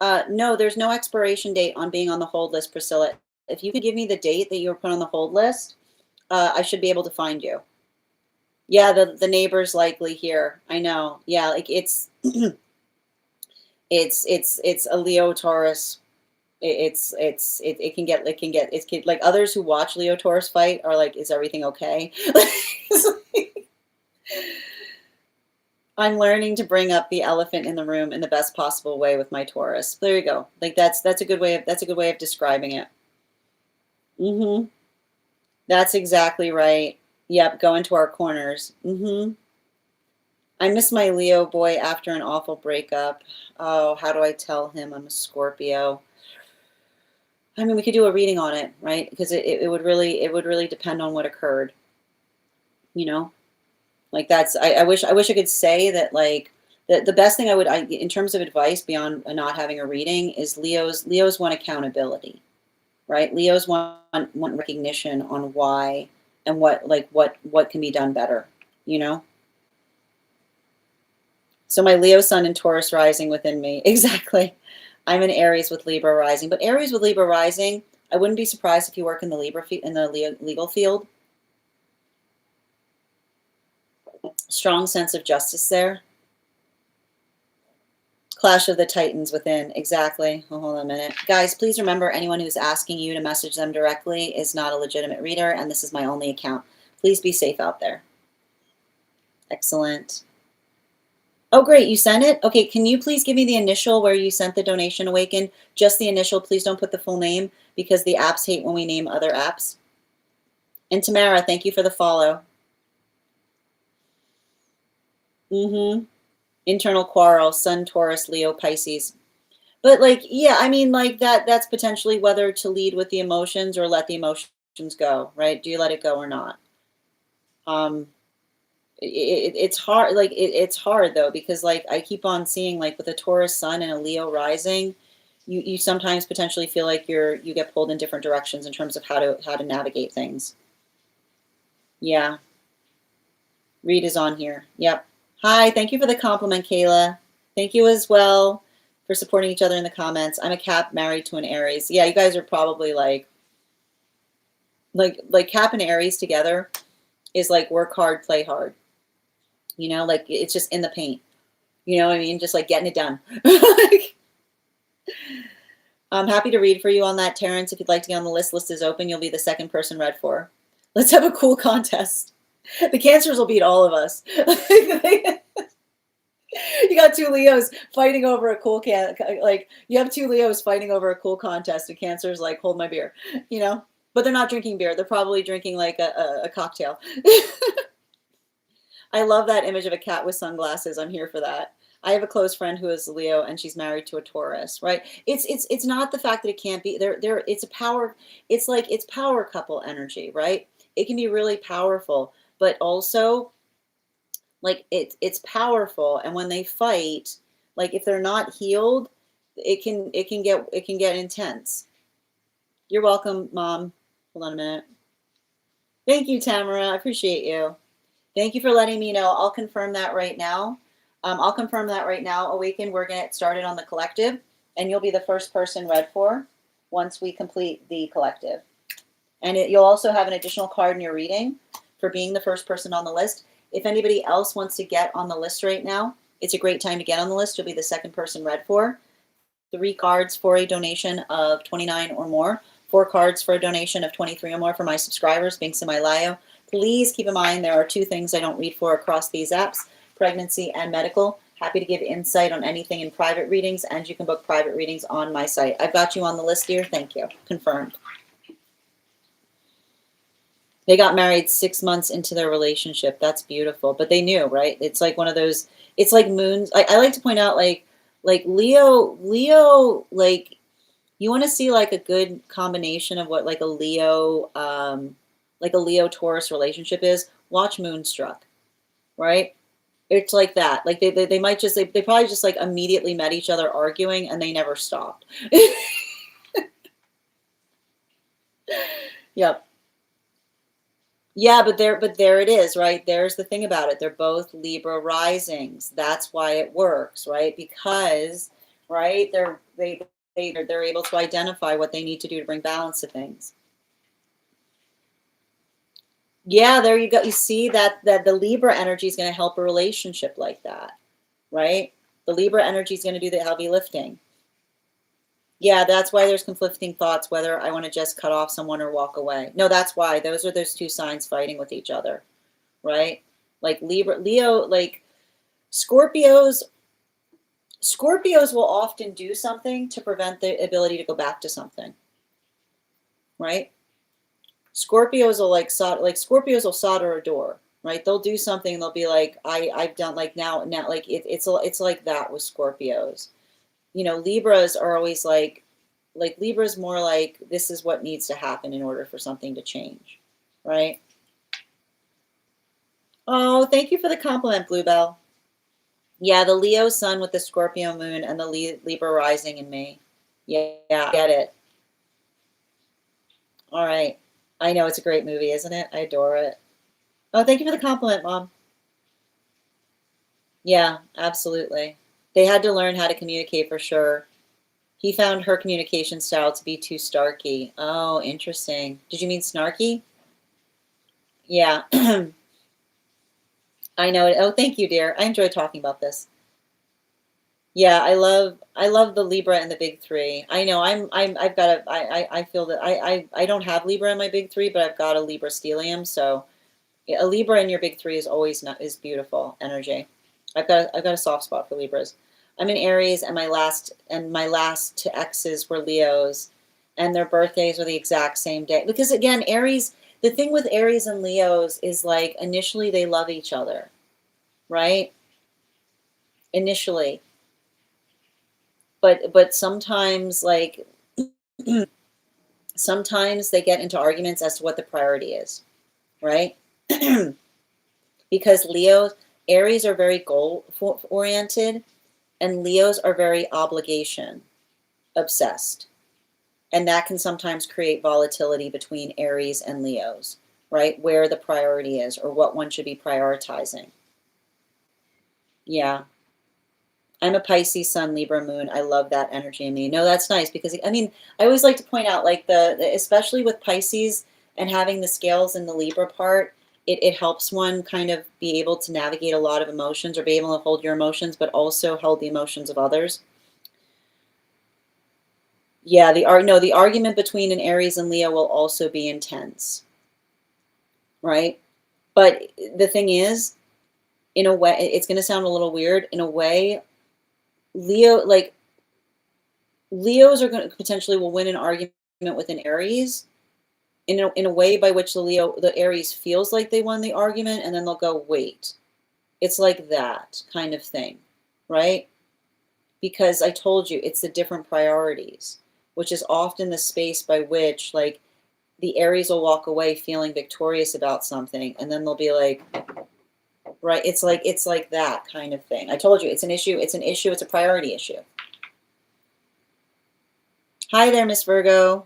no, there's no expiration date on being on the hold list, Priscilla. If you could give me the date that you were put on the hold list, I should be able to find you. Yeah, the neighbor's likely here. I know. Yeah, like it's it's a Leo Taurus. It can get like others who watch Leo Taurus fight are like, is everything okay? I'm learning to bring up the elephant in the room in the best possible way with my Taurus. There you go. Like that's a good way of describing it. Mm-hmm. That's exactly right. Yep, go into our corners. Mm-hmm. I miss my Leo boy after an awful breakup. Oh, how do I tell him I'm a Scorpio? I mean, we could do a reading on it, right? Because it would really depend on what occurred. You know, like I wish I could say that like the best thing in terms of advice beyond not having a reading is Leos want accountability, right? Leos want recognition on why and what can be done better, you know? So my Leo sun and Taurus rising within me. Exactly. I'm an Aries with Libra rising, but Aries with Libra rising, I wouldn't be surprised if you work in the legal field. Strong sense of justice there. Clash of the Titans within. Exactly. Oh, hold on a minute. Guys, please remember anyone who's asking you to message them directly is not a legitimate reader, and this is my only account. Please be safe out there. Excellent. Oh, great. You sent it? Okay, can you please give me the initial where you sent the donation, Awaken? Just the initial. Please don't put the full name because the apps hate when we name other apps. And Tamara, thank you for the follow. Mm-hmm. Internal quarrel, Sun, Taurus, Leo, Pisces. But like, yeah, I mean, like that's potentially whether to lead with the emotions or let the emotions go, right? Do you let it go or not? It's hard, like it's hard though, because like I keep on seeing like with a Taurus sun and a Leo rising, you sometimes potentially feel like you get pulled in different directions in terms of how to navigate things. Yeah. Reed is on here. Yep. Hi, thank you for the compliment, Kayla. Thank you as well for supporting each other in the comments. I'm a Cap married to an Aries. Yeah, you guys are probably like Cap and Aries together is like work hard, play hard. You know, like it's just in the paint. You know what I mean? Just like getting it done. I'm happy to read for you on that, Terrence. If you'd like to get on the list is open. You'll be the second person read for. Let's have a cool contest. The Cancers will beat all of us. You got two Leos fighting over a cool you have two Leos fighting over a cool contest, and Cancer's like, hold my beer, you know? But they're not drinking beer. They're probably drinking like a cocktail. I love that image of a cat with sunglasses. I'm here for that. I have a close friend who is Leo and she's married to a Taurus, right? It's not the fact that it can't be there. It's a power. It's like it's power couple energy, right? It can be really powerful, but also like it's powerful. And when they fight, like if they're not healed, it can get intense. You're welcome, Mom. Hold on a minute. Thank you, Tamara. I appreciate you. Thank you for letting me know. I'll confirm that right now. I'll confirm that right now. Awaken, we're going to get started on the collective, and you'll be the first person read for once we complete the collective. And you'll also have an additional card in your reading for being the first person on the list. If anybody else wants to get on the list right now, it's a great time to get on the list. You'll be the second person read for. 3 cards for a donation of $29 or more. 4 cards for a donation of $23 or more for my subscribers, being semi-lio. Please keep in mind there are 2 things I don't read for across these apps, pregnancy and medical. Happy to give insight on anything in private readings, and you can book private readings on my site. I've got you on the list, dear. Thank you. Confirmed. They got married 6 months into their relationship. That's beautiful. But they knew, right? It's like one of those, it's like moons. I like to point out, like Leo, like, you want to see like a good combination of what like a Leo Taurus relationship is. Watch Moonstruck, right? It's like that. Like they might just, they probably just like immediately met each other arguing and they never stopped. Yep. Yeah, but there it is, right? There's the thing about it. They're both Libra risings. That's why it works, right? Because, right, they're able to identify what they need to do to bring balance to things. Yeah, there you go. You see that the Libra energy is going to help a relationship like that, right? The Libra energy is going to do the heavy lifting. Yeah, that's why there's conflicting thoughts whether I want to just cut off someone or walk away. No, that's why. Those are those 2 signs fighting with each other, right? Like Leo, like Scorpios will often do something to prevent the ability to go back to something, right? Scorpios will solder a door, right? They'll do something and they'll be like, I've done, like, now like it's like that with Scorpios. You know, Libras are always like Libra's more like, this is what needs to happen in order for something to change, right? Oh, thank you for the compliment, Bluebell. Yeah, the Leo sun with the Scorpio moon and the Libra rising in me. Yeah, I get it. All right. I know it's a great movie, isn't it? I adore it. Oh, thank you for the compliment, Mom. Yeah, absolutely. They had to learn how to communicate for sure. He found her communication style to be too starky. Oh, interesting. Did you mean snarky? Yeah. I know it. Oh, thank you, dear. I enjoy talking about this. Yeah, I love the Libra and the big 3. I know I've got I feel that I don't have Libra in my big 3, but I've got a Libra stellium, so yeah, a Libra in your big 3 is always not is beautiful energy. I've got a soft spot for Libras. I'm in Aries, and my last 2 exes were Leos, and their birthdays are the exact same day. Because again, Aries, the thing with Aries and Leos is like initially they love each other, right? Initially. But sometimes, like, sometimes they get into arguments as to what the priority is, right? Because Aries are very goal oriented, and Leos are very obligation obsessed. And that can sometimes create volatility between Aries and Leos, right? Where the priority is or what one should be prioritizing. Yeah. I'm a Pisces sun, Libra moon. I love that energy in me. No, that's nice because I mean, I always like to point out, like, especially with Pisces and having the scales in the Libra part, it helps one kind of be able to navigate a lot of emotions or be able to hold your emotions, but also hold the emotions of others. Yeah, the argument between an Aries and Leo will also be intense, right? But the thing is, in a way, it's going to sound a little weird. In a way, Leo, like, Leos are going to potentially will win an argument with an Aries in a way by which the Aries feels like they won the argument, and then they'll go, wait. It's like that kind of thing, right? Because I told you it's the different priorities, which is often the space by which, like, the Aries will walk away feeling victorious about something, and then they'll be like, right, it's like that kind of thing. I told you it's an issue, it's a priority issue. Hi there, Miss Virgo.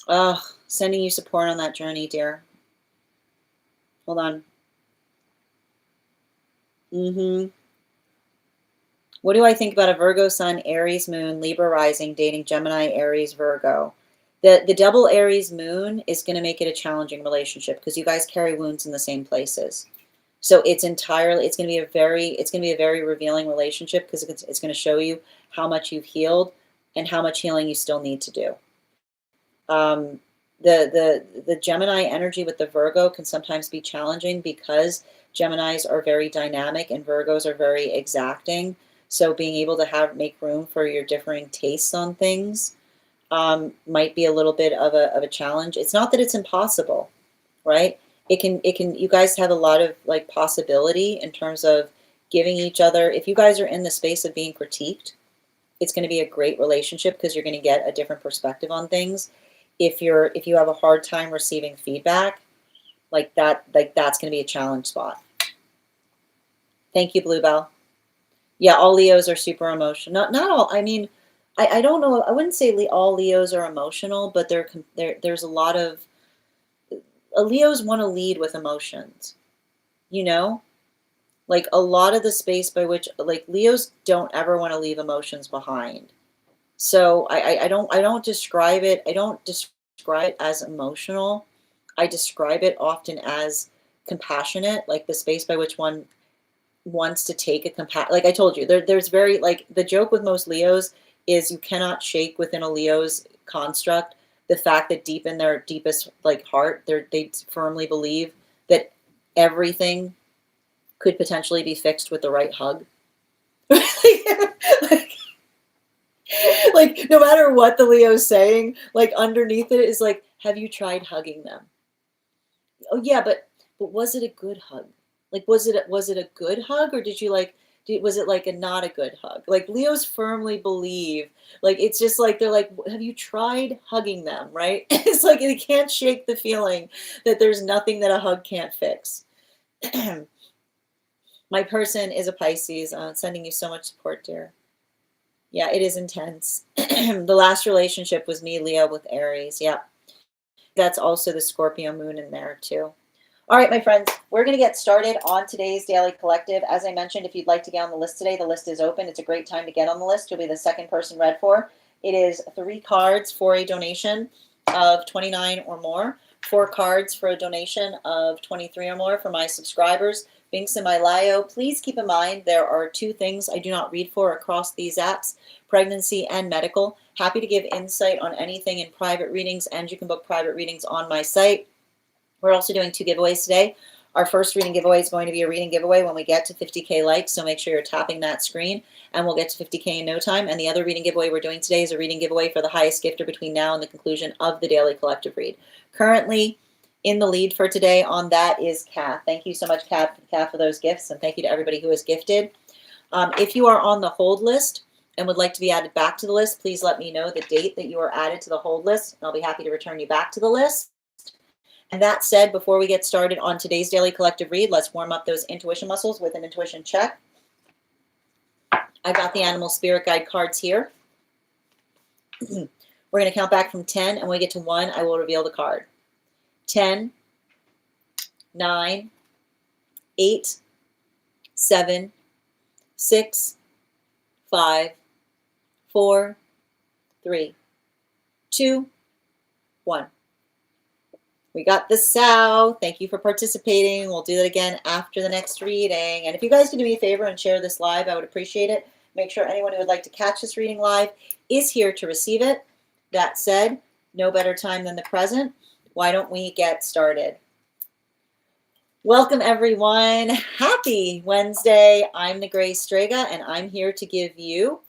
Oh, sending you support on that journey, dear. Hold on. Mm-hmm. What do I think about a Virgo sun, Aries moon, Libra rising, dating Gemini, Aries, Virgo? The double Aries moon is going to make it a challenging relationship because you guys carry wounds in the same places. So it's going to be a very revealing relationship because it's going to show you how much you've healed and how much healing you still need to do. Um, the Gemini energy with the Virgo can sometimes be challenging because Geminis are very dynamic and Virgos are very exacting. So being able to make room for your differing tastes on things might be a little bit of a challenge. It's not that it's impossible, right? You guys have a lot of like possibility in terms of giving each other. If you guys are in the space of being critiqued, it's going to be a great relationship because you're going to get a different perspective on things. If you have a hard time receiving feedback, that's going to be a challenge spot. Thank you, Bluebell. Yeah, all Leos are super emotional. Not all. I mean, I don't know. I wouldn't say all Leos are emotional, but there's a lot of Leos want to lead with emotions. You know, like a lot of the space by which like Leos don't ever want to leave emotions behind. So I don't describe it. I don't describe it as emotional. I describe it often as compassionate, like the space by which one wants to take like I told you, there's very like the joke with most Leos is you cannot shake within a Leo's construct the fact that deep in their deepest like heart, they firmly believe that everything could potentially be fixed with the right hug. like, like no matter what the Leo's saying, like underneath it is like, have you tried hugging them? Oh yeah, but was it a good hug? Like was it a good hug, or did you like was it like a not a good hug? Like Leos firmly believe, like it's just like they're like, have you tried hugging them, right? It's like they can't shake the feeling that there's nothing that a hug can't fix. My person is a Pisces, sending you so much support, dear. Yeah, it is intense. The last relationship was me, Leo, with Aries. Yeah, that's also the Scorpio moon in there too. All right, my friends, we're going to get started on today's Daily Collective. As I mentioned, if you'd like to get on the list today, the list is open. It's a great time to get on the list. You'll be the second person read for. It is 3 cards for a donation of 29 or more, 4 cards for a donation of 23 or more for my subscribers. Binks and my Lio. Please keep in mind there are 2 things I do not read for across these apps, pregnancy and medical. Happy to give insight on anything in private readings, and you can book private readings on my site. We're also doing 2 giveaways today. Our first reading giveaway is going to be a reading giveaway when we get to 50K likes, so make sure you're tapping that screen, and we'll get to 50K in no time. And the other reading giveaway we're doing today is a reading giveaway for the highest gifter between now and the conclusion of the Daily Collective Read. Currently in the lead for today on that is Kath. Thank you so much, Kath, for those gifts, and thank you to everybody who has gifted. If you are on the hold list and would like to be added back to the list, please let me know the date that you are added to the hold list, and I'll be happy to return you back to the list. And that said, before we get started on today's Daily Collective Read, let's warm up those intuition muscles with an intuition check. I got the Animal Spirit Guide cards here. We're going to count back from 10, and when we get to 1, I will reveal the card. 10, 9, 8, 7, 6, 5, 4, 3, 2, 1. We got the Sow. Thank you for participating. We'll do that again after the next reading. And if you guys can do me a favor and share this live, I would appreciate it. Make sure anyone who would like to catch this reading live is here to receive it. That said, no better time than the present. Why don't we get started? Welcome, everyone. Happy Wednesday. I'm the Gray Strega, and I'm here to give you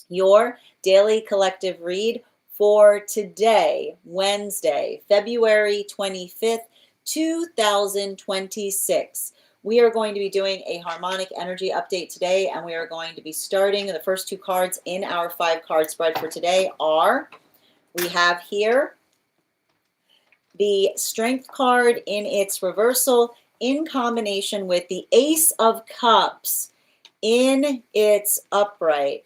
your Daily Collective Read for today, Wednesday, February 25th, 2026. We are going to be doing a harmonic energy update today, and we are going to be starting the first 2 cards in our 5-card spread for today we have here the Strength card in its reversal in combination with the Ace of Cups in its upright.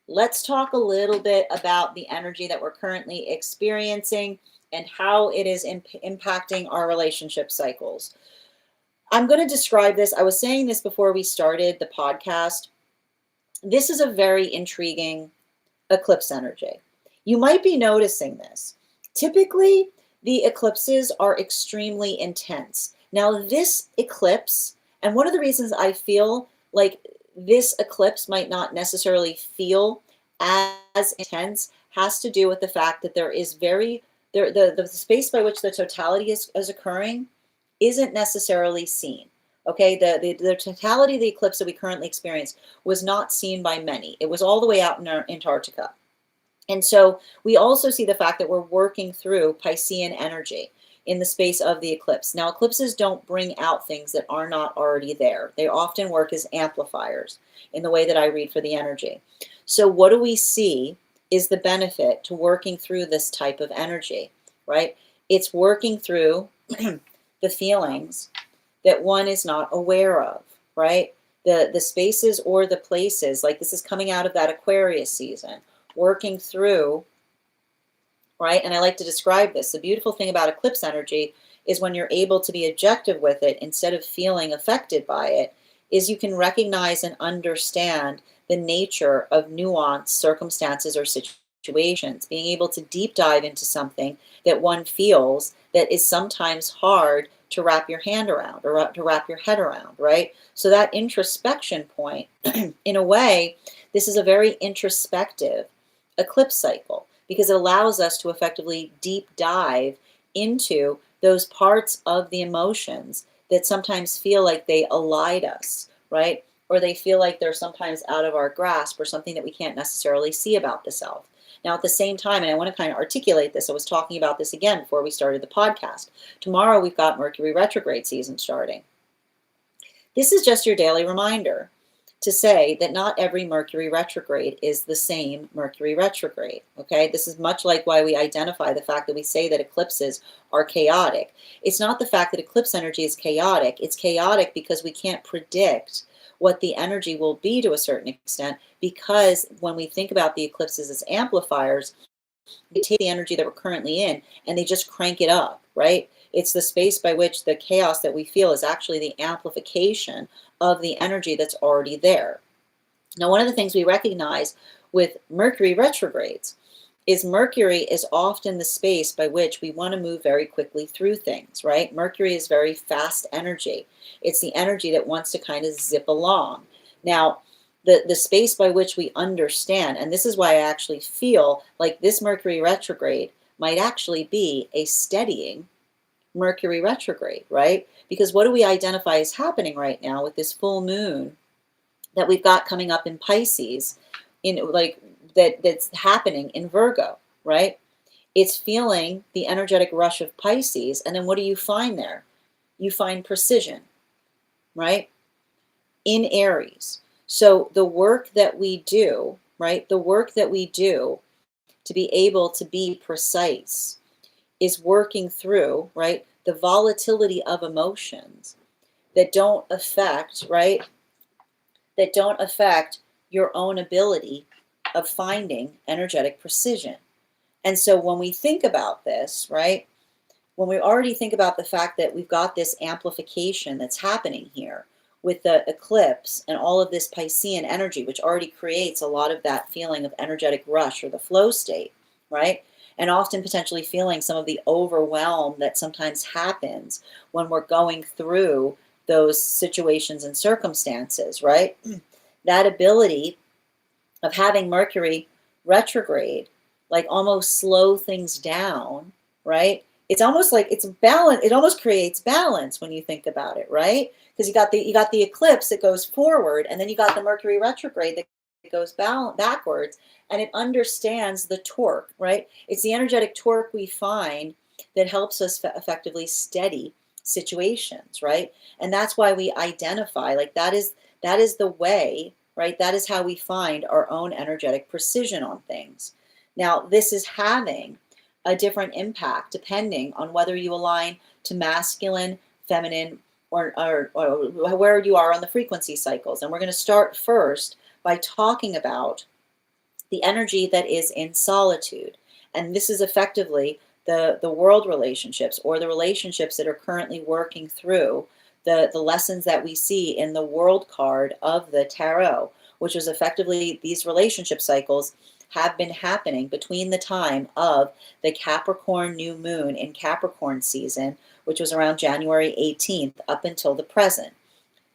Let's talk a little bit about the energy that we're currently experiencing and how it is impacting our relationship cycles. I'm going to describe this. I was saying this before we started the podcast. This is a very intriguing eclipse energy. You might be noticing this. Typically, the eclipses are extremely intense. Now, this eclipse, and one of the reasons I feel like this eclipse might not necessarily feel as intense has to do with the fact that there is the space by which the totality is occurring isn't necessarily seen. Okay, the totality of the eclipse that we currently experience was not seen by many. It was all the way out in Antarctica. And so we also see the fact that we're working through Piscean energy in the space of the eclipse. Now, eclipses don't bring out things that are not already there. They often work as amplifiers in the way that I read for the energy. So what do we see is the benefit to working through this type of energy, right? It's working through the feelings that one is not aware of, right? The spaces or the places, like this is coming out of that Aquarius season, working through, right? And I like to describe this. The beautiful thing about eclipse energy is when you're able to be objective with it instead of feeling affected by it, is you can recognize and understand the nature of nuanced circumstances or situations, being able to deep dive into something that one feels that is sometimes hard to wrap your hand around or to wrap your head around, right? So that introspection point, in a way, this is a very introspective eclipse cycle because it allows us to effectively deep dive into those parts of the emotions that sometimes feel like they elide us, right? Or they feel like they're sometimes out of our grasp or something that we can't necessarily see about the self. Now, at the same time, and I want to kind of articulate this, I was talking about this again before we started the podcast. Tomorrow, we've got Mercury retrograde season starting. This is just your daily reminder to say that not every Mercury retrograde is the same Mercury retrograde, okay? This is much like why we identify the fact that we say that eclipses are chaotic. It's not the fact that eclipse energy is chaotic. It's chaotic because we can't predict what the energy will be to a certain extent, because when we think about the eclipses as amplifiers, they take the energy that we're currently in and they just crank it up, right? It's the space by which the chaos that we feel is actually the amplification of the energy that's already there. Now, one of the things we recognize with Mercury retrogrades is Mercury is often the space by which we want to move very quickly through things, right? Mercury is very fast energy. It's the energy that wants to kind of zip along. Now, the space by which we understand, and this is why I actually feel like this Mercury retrograde might actually be a steadying Mercury retrograde, right? Because what do we identify as happening right now with this full moon that we've got coming up in Pisces, in like that's happening in Virgo, right? It's feeling the energetic rush of Pisces, and then what do you find there? You find precision, right? In Aries. So the work that we do, right? The work that we do to be able to be precise is working through, right, the volatility of emotions that don't affect, right, that don't affect your own ability of finding energetic precision. And so when we think about this, right, when we already think about the fact that we've got this amplification that's happening here with the eclipse and all of this Piscean energy, which already creates a lot of that feeling of energetic rush or the flow state, right? And often potentially feeling some of the overwhelm that sometimes happens when we're going through those situations and circumstances, right? That ability of having Mercury retrograde, like almost slow things down, right? It's almost like it's balance. It almost creates balance when you think about it, right? Because you got the eclipse that goes forward, and then you got the Mercury retrograde that goes backwards, and it understands the torque, right? It's the energetic torque we find that helps us effectively steady situations, right? And that's why we identify, like that is the way, right? That is how we find our own energetic precision on things. Now, this is having a different impact depending on whether you align to masculine, feminine, or where you are on the frequency cycles. And we're going to start first by talking about the energy that is in solitude. And this is effectively the world relationships, or the relationships that are currently working through the lessons that we see in the world card of the tarot, which was effectively these relationship cycles have been happening between the time of the Capricorn new moon in Capricorn season, which was around January 18th, up until the present.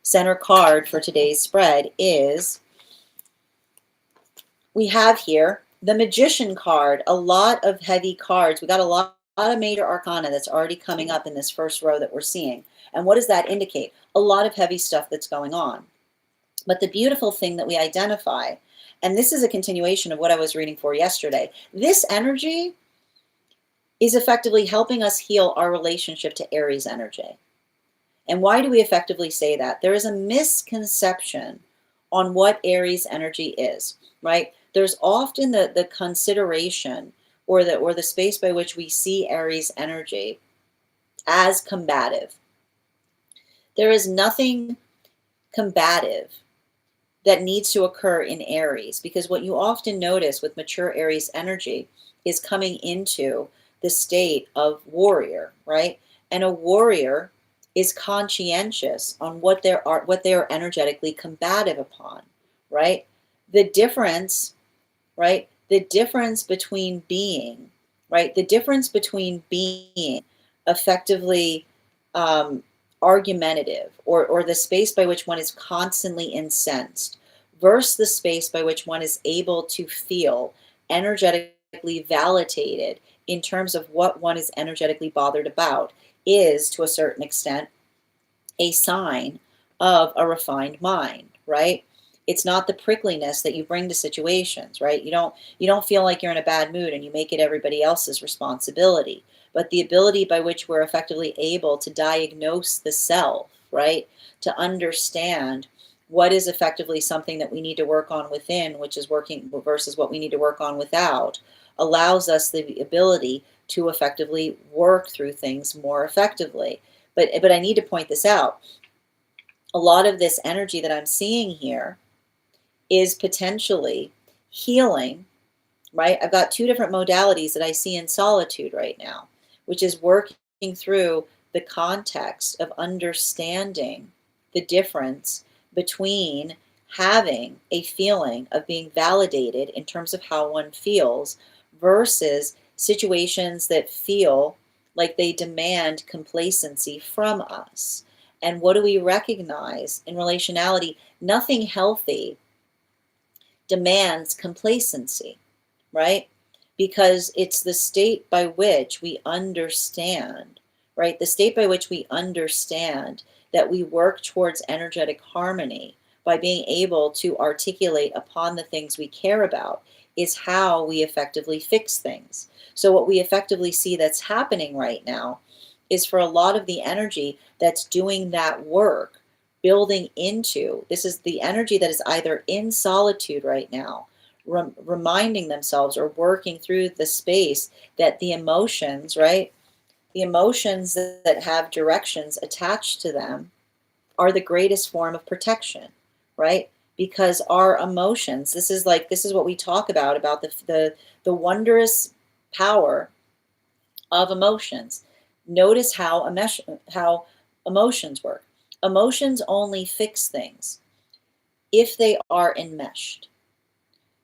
Center card for today's spread is, we have here the Magician card, a lot of heavy cards. We got a lot of major arcana that's already coming up in this first row that we're seeing. And what does that indicate? A lot of heavy stuff that's going on. But the beautiful thing that we identify, and this is a continuation of what I was reading for yesterday, this energy is effectively helping us heal our relationship to Aries energy. And why do we effectively say that? There is a misconception on what Aries energy is, right? There's often the consideration or the space by which we see Aries energy as combative. There is nothing combative that needs to occur in Aries, because what you often notice with mature Aries energy is coming into the state of warrior, right? And a warrior is conscientious on what they are energetically combative upon, right? The difference, right? The difference between being, right? The difference between being effectively argumentative, or the space by which one is constantly incensed, versus the space by which one is able to feel energetically validated in terms of what one is energetically bothered about, is to a certain extent a sign of a refined mind, right? It's not the prickliness that you bring to situations, right? You don't feel like you're in a bad mood and you make it everybody else's responsibility, but the ability by which we're effectively able to diagnose the self, right? To understand what is effectively something that we need to work on within, which is working versus what we need to work on without, allows us the ability to effectively work through things more effectively. But I need to point this out. A lot of this energy that I'm seeing here is potentially healing, right? I've got two different modalities that I see in solitude right now, which is working through the context of understanding the difference between having a feeling of being validated in terms of how one feels versus situations that feel like they demand complacency from us. And what do we recognize in relationality? Nothing healthy demands complacency, right? Because it's the state by which we understand, right? The state by which we understand that we work towards energetic harmony by being able to articulate upon the things we care about is how we effectively fix things. So what we effectively see that's happening right now is, for a lot of the energy that's doing that work, building into, this is the energy that is either in solitude right now, reminding themselves or working through the space that the emotions, right? The emotions that have directions attached to them are the greatest form of protection, right? Because our emotions, this is what we talk about the wondrous power of emotions. Notice how emotions work. Emotions only fix things if they are enmeshed.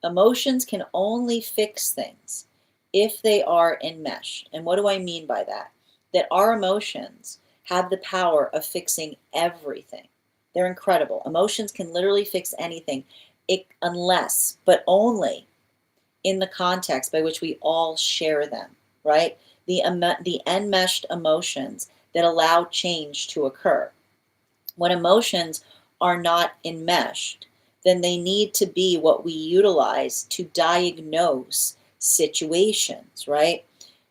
Emotions can only fix things if they are enmeshed. And what do I mean by that? That our emotions have the power of fixing everything. They're incredible. Emotions can literally fix anything, unless, but only in the context by which we all share them, right? The enmeshed emotions that allow change to occur. When emotions are not enmeshed, then they need to be what we utilize to diagnose situations, right?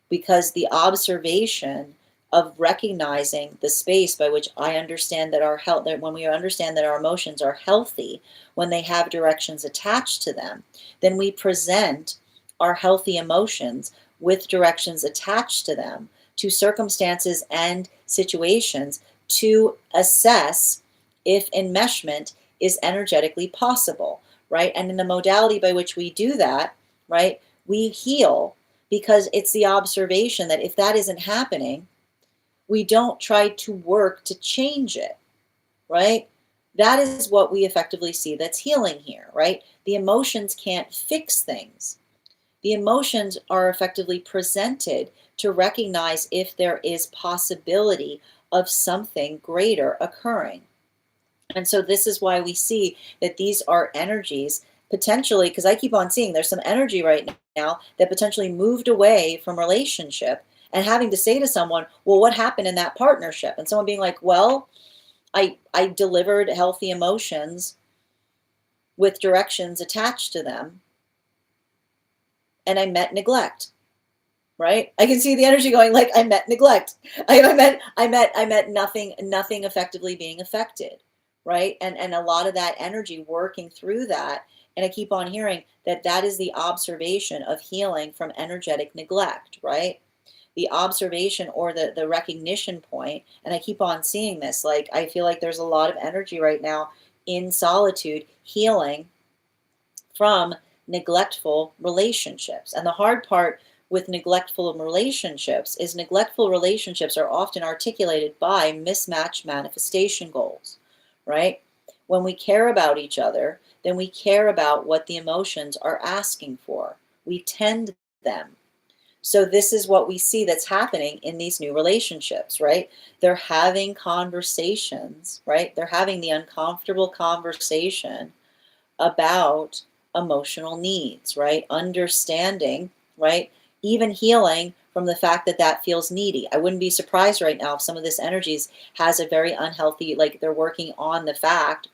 Because the observation of recognizing the space by which I understand that our health, that when we understand that our emotions are healthy, when they have directions attached to them, then we present our healthy emotions with directions attached to them to circumstances and situations to assess if enmeshment is energetically possible, right? And in the modality by which we do that, right, we heal, because it's the observation that if that isn't happening, we don't try to work to change it, right? That is what we effectively see that's healing here, right? The emotions can't fix things. The emotions are effectively presented to recognize if there is possibility of something greater occurring. And so this is why we see that these are energies potentially, because I keep on seeing there's some energy right now that potentially moved away from relationship and having to say to someone, well, what happened in that partnership? And someone being like, well, I delivered healthy emotions with directions attached to them and I met neglect. Right? I can see the energy going like I met neglect. I met nothing effectively being affected. Right? And a lot of that energy working through that. And I keep on hearing that that is the observation of healing from energetic neglect, right? The observation or the recognition point, and I keep on seeing this. Like I feel like there's a lot of energy right now in solitude healing from neglectful relationships. And the hard part with neglectful relationships is neglectful relationships are often articulated by mismatched manifestation goals, right? When we care about each other, then we care about what the emotions are asking for. We tend them. So this is what we see that's happening in these new relationships, right? They're having conversations, right? They're having the uncomfortable conversation about emotional needs, right? Understanding, right? Even healing from the fact that that feels needy. I wouldn't be surprised right now if some of this energies has a very unhealthy, like they're working on the fact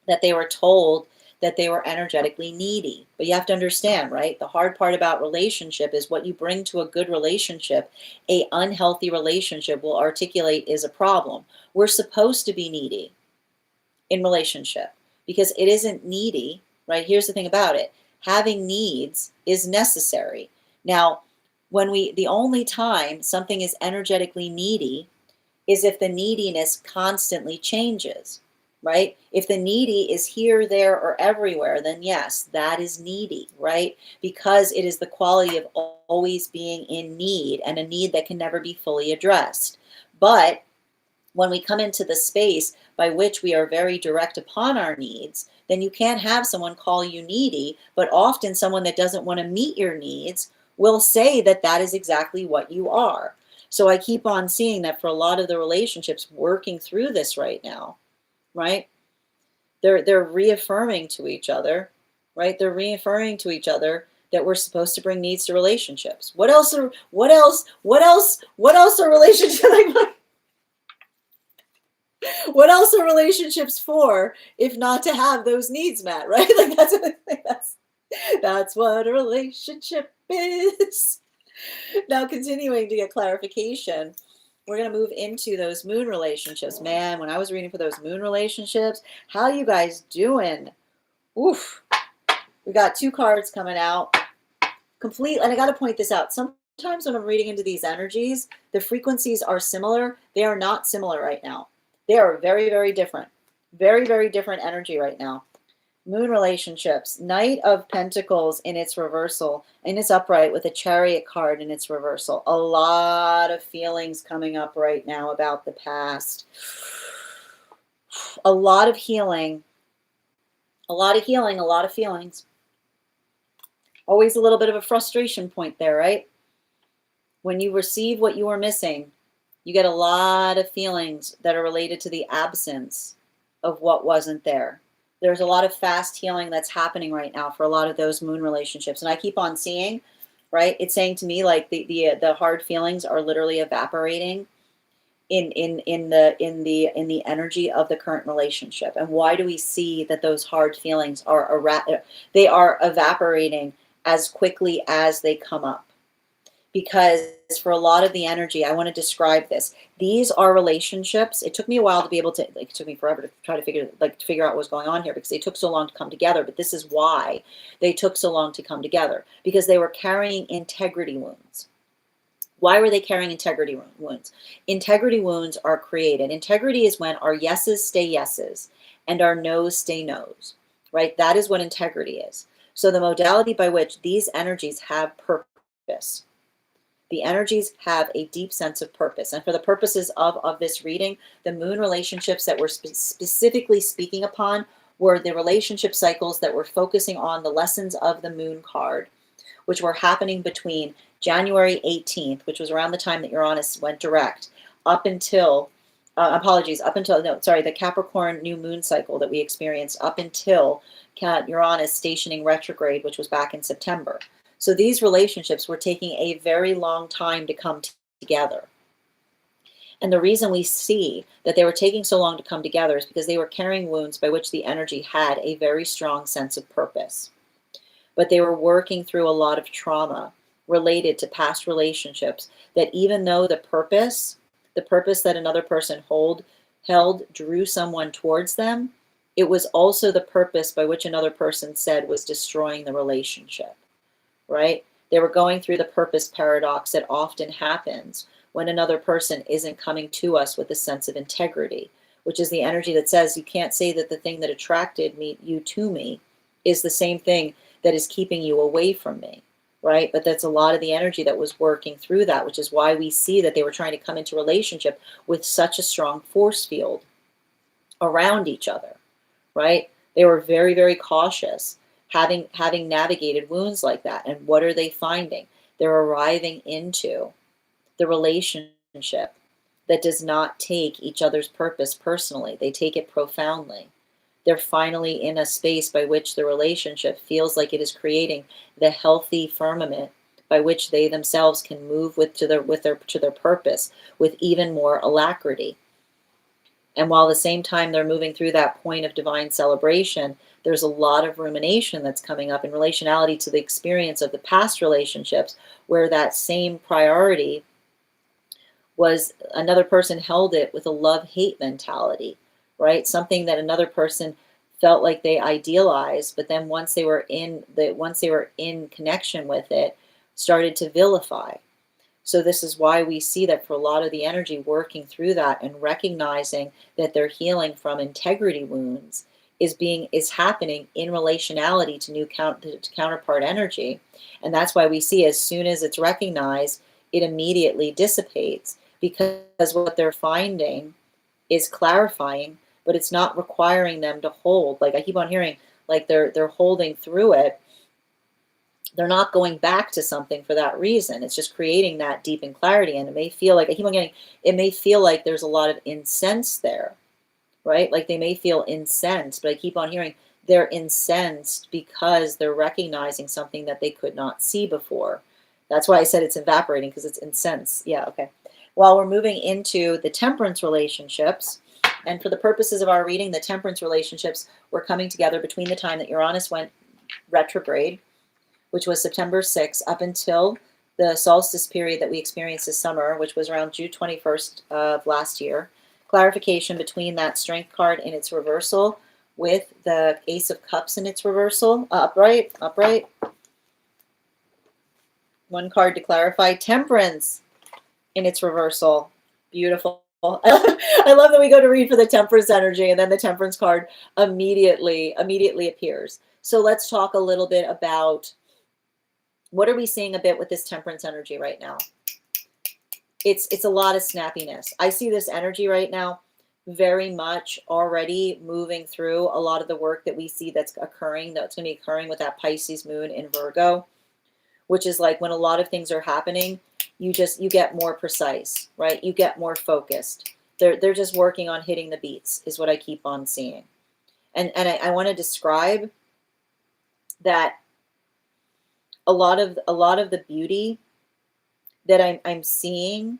that they were told that they were energetically needy. But you have to understand, right? The hard part about relationship is what you bring to a good relationship, a unhealthy relationship will articulate is a problem. We're supposed to be needy in relationship because it isn't needy, right? Here's the thing about it. Having needs is necessary. Now, the only time something is energetically needy is if the neediness constantly changes, right? If the needy is here, there, or everywhere, then yes, that is needy, right? Because it is the quality of always being in need and a need that can never be fully addressed. But when we come into the space by which we are very direct upon our needs, then you can't have someone call you needy, but often someone that doesn't want to meet your needs will say that that is exactly what you are. So I keep on seeing that for a lot of the relationships working through this right now, right? They're reaffirming to each other, right? They're reaffirming to each other that we're supposed to bring needs to relationships. What else are relationships like? What else are relationships for if not to have those needs met, right? Like that's what a relationship is. Now, continuing to get clarification, we're going to move into those moon relationships. Man, when I was reading for those moon relationships, how you guys doing? Oof. We got two cards coming out. Complete, and I got to point this out. Sometimes when I'm reading into these energies, the frequencies are similar. They are not similar right now. They are very, very different. Very, very different energy right now. Moon relationships. Knight of Pentacles in its reversal, in its upright with a Chariot card in its reversal. A lot of feelings coming up right now about the past. A lot of healing. A lot of healing, a lot of feelings. Always a little bit of a frustration point there, right? When you receive what you were missing, you get a lot of feelings that are related to the absence of what wasn't there. There's a lot of fast healing that's happening right now for a lot of those moon relationships. And I keep on seeing, right? It's saying to me like the hard feelings are literally evaporating in the energy of the current relationship. And why do we see that those hard feelings they are evaporating as quickly as they come up? Because for a lot of the energy, I want to describe this. These are relationships. It took me a while to be able to, like, it took me forever to try to figure out what's going on here because they took so long to come together. But this is why they took so long to come together, because they were carrying integrity wounds. Why were they carrying integrity wounds? Integrity wounds are created. Integrity is when our yeses stay yeses and our noes stay noes, right? That is what integrity is. So the modality by which these energies have purpose. The energies have a deep sense of purpose. And for the purposes of this reading, the moon relationships that we're specifically speaking upon were the relationship cycles that were focusing on the lessons of the moon card, which were happening between January 18th, which was around the time that Uranus went direct, up until, the Capricorn new moon cycle that we experienced up until Uranus stationing retrograde, which was back in September. So these relationships were taking a very long time to come together. And the reason we see that they were taking so long to come together is because they were carrying wounds by which the energy had a very strong sense of purpose. But they were working through a lot of trauma related to past relationships, that even though the purpose that another person held drew someone towards them, it was also the purpose by which another person said was destroying the relationship, right? They were going through the purpose paradox that often happens when another person isn't coming to us with a sense of integrity, which is the energy that says you can't say that the thing that attracted you to me is the same thing that is keeping you away from me, right? But that's a lot of the energy that was working through that, which is why we see that they were trying to come into relationship with such a strong force field around each other, right? They were very, very cautious, having navigated wounds like that. And what are they finding? They're arriving into the relationship that does not take each other's purpose personally. They take it profoundly. They're finally in a space by which the relationship feels like it is creating the healthy firmament by which they themselves can move to their purpose with even more alacrity. And while at the same time they're moving through that point of divine celebration, there's a lot of rumination that's coming up in relationality to the experience of the past relationships, where that same priority was another person held it with a love-hate mentality, right? Something that another person felt like they idealized, but then once they were in connection with it, started to vilify. So this is why we see that for a lot of the energy working through that and recognizing that they're healing from integrity wounds is happening in relationality to counterpart energy. And that's why we see as soon as it's recognized, it immediately dissipates, because what they're finding is clarifying, but it's not requiring them to hold. Like I keep on hearing, like they're holding through it. They're not going back to something for that reason. It's just creating that deep in clarity. And it may feel like, it may feel like there's a lot of incense there, right? Like they may feel incensed, but I keep on hearing they're incensed because they're recognizing something that they could not see before. That's why I said it's evaporating, because it's incense. Yeah, okay. While we're moving into the temperance relationships, and for the purposes of our reading, the temperance relationships were coming together between the time that Uranus went retrograde, which was September 6th, up until the solstice period that we experienced this summer, which was around June 21st of last year. Clarification between that strength card in its reversal with the Ace of Cups in its reversal. Upright. One card to clarify. Temperance in its reversal. Beautiful. I love that we go to read for the temperance energy and then the temperance card immediately appears. So let's talk a little bit about what are we seeing a bit with this temperance energy right now. It's a lot of snappiness. I see this energy right now very much already moving through a lot of the work that we see that's going to be occurring with that Pisces moon in Virgo, which is like when a lot of things are happening, you get more precise, right? You get more focused. They're just working on hitting the beats is what I keep on seeing. And I want to describe that a lot of the beauty that I'm seeing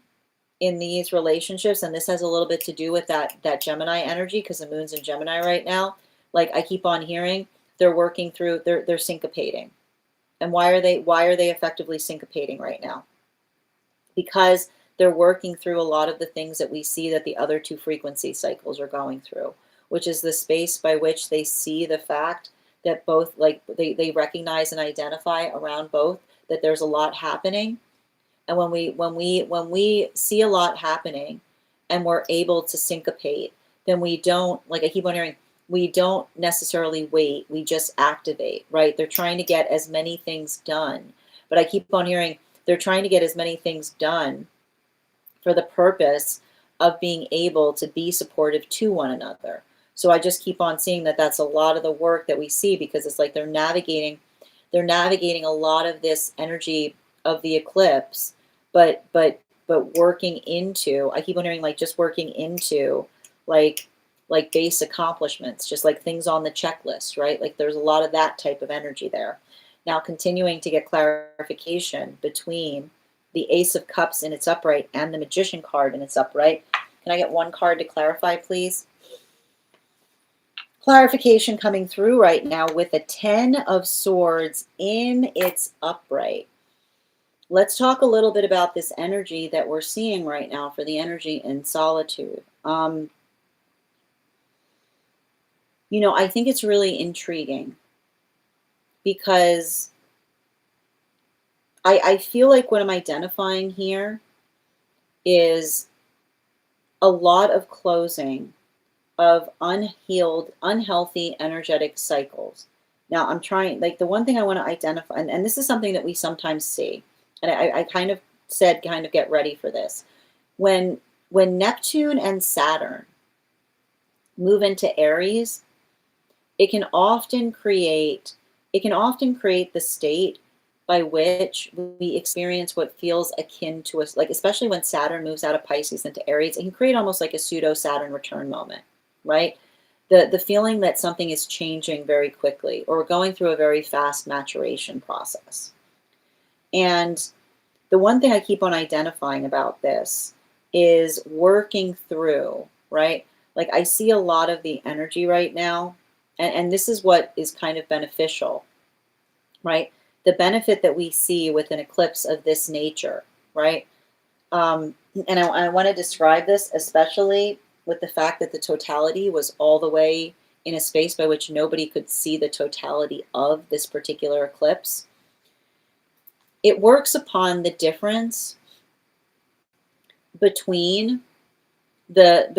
in these relationships, and this has a little bit to do with that Gemini energy, because the moon's in Gemini right now. Like I keep on hearing, they're working through, they're syncopating. And why are they effectively syncopating right now? Because they're working through a lot of the things that we see that the other two frequency cycles are going through, which is the space by which they see the fact that both, like they recognize and identify around both that there's a lot happening. And when we see a lot happening and we're able to syncopate, then we don't, like I keep on hearing, we don't necessarily wait, we just activate, right? They're trying to get as many things done. But I keep on hearing They're trying to get as many things done for the purpose of being able to be supportive to one another. So I just keep on seeing that that's a lot of the work that we see, because it's like they're navigating a lot of this energy of the eclipse, but working into, I keep wondering, like, just working into like base accomplishments, just like things on the checklist, right? Like there's a lot of that type of energy there. Now continuing to get clarification between the Ace of Cups in its upright and the Magician card in its upright. Can I get one card to clarify, please? Clarification coming through right now with the Ten of Swords in its upright. Let's talk a little bit about this energy that we're seeing right now for the energy in solitude. I think it's really intriguing because I feel like what I'm identifying here is a lot of closing of unhealed, unhealthy energetic cycles. Now, I'm trying, like, the one thing I want to identify, and this is something that we sometimes see, and I kind of said, kind of get ready for this. When Neptune and Saturn move into Aries, it can often create the state by which we experience what feels akin to us, like especially when Saturn moves out of Pisces into Aries, it can create almost like a pseudo Saturn return moment, right? The feeling that something is changing very quickly, or going through a very fast maturation process. And the one thing I keep on identifying about this is working through, right? Like I see a lot of the energy right now, and this is what is kind of beneficial, right? The benefit that we see with an eclipse of this nature, right? And I want to describe this, especially with the fact that the totality was all the way in a space by which nobody could see the totality of this particular eclipse. It works upon the difference between the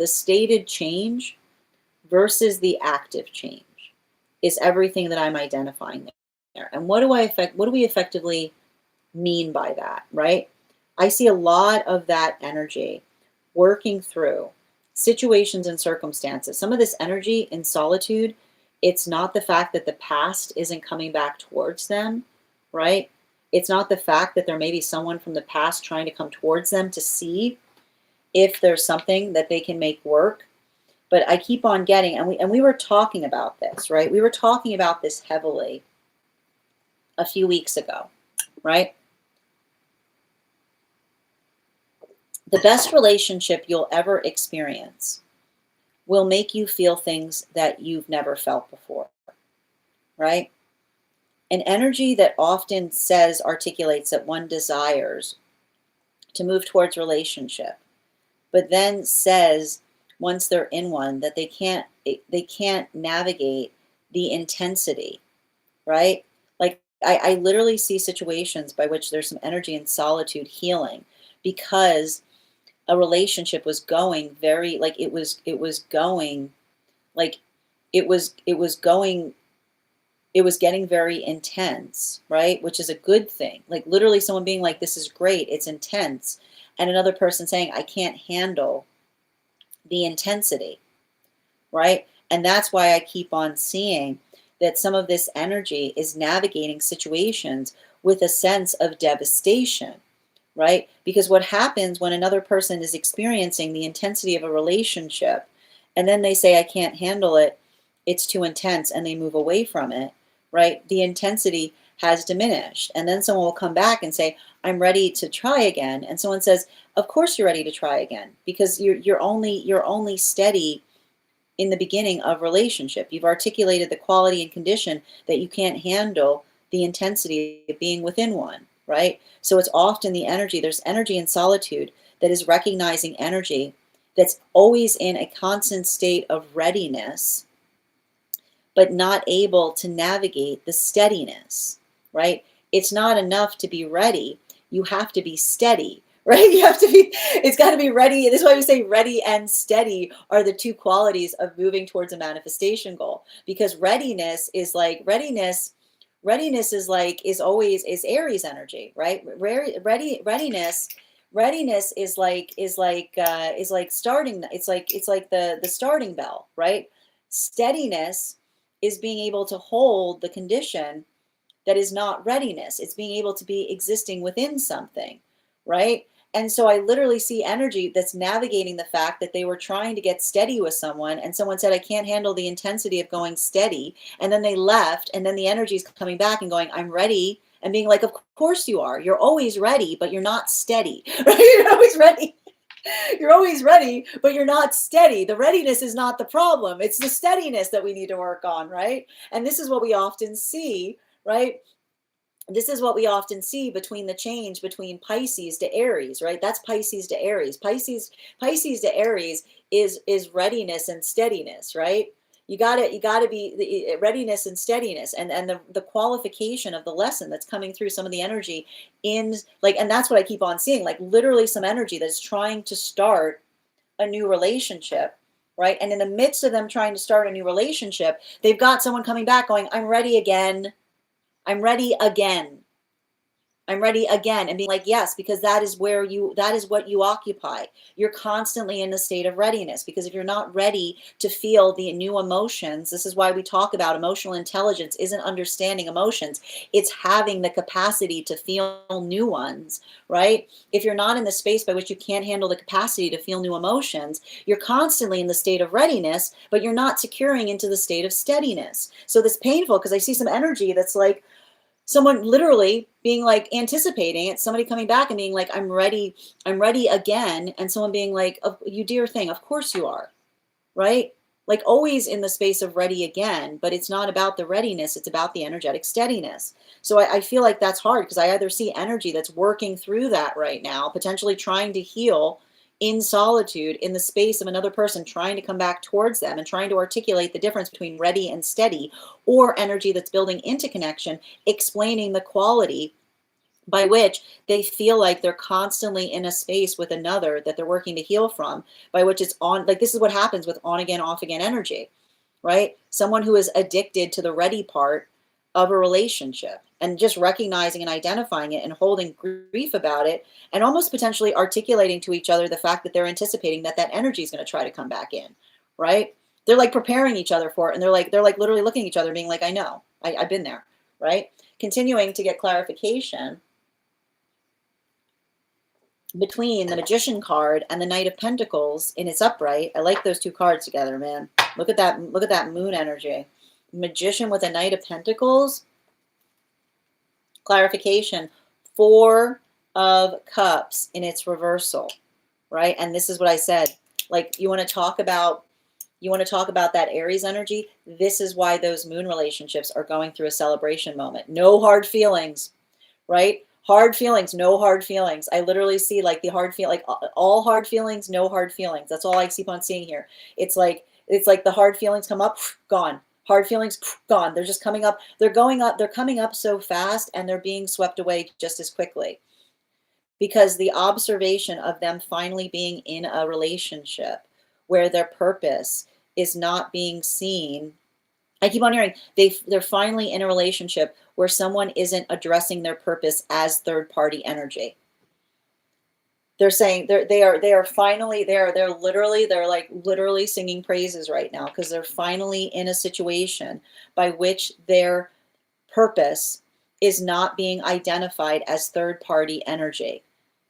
stated change versus the active change is everything that I'm identifying there. And what do we effectively mean by that, right? I see a lot of that energy working through situations and circumstances. Some of this energy in solitude, it's not the fact that the past isn't coming back towards them, right? It's not the fact that there may be someone from the past trying to come towards them to see if there's something that they can make work. But I keep on getting, and we were talking about this, right? We were talking about this heavily a few weeks ago, right? The best relationship you'll ever experience will make you feel things that you've never felt before, right? An energy that often articulates that one desires to move towards relationship, but then says once they're in one that they can't navigate the intensity, right? Like I literally see situations by which there's some energy in solitude healing because a relationship was going very, like it was going, like it was getting very intense, right? Which is a good thing. Like literally someone being like, this is great, it's intense. And another person saying, I can't handle the intensity, right? And that's why I keep on seeing that some of this energy is navigating situations with a sense of devastation, right? Because what happens when another person is experiencing the intensity of a relationship and then they say, I can't handle it, it's too intense, and they move away from it, right? The intensity has diminished. And then someone will come back and say, I'm ready to try again. And someone says, of course you're ready to try again, because you're only steady in the beginning of relationship. You've articulated the quality and condition that you can't handle the intensity of being within one, right? So it's often the energy, there's energy in solitude that is recognizing energy that's always in a constant state of readiness, but not able to navigate the steadiness, right? It's not enough to be ready. You have to be steady, right? You have to be, it's got to be ready. This is why we say ready and steady are the two qualities of moving towards a manifestation goal, because readiness is like readiness Readiness is always Aries energy, right? Readiness is like starting. It's like the starting bell, right? Steadiness is being able to hold the condition that is not readiness. It's being able to be existing within something, right? And so I literally see energy that's navigating the fact that they were trying to get steady with someone, and someone said, I can't handle the intensity of going steady. And then they left, and then the energy is coming back and going, I'm ready. And being like, of course you are. You're always ready, but you're not steady, right? You're always ready. You're always ready, but you're not steady. The readiness is not the problem. It's the steadiness that we need to work on, right? And this is what we often see, right? This is what we often see between the change between Pisces to Aries, right? That's Pisces to Aries. Pisces to Aries is readiness and steadiness, right? You gotta be readiness and steadiness, and the qualification of the lesson that's coming through some of the energy in like, and that's what I keep on seeing, like literally some energy that's trying to start a new relationship, right? And in the midst of them trying to start a new relationship, they've got someone coming back going, I'm ready again. I'm ready again. I'm ready again, and being like, yes, because that is what you occupy. You're constantly in a state of readiness, because if you're not ready to feel the new emotions, this is why we talk about emotional intelligence isn't understanding emotions. It's having the capacity to feel new ones, right? If you're not in the space by which you can't handle the capacity to feel new emotions, you're constantly in the state of readiness, but you're not securing into the state of steadiness. So this painful, because I see some energy that's like, someone literally being like anticipating it, somebody coming back and being like, I'm ready again. And someone being like, oh, you dear thing, of course you are, right? Like always in the space of ready again, but it's not about the readiness, it's about the energetic steadiness. So I feel like that's hard, because I either see energy that's working through that right now, potentially trying to heal in solitude in the space of another person trying to come back towards them and trying to articulate the difference between ready and steady, or energy that's building into connection, explaining the quality by which they feel like they're constantly in a space with another that they're working to heal from, by which it's on, like this is what happens with on again, off again energy, right? Someone who is addicted to the ready part of a relationship, and just recognizing and identifying it and holding grief about it, and almost potentially articulating to each other the fact that they're anticipating that that energy is going to try to come back in, right? They're like preparing each other for it, and they're like literally looking at each other being like, I know, I've been there, right? Continuing to get clarification between the Magician card and the Knight of Pentacles in its upright. I like those two cards together, man. Look at that moon energy. Magician with a Knight of Pentacles. Clarification, 4 of Cups in its reversal, right? And this is what I said. Like, you want to talk about that Aries energy. This is why those moon relationships are going through a celebration moment. No hard feelings, right? Hard feelings, no hard feelings. I literally see like the hard feel, like all hard feelings, no hard feelings. That's all I keep on seeing here. It's like the hard feelings come up, gone. Hard feelings, gone. They're just coming up. They're going up. They're coming up so fast, and they're being swept away just as quickly. Because the observation of them finally being in a relationship where their purpose is not being seen. I keep on hearing they're finally in a relationship where someone isn't addressing their purpose as third party energy. They're saying they're literally singing praises right now, because they're finally in a situation by which their purpose is not being identified as third party energy.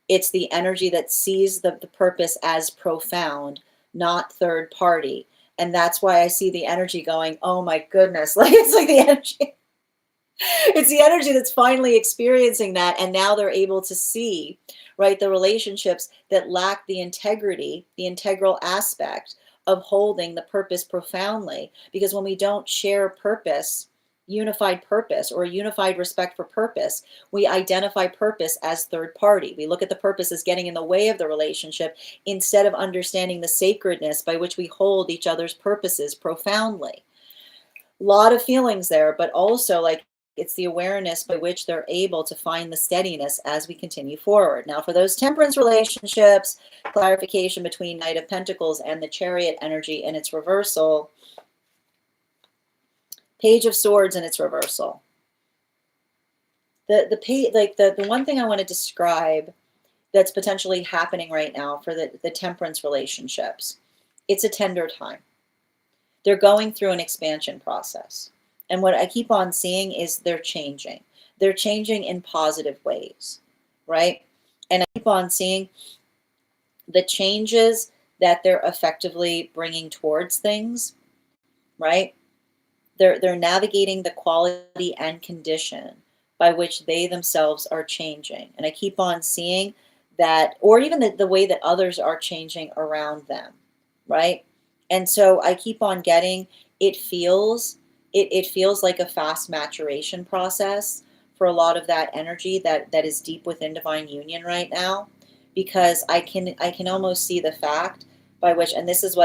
It's the energy that sees the purpose as profound, not third party. And that's why I see the energy going, oh my goodness, like it's like the energy. It's the energy that's finally experiencing that, and now they're able to see, right, the relationships that lack the integrity, the integral aspect of holding the purpose profoundly. Because when we don't share purpose, unified purpose, or a unified respect for purpose, we identify purpose as third party. We look at the purpose as getting in the way of the relationship, instead of understanding the sacredness by which we hold each other's purposes profoundly. A lot of feelings there, but also like it's the awareness by which they're able to find the steadiness as we continue forward. Now, for those temperance relationships, clarification between Knight of Pentacles and the Chariot energy in its reversal. Page of Swords in its reversal. the one thing I want to describe that's potentially happening right now for the temperance relationships, it's a tender time. They're going through an expansion process. And what I keep on seeing is they're changing. They're changing in positive ways, right? And I keep on seeing the changes that they're effectively bringing towards things, right? They're navigating the quality and condition by which they themselves are changing. And I keep on seeing that, or even the way that others are changing around them, right? And so I keep on getting, it feels like a fast maturation process for a lot of that energy that is deep within divine union right now, because I can almost see the fact by which, and this is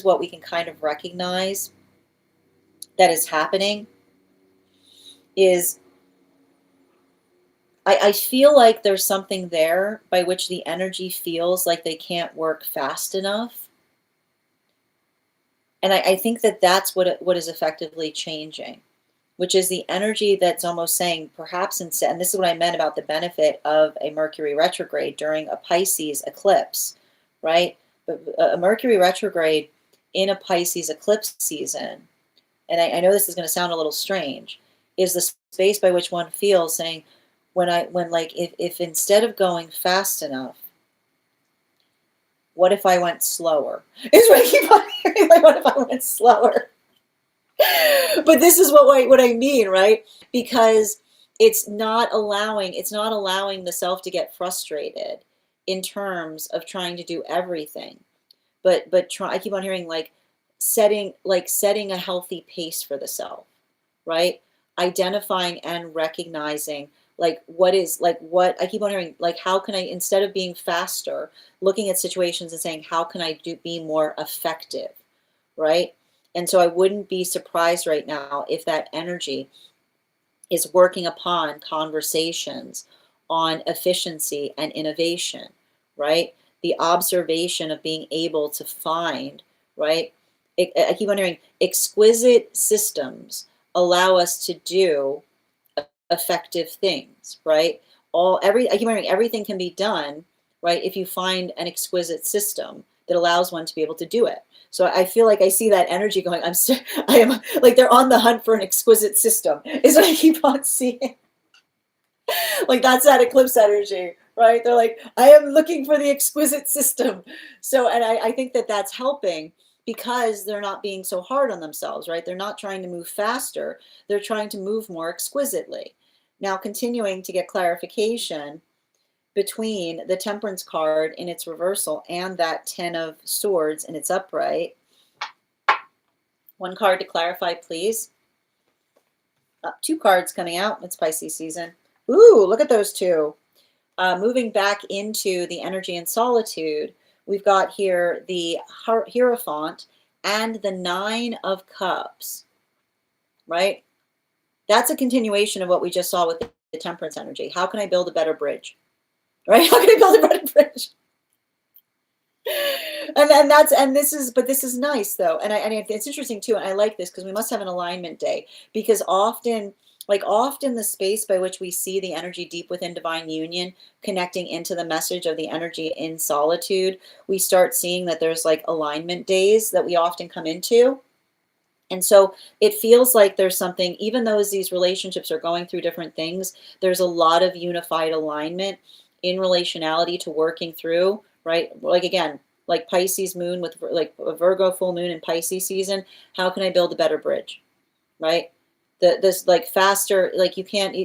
what we can kind of recognize that is happening is I feel like there's something there by which the energy feels like they can't work fast enough. And I think that that's what is effectively changing, which is the energy that's almost saying perhaps, and this is what I meant about the benefit of a Mercury retrograde during a Pisces eclipse, right? But a Mercury retrograde in a Pisces eclipse season, and I know this is going to sound a little strange, is the space by which one feels saying, if instead of going fast enough, what if I went slower? Is what I keep on hearing, like, what if I went slower? But this is what I mean, right? Because it's not allowing the self to get frustrated in terms of trying to do everything. But I keep on hearing setting a healthy pace for the self, right? Identifying and recognizing what I keep on hearing, how can I, instead of being faster, looking at situations and saying, how can I be more effective, right? And so I wouldn't be surprised right now if that energy is working upon conversations on efficiency and innovation, right? The observation of being able to find, right? I keep wondering, exquisite systems allow us to do effective things, right? I keep wondering, everything can be done, right, if you find an exquisite system that allows one to be able to do it. So I feel like I see that energy going, I am like they're on the hunt for an exquisite system, is what I keep on seeing. Like that's that eclipse energy, right? They're like, I am looking for the exquisite system. So, and I think that that's helping because they're not being so hard on themselves, right? They're not trying to move faster. They're trying to move more exquisitely. Now, continuing to get clarification between the Temperance card in its reversal and that Ten of Swords in its upright. One card to clarify, please. Two cards coming out. It's Pisces season. Ooh, look at those two. Moving back into the energy and solitude, we've got here the Hierophant and the Nine of Cups, right? That's a continuation of what we just saw with the Temperance energy. How can I build a better bridge, right? How can I build a better bridge? But this is nice though, and it's interesting too, and I like this because we must have an alignment day, because often the space by which we see the energy deep within divine union connecting into the message of the energy in solitude, we start seeing that there's alignment days that we often come into. And so it feels like there's something, even though these relationships are going through different things, there's a lot of unified alignment in relationality to working through, right? Again, Pisces moon with a Virgo full moon in Pisces season, how can I build a better bridge, right? This faster, you can't,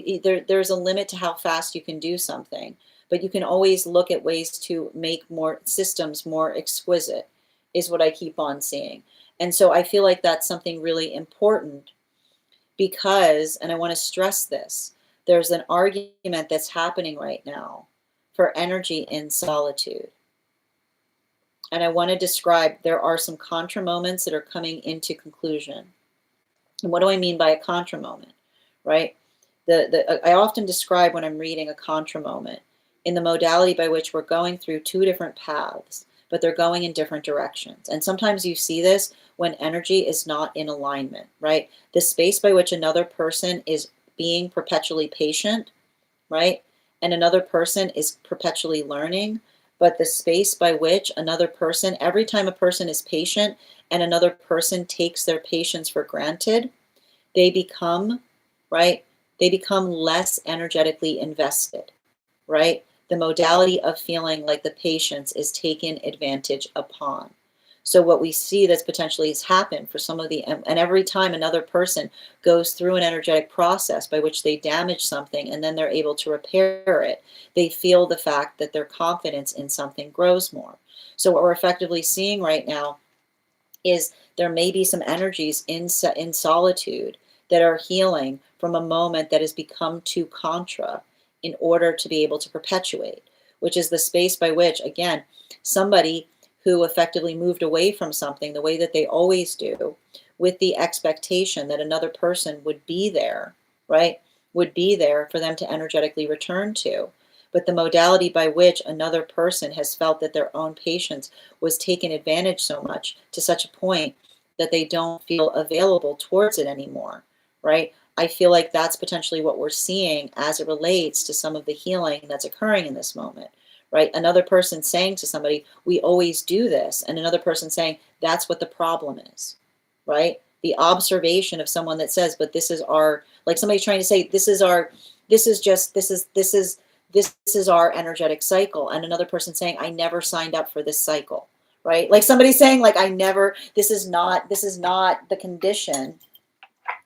there's a limit to how fast you can do something, but you can always look at ways to make more systems more exquisite, is what I keep on seeing. And so I feel like that's something really important because, and I want to stress this, there's an argument that's happening right now for energy in solitude. And I want to describe, there are some contra moments that are coming into conclusion. And what do I mean by a contra moment, right? I often describe when I'm reading a contra moment in the modality by which we're going through two different paths, but they're going in different directions. And sometimes you see this when energy is not in alignment, right? The space by which another person is being perpetually patient, right? And another person is perpetually learning, but the space by which another person, every time a person is patient and another person takes their patience for granted, they become, right? They become less energetically invested, right? The modality of feeling like the patience is taken advantage upon. So what we see that's potentially has happened for some of the, and every time another person goes through an energetic process by which they damage something and then they're able to repair it, they feel the fact that their confidence in something grows more. So what we're effectively seeing right now is there may be some energies in solitude that are healing from a moment that has become too contra in order to be able to perpetuate, which is the space by which, again, somebody who effectively moved away from something the way that they always do, with the expectation that another person would be there, right? Would be there for them to energetically return to. But the modality by which another person has felt that their own patience was taken advantage so much to such a point that they don't feel available towards it anymore, right? I feel like that's potentially what we're seeing as it relates to some of the healing that's occurring in this moment, right? Another person saying to somebody, we always do this, and another person saying, that's what the problem is, right? The observation of someone that says, but this is our, like somebody trying to say, this is our, this is our energetic cycle, and another person saying, I never signed up for this cycle, right? Like somebody saying, like, I never, this is not the condition,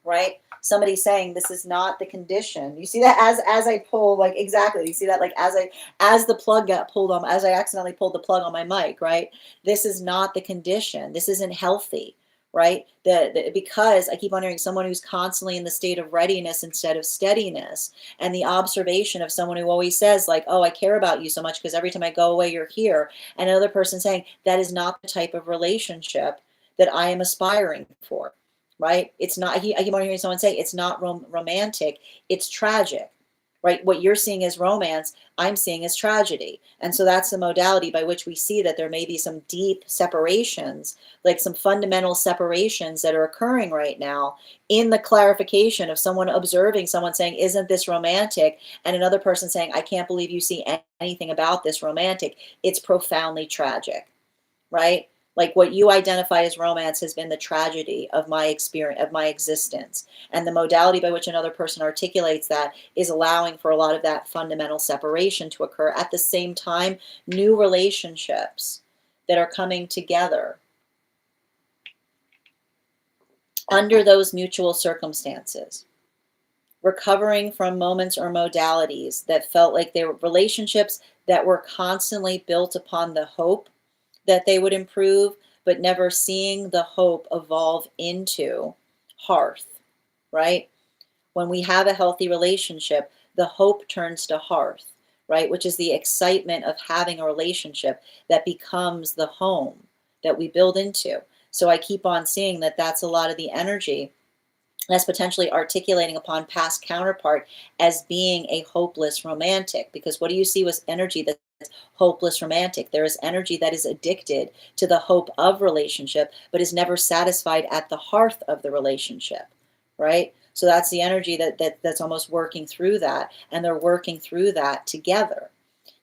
right? Somebody saying this is not the condition. You see that as I pull, like, exactly, you see that, like, as the plug got pulled on, as I accidentally pulled the plug on my mic, right? This is not the condition. This isn't healthy, right? Because I keep on hearing someone who's constantly in the state of readiness instead of steadiness, and the observation of someone who always says, like, oh, I care about you so much because every time I go away you're here, and another person saying that is not the type of relationship that I am aspiring for, right? It's not, I keep on hearing someone say it's not romantic, it's tragic, right? What you're seeing as romance, I'm seeing as tragedy. And so that's the modality by which we see that there may be some deep separations, like some fundamental separations that are occurring right now in the clarification of someone observing someone saying, isn't this romantic? And another person saying, I can't believe you see anything about this romantic. It's profoundly tragic, right? Like what you identify as romance has been the tragedy of my experience, of my existence. And the modality by which another person articulates that is allowing for a lot of that fundamental separation to occur. At the same time, new relationships that are coming together under those mutual circumstances, recovering from moments or modalities that felt like they were relationships that were constantly built upon the hope that they would improve, but never seeing the hope evolve into hearth, right? When we have a healthy relationship, the hope turns to hearth, right? Which is the excitement of having a relationship that becomes the home that we build into. So I keep on seeing that that's a lot of the energy that's potentially articulating upon past counterpart as being a hopeless romantic. Because what do you see with energy that's hopeless romantic? There is energy that is addicted to the hope of relationship, but is never satisfied at the hearth of the relationship, right? So that's the energy that's almost working through that, and they're working through that together.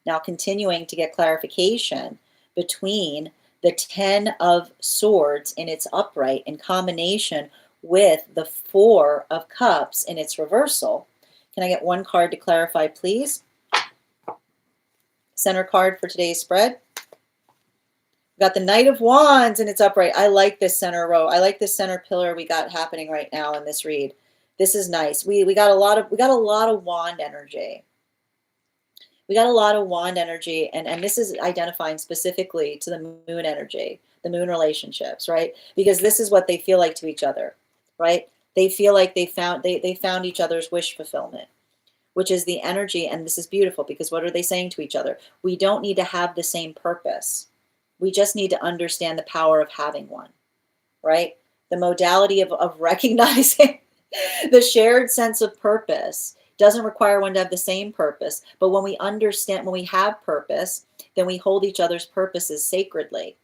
Now, continuing to get clarification between the 10 of swords in its upright in combination with the 4 of cups in its reversal. Can I get one card to clarify, please? Center card for today's spread. We got the Knight of Wands in its upright. I like this center row. I like this center pillar we got happening right now in this read. This is nice. We got a lot of wand energy. We got a lot of wand energy, and this is identifying specifically to the moon energy, the moon relationships, right? Because this is what they feel like to each other, right? They feel like they found each other's wish fulfillment, which is the energy. And this is beautiful because what are they saying to each other? We don't need to have the same purpose. We just need to understand the power of having one, right? The modality of recognizing the shared sense of purpose doesn't require one to have the same purpose. But when we understand, when we have purpose, then we hold each other's purposes sacredly,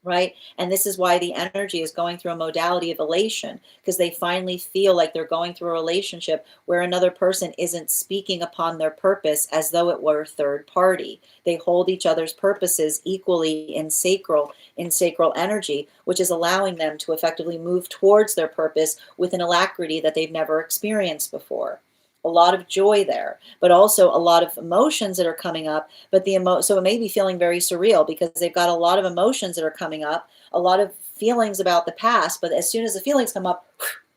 right? And this is why the energy is going through a modality of elation, because they finally feel like they're going through a relationship where another person isn't speaking upon their purpose as though it were third party. They hold each other's purposes equally in sacral energy, which is allowing them to effectively move towards their purpose with an alacrity that they've never experienced before. A lot of joy there, but also a lot of emotions that are coming up. But so it may be feeling very surreal because they've got a lot of emotions that are coming up, a lot of feelings about the past. But as soon as the feelings come up,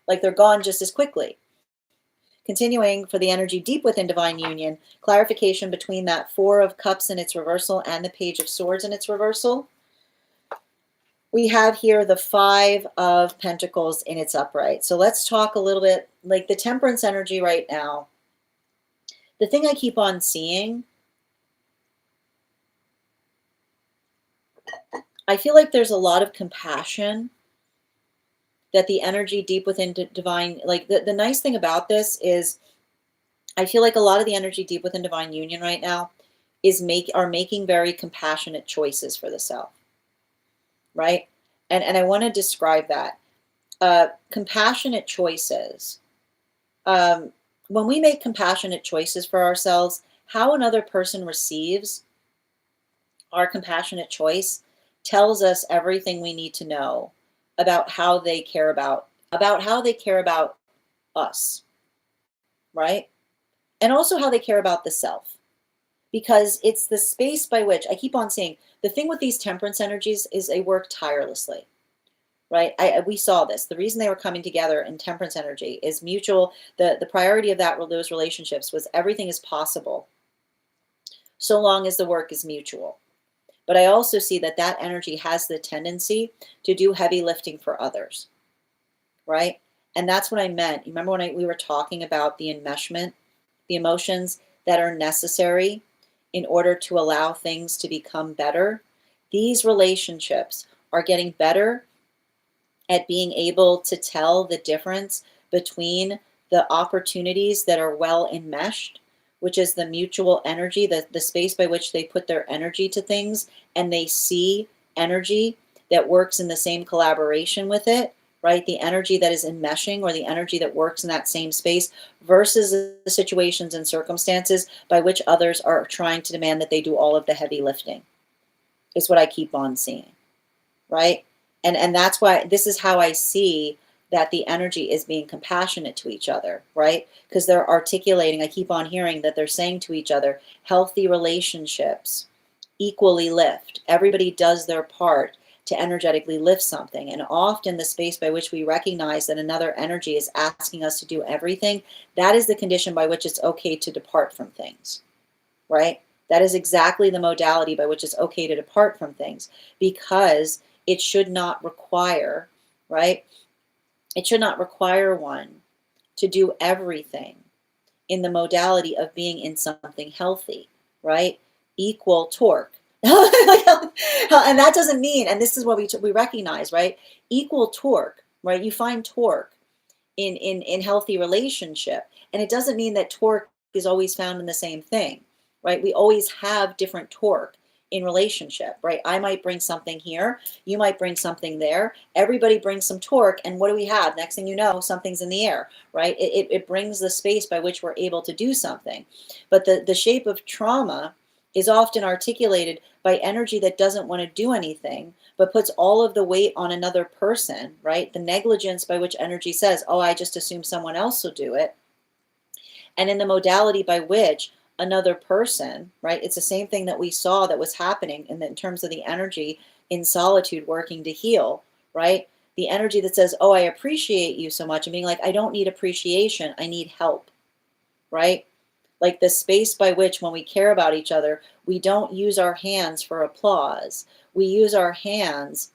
like they're gone just as quickly. Continuing for the energy deep within divine union, clarification between that Four of Cups in its reversal and the Page of Swords in its reversal. We have here the Five of Pentacles in its upright. So let's talk a little bit like the Temperance energy right now. The thing I keep on seeing, I feel like there's a lot of compassion that the energy deep within divine, like the nice thing about this is I feel like a lot of the energy deep within divine union right now is making very compassionate choices for the self, right? And I want to describe that. Compassionate choices. When we make compassionate choices for ourselves, how another person receives our compassionate choice tells us everything we need to know about how they care about us, right? And also how they care about the self. Because it's the space by which I keep on saying the thing with these temperance energies is they work tirelessly, right? We saw this. The reason they were coming together in temperance energy is mutual. The priority of those relationships was everything is possible so long as the work is mutual. But I also see that that energy has the tendency to do heavy lifting for others, right? And that's what I meant. You remember when we were talking about the enmeshment, the emotions that are necessary in order to allow things to become better? These relationships are getting better at being able to tell the difference between the opportunities that are well enmeshed, which is the mutual energy, the space by which they put their energy to things, and they see energy that works in the same collaboration with it, right? The energy that is enmeshing or the energy that works in that same space versus the situations and circumstances by which others are trying to demand that they do all of the heavy lifting, is what I keep on seeing, right? And that's why this is how I see that the energy is being compassionate to each other, right? Because they're articulating, I keep on hearing that they're saying to each other, healthy relationships equally lift. Everybody does their part to energetically lift something. And often the space by which we recognize that another energy is asking us to do everything, that is the condition by which it's okay to depart from things, right? That is exactly the modality by which it's okay to depart from things, because it should not require, right? It should not require one to do everything in the modality of being in something healthy, right? Equal torque. And that doesn't mean, and this is what we recognize, right? Equal torque, right? You find torque in healthy relationship, and it doesn't mean that torque is always found in the same thing, right? We always have different torque in relationship, right? I might bring something here, you might bring something there, everybody brings some torque, and what do we have? Next thing you know, something's in the air, right? It brings the space by which we're able to do something. But the shape of trauma is often articulated by energy that doesn't want to do anything, but puts all of the weight on another person, right? The negligence by which energy says, oh, I just assume someone else will do it. And in the modality by which another person, right? It's the same thing that we saw that was happening in terms of the energy in solitude working to heal, right? The energy that says, oh, I appreciate you so much, and being like, I don't need appreciation, I need help, right? Like the space by which when we care about each other, we don't use our hands for applause. We use our hands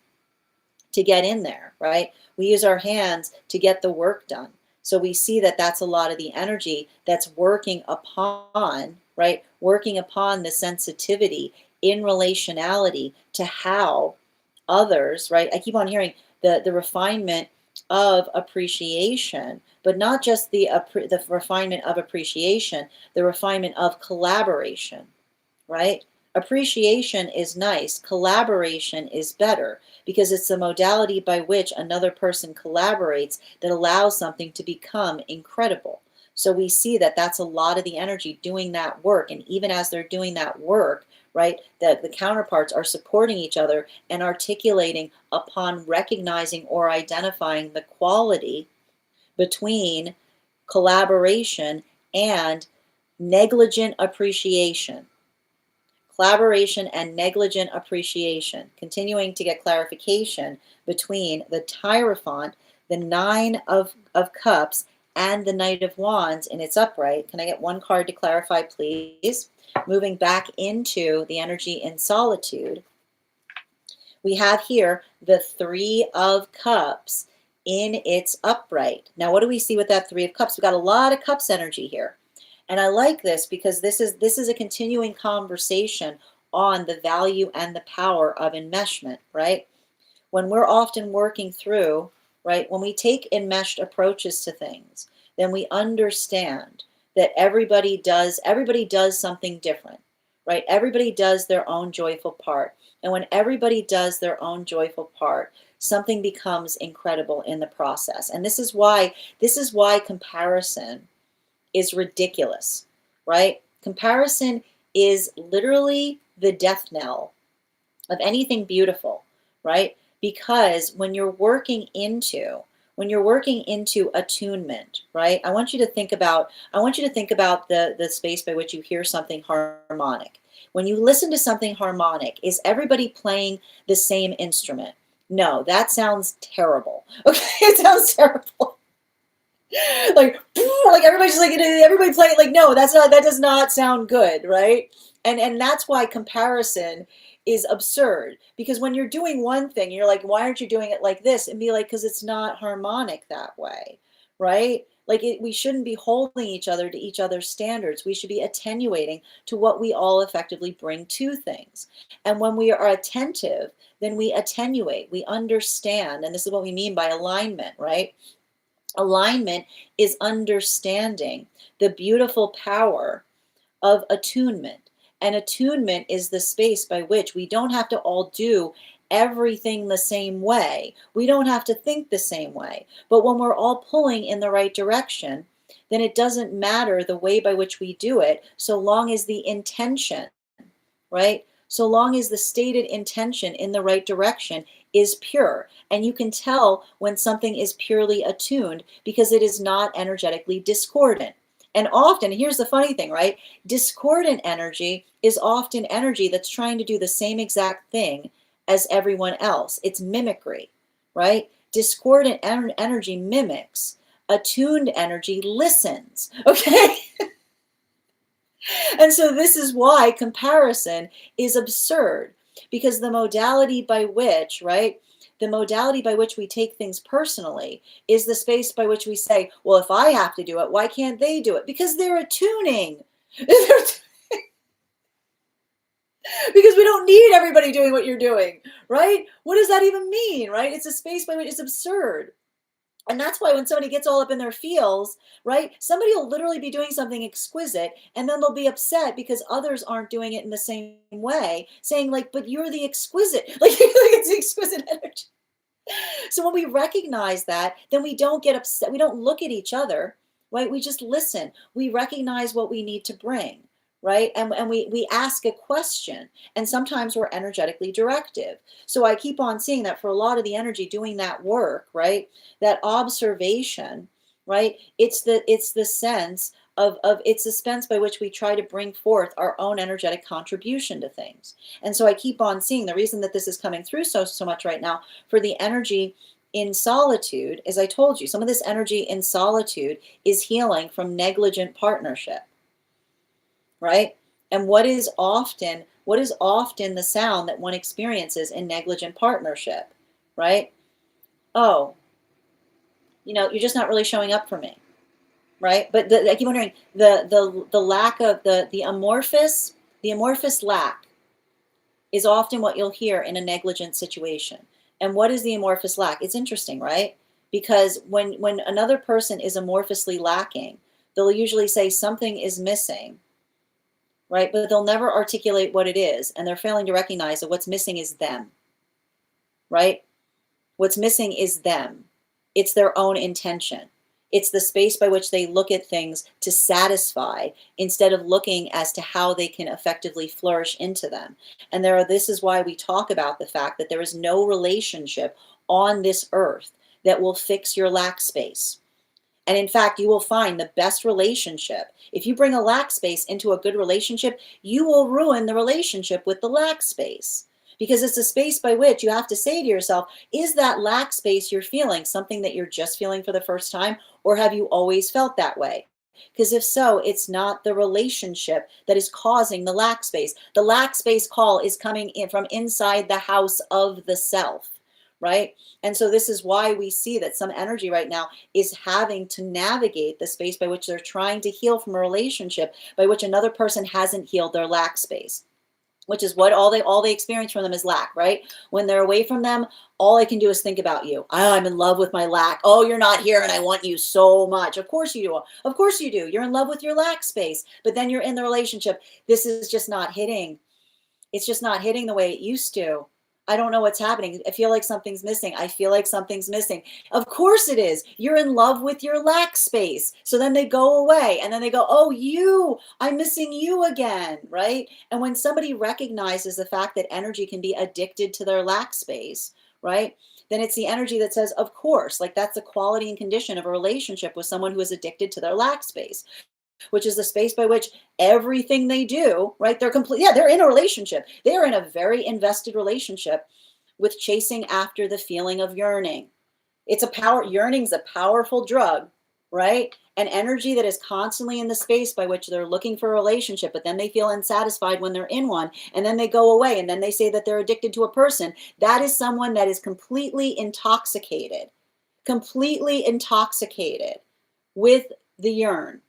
to get in there, right? We use our hands to get the work done. So we see that that's a lot of the energy that's working upon, right? Working upon the sensitivity in relationality to how others, right? I keep on hearing the refinement of appreciation, but not just the refinement of appreciation, the refinement of collaboration, right? Appreciation is nice. Collaboration is better because it's the modality by which another person collaborates that allows something to become incredible. So we see that that's a lot of the energy doing that work. And even as they're doing that work, right, the counterparts are supporting each other and articulating upon recognizing or identifying the quality between collaboration and negligent appreciation. Collaboration and negligent appreciation. Continuing to get clarification between the Hierophant, the Nine of Cups, and the Knight of Wands in its upright. Can I get one card to clarify, please? Moving back into the energy in solitude, we have here the Three of Cups in its upright. Now, what do we see with that Three of Cups? We've got a lot of cups energy here. And I like this because this is a continuing conversation on the value and the power of enmeshment, right? When we're often working through, right, when we take enmeshed approaches to things, then we understand that everybody does something different, right? Everybody does their own joyful part. And when everybody does their own joyful part, something becomes incredible in the process. And this is why comparison is ridiculous, right? Comparison is literally the death knell of anything beautiful, right? Because when you're working into attunement, right? I want you to think about the space by which you hear something harmonic. When you listen to something harmonic, is everybody playing the same instrument? No, that sounds terrible. Okay, it sounds terrible. like everybody's just like everybody playing like no, that does not sound good, right? And that's why comparison is absurd, because when you're doing one thing you're like, why aren't you doing it like this? And be like, because it's not harmonic that way, right? We shouldn't be holding each other to each other's standards. We should be attenuating to what we all effectively bring to things. And when we are attentive, then we attenuate, we understand, and this is what we mean by alignment, right? Alignment is understanding the beautiful power of attunement. And attunement is the space by which we don't have to all do everything the same way. We don't have to think the same way. But when we're all pulling in the right direction, then it doesn't matter the way by which we do it, so long as the intention, right? So long as the stated intention in the right direction is pure. And you can tell when something is purely attuned because it is not energetically discordant. And often, here's the funny thing, right? Discordant energy is often energy that's trying to do the same exact thing as everyone else. It's mimicry, right? Discordant energy mimics. Attuned energy listens, okay? And so this is why comparison is absurd, because the modality by which, right, the modality by which we take things personally is the space by which we say, well, if I have to do it, why can't they do it? Because they're attuning. Because we don't need everybody doing what you're doing, right? What does that even mean, right? It's a space by which it's absurd. And that's why when somebody gets all up in their feels, right, somebody will literally be doing something exquisite and then they'll be upset because others aren't doing it in the same way, saying like, but you're the exquisite, like it's the exquisite energy. So when we recognize that, then we don't get upset. We don't look at each other, right? We just listen. We recognize what we need to bring, right? And we ask a question, and sometimes we're energetically directive. So I keep on seeing that for a lot of the energy doing that work, right? That observation, right? It's the sense of it's the sense by which we try to bring forth our own energetic contribution to things. And so I keep on seeing the reason that this is coming through so much right now for the energy in solitude, as I told you, some of this energy in solitude is healing from negligent partnership, right? And what is often the sound that one experiences in negligent partnership, right? Oh, you're just not really showing up for me, right? But I keep wondering the lack of the amorphous lack is often what you'll hear in a negligent situation. And what is the amorphous lack? It's interesting, right? Because when another person is amorphously lacking, they'll usually say something is missing, right? But they'll never articulate what it is. And they're failing to recognize that what's missing is them, right? What's missing is them. It's their own intention. It's the space by which they look at things to satisfy instead of looking as to how they can effectively flourish into them. And this is why we talk about the fact that there is no relationship on this earth that will fix your lack space. And in fact, you will find the best relationship. If you bring a lack space into a good relationship, you will ruin the relationship with the lack space. Because it's a space by which you have to say to yourself, is that lack space you're feeling something that you're just feeling for the first time, or have you always felt that way? Because if so, it's not the relationship that is causing the lack space. The lack space call is coming in from inside the house of the self, right? And so this is why we see that some energy right now is having to navigate the space by which they're trying to heal from a relationship by which another person hasn't healed their lack space, which is what all they experience from them is lack, right? When they're away from them, all I can do is think about you. Oh, I'm in love with my lack. Oh, you're not here and I want you so much. Of course you do. Of course you do. You're in love with your lack space, but then you're in the relationship. This is just not hitting. It's just not hitting the way it used to. I don't know what's happening. I feel like something's missing. I feel like something's missing. Of course it is. You're in love with your lack space. So then they go away and then they go, oh, I'm missing you again, right? And when somebody recognizes the fact that energy can be addicted to their lack space, right? Then it's the energy that says, of course, like that's the quality and condition of a relationship with someone who is addicted to their lack space, which is the space by which everything they do, right? They're in a relationship. They're in a very invested relationship with chasing after the feeling of yearning. Yearning's a powerful drug, right? An energy that is constantly in the space by which they're looking for a relationship, but then they feel unsatisfied when they're in one, and then they go away, and then they say that they're addicted to a person. That is someone that is completely intoxicated with the yearn.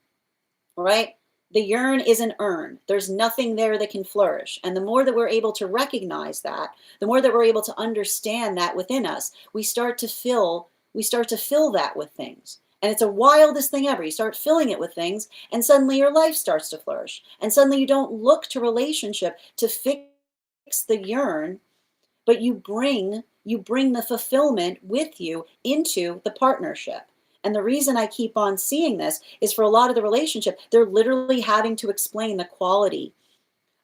Right? The yearn is an urn. There's nothing there that can flourish. And the more that we're able to recognize that, the more that we're able to understand that within us, we start to fill that with things. And it's the wildest thing ever. You start filling it with things, and suddenly your life starts to flourish. And suddenly you don't look to relationship to fix the yearn, but you bring the fulfillment with you into the partnership. And the reason I keep on seeing this is for a lot of the relationship, they're literally having to explain the quality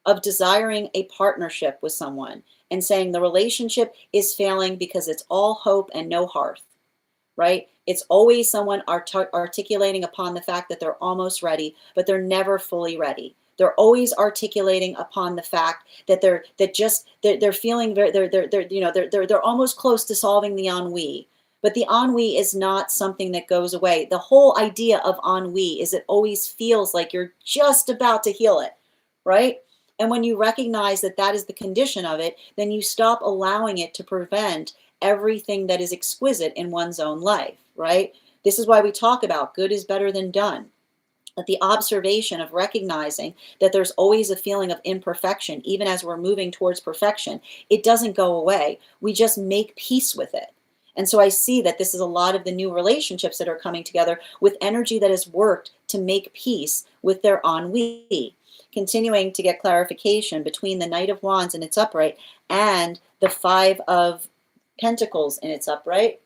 of desiring a partnership with someone and saying the relationship is failing because it's all hope and no hearth, right? It's always someone articulating upon the fact that they're almost ready, but they're never fully ready. They're always articulating upon the fact that they're feeling they're almost close to solving the ennui. But the ennui is not something that goes away. The whole idea of ennui is it always feels like you're just about to heal it, right? And when you recognize that that is the condition of it, then you stop allowing it to prevent everything that is exquisite in one's own life, right? This is why we talk about good is better than done. That the observation of recognizing that there's always a feeling of imperfection, even as we're moving towards perfection, it doesn't go away. We just make peace with it. And so I see that this is a lot of the new relationships that are coming together with energy that has worked to make peace with their ennui. Continuing to get clarification between the Knight of Wands in its upright and the Five of Pentacles in its upright.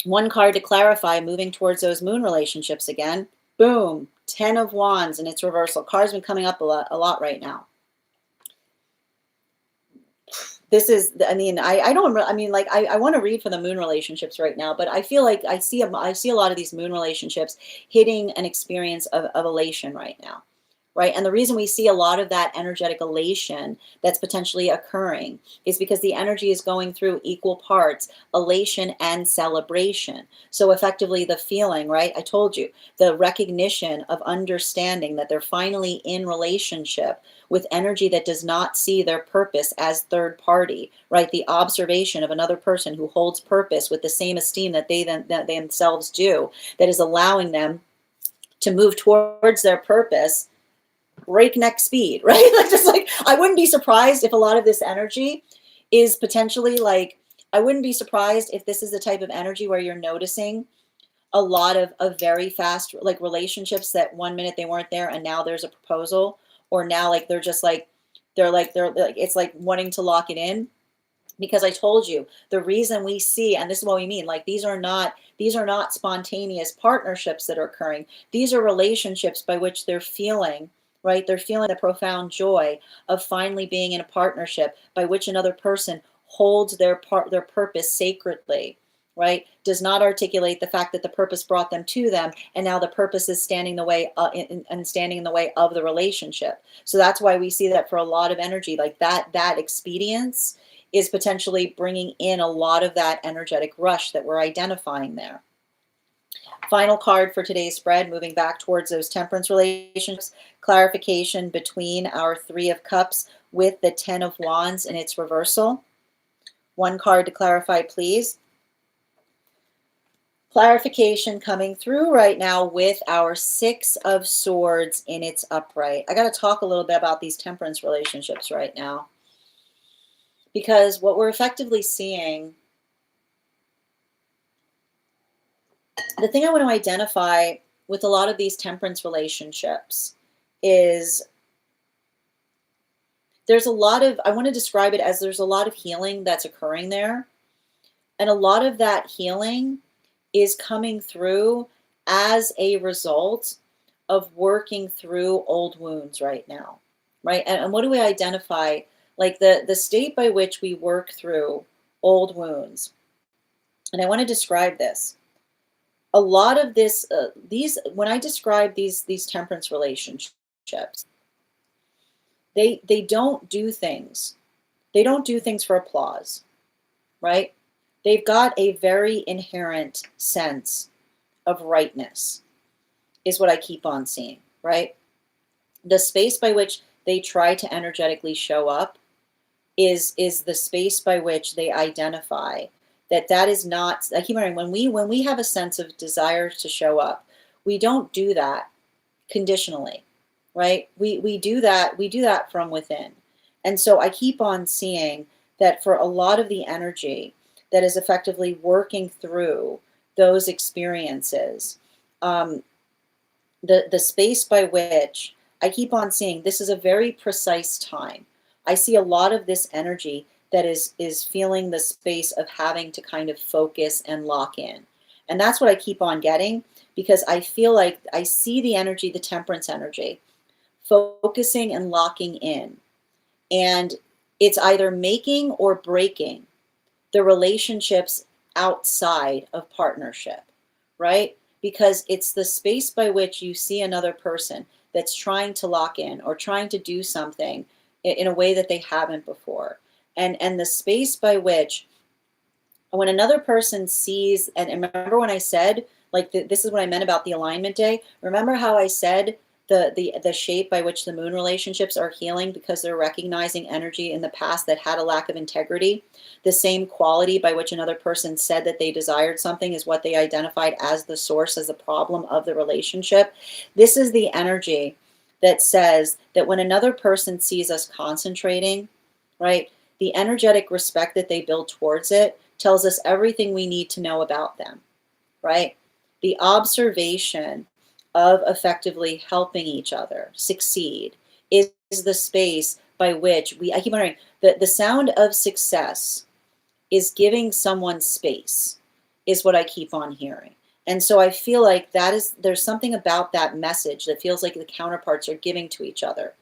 One card to clarify, moving towards those moon relationships again. Boom, 10 of Wands in its reversal. Card's been coming up a lot right now. This is, I want to read for the moon relationships right now, but I feel like I see a lot of these moon relationships hitting an experience of elation right now, right? And the reason we see a lot of that energetic elation that's potentially occurring is because the energy is going through equal parts elation and celebration. So effectively the feeling, right? I told you, the recognition of understanding that they're finally in relationship with energy that does not see their purpose as third party, right? The observation of another person who holds purpose with the same esteem that they themselves do, that is allowing them to move towards their purpose breakneck speed, right? Like I wouldn't be surprised if a lot of this energy is potentially I wouldn't be surprised if this is the type of energy where you're noticing a lot of very fast like relationships that one minute they weren't there and now there's a proposal, or now like they're just like they're like it's like wanting to lock it in. Because I told you the reason we see, and this is what we mean, like these are not spontaneous partnerships that are occurring. These are relationships by which they're feeling, right? They're feeling the profound joy of finally being in a partnership by which another person holds their purpose sacredly, right? Does not articulate the fact that the purpose brought them to them, and now the purpose is standing the way and standing in the way of the relationship. So that's why we see that for a lot of energy, like that expedience is potentially bringing in a lot of that energetic rush that we're identifying there. Final card for today's spread, moving back towards those temperance relationships, clarification between our Three of Cups with the Ten of Wands in its reversal. One card to clarify, please. Clarification coming through right now with our Six of Swords in its upright. I got to talk a little bit about these temperance relationships right now, because what we're effectively seeing, the thing I want to identify with a lot of these temperance relationships is there's a lot of, I want to describe it as there's a lot of healing that's occurring there. And a lot of that healing is coming through as a result of working through old wounds right now, right? And what do we identify? Like the state by which we work through old wounds. And I want to describe this. A lot of this, when I describe these temperance relationships, they don't do things. They don't do things for applause, right? They've got a very inherent sense of rightness, is what I keep on seeing, right? The space by which they try to energetically show up is the space by which they identify that is not, I keep remembering, when we have a sense of desire to show up, we don't do that conditionally, right? We do that from within. And so I keep on seeing that for a lot of the energy that is effectively working through those experiences, the space by which I keep on seeing this is a very precise time. I see a lot of this energy that is feeling the space of having to kind of focus and lock in. And that's what I keep on getting, because I feel like I see the energy, the temperance energy, focusing and locking in. And it's either making or breaking the relationships outside of partnership, right? Because it's the space by which you see another person that's trying to lock in or trying to do something in a way that they haven't before. And the space by which, when another person sees, and remember when I said, like, this is what I meant about the alignment day. Remember how I said the shape by which the moon relationships are healing because they're recognizing energy in the past that had a lack of integrity. The same quality by which another person said that they desired something is what they identified as the source, as the problem of the relationship. This is the energy that says that when another person sees us concentrating, right, the energetic respect that they build towards it tells us everything we need to know about them, right? The observation of effectively helping each other succeed is the space by which I keep wondering, the sound of success is giving someone space, is what I keep on hearing. And so I feel like there's something about that message that feels like the counterparts are giving to each other,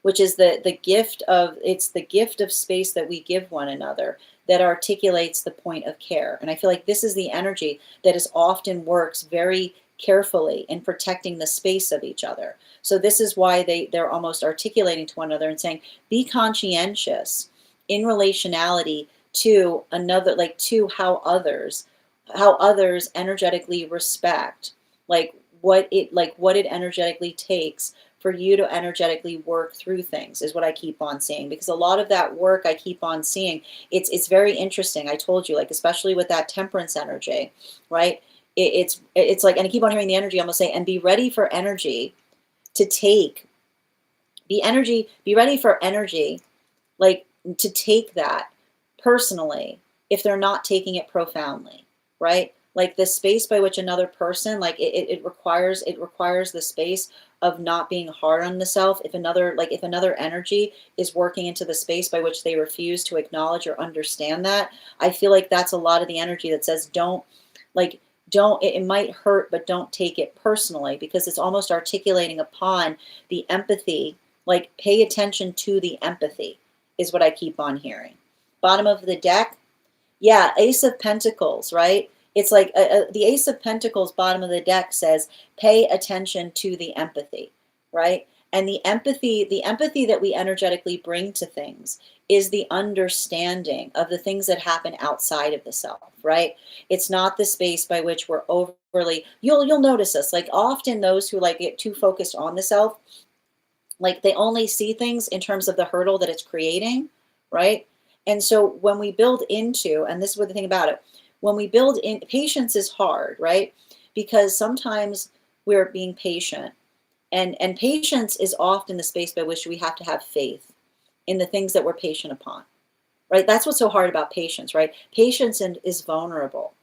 which is the gift of space that we give one another that articulates the point of care. And I feel like this is the energy that is often works very carefully in protecting the space of each other. So this is why they're almost articulating to one another and saying, be conscientious in relationality to another, like to how others energetically respect, like what it energetically takes for you to energetically work through things, is what I keep on seeing. Because a lot of that work I keep on seeing, it's very interesting. I told you, like, especially with that temperance energy, right? It's like, and I keep on hearing the energy almost say, and be ready for energy to take, be ready for energy, like to take that personally if they're not taking it profoundly, right? like the space by which another person, like it requires the space of not being hard on the self. If another energy is working into the space by which they refuse to acknowledge or understand that, I feel like that's a lot of the energy that says like don't it might hurt, but don't take it personally, because it's almost articulating upon the empathy. Like, pay attention to the empathy is what I keep on hearing. Bottom of the deck, yeah, Ace of Pentacles, right? It's like the Ace of Pentacles, bottom of the deck, says pay attention to the empathy, right? And the empathy that we energetically bring to things is the understanding of the things that happen outside of the self, right? It's not the space by which we're overly, you'll notice this, like often those who like get too focused on the self, like they only see things in terms of the hurdle that it's creating, right? And so when we build into, and this is what the thing about it, when we build in, patience is hard, right? Because sometimes we're being patient, and patience is often the space by which we have to have faith in the things that we're patient upon, right? That's what's so hard about patience, right? Patience is vulnerable,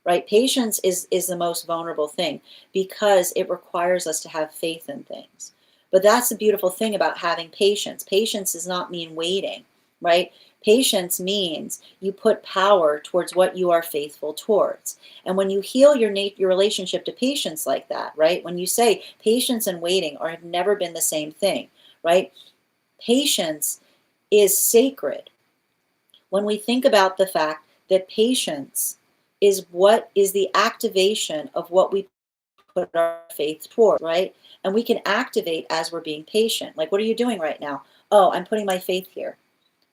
right? Patience is the most vulnerable thing because it requires us to have faith in things. But that's the beautiful thing about having patience. Patience does not mean waiting, right? Patience means you put power towards what you are faithful towards. And when you heal your relationship to patience like that, right? When you say patience and waiting have never been the same thing, right? Patience is sacred. When we think about the fact that patience is what is the activation of what we put our faith toward, right? And we can activate as we're being patient. Like, what are you doing right now? Oh, I'm putting my faith here.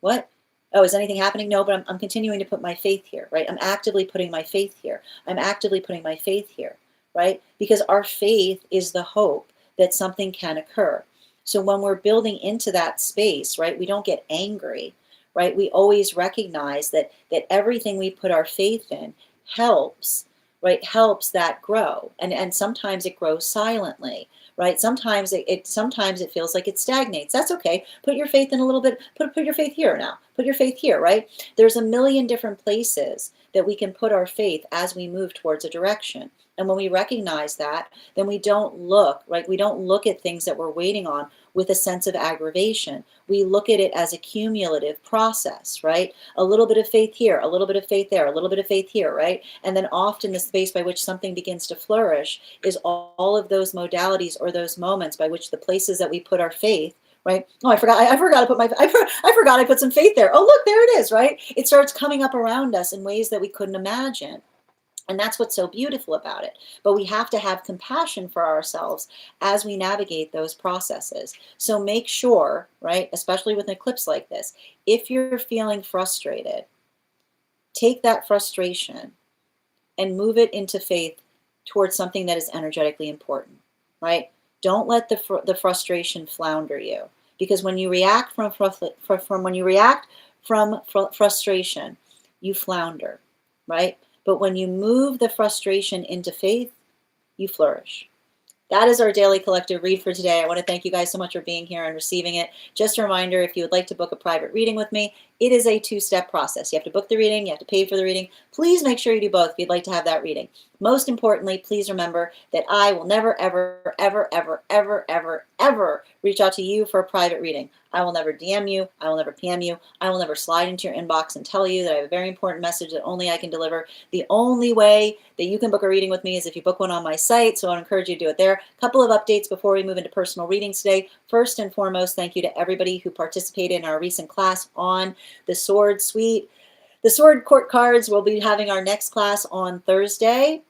What? Oh, is anything happening? No, but I'm continuing to put my faith here, right? I'm actively putting my faith here. I'm actively putting my faith here, right? Because our faith is the hope that something can occur. So when we're building into that space, right, we don't get angry, right? We always recognize that everything we put our faith in helps, right? Helps that grow. And sometimes it grows silently, right? Sometimes sometimes it feels like it stagnates. That's okay. Put your faith in a little bit, put your faith here now. Put your faith here, right? There's a million different places that we can put our faith as we move towards a direction. And when we recognize that, then we don't look, right? We don't look at things that we're waiting on with a sense of aggravation. We look at it as a cumulative process, right? A little bit of faith here, a little bit of faith there, a little bit of faith here, right? And then often the space by which something begins to flourish is all of those modalities or those moments by which the places that we put our faith, right? Oh, I forgot to put I forgot I put some faith there. Oh, look, there it is, right? It starts coming up around us in ways that we couldn't imagine. And that's what's so beautiful about it. But we have to have compassion for ourselves as we navigate those processes. So make sure, right, especially with an eclipse like this, if you're feeling frustrated, take that frustration and move it into faith towards something that is energetically important, right? Don't let the frustration flounder you, because when you react from frustration, you flounder, right? But when you move the frustration into faith, you flourish. That is our daily collective read for today. I want to thank you guys so much for being here and receiving it. Just a reminder, if you would like to book a private reading with me, it is a two-step process. You have to book the reading, you have to pay for the reading. Please make sure you do both if you'd like to have that reading. Most importantly, please remember that I will never, ever, ever, ever, ever, ever, ever reach out to you for a private reading. I will never DM you. I will never PM you. I will never slide into your inbox and tell you that I have a very important message that only I can deliver. The only way that you can book a reading with me is if you book one on my site, so I encourage you to do it there. A couple of updates before we move into personal readings today. First and foremost, thank you to everybody who participated in our recent class on the Sword Suite. The Sword Court cards. We'll be having our next class on Thursday.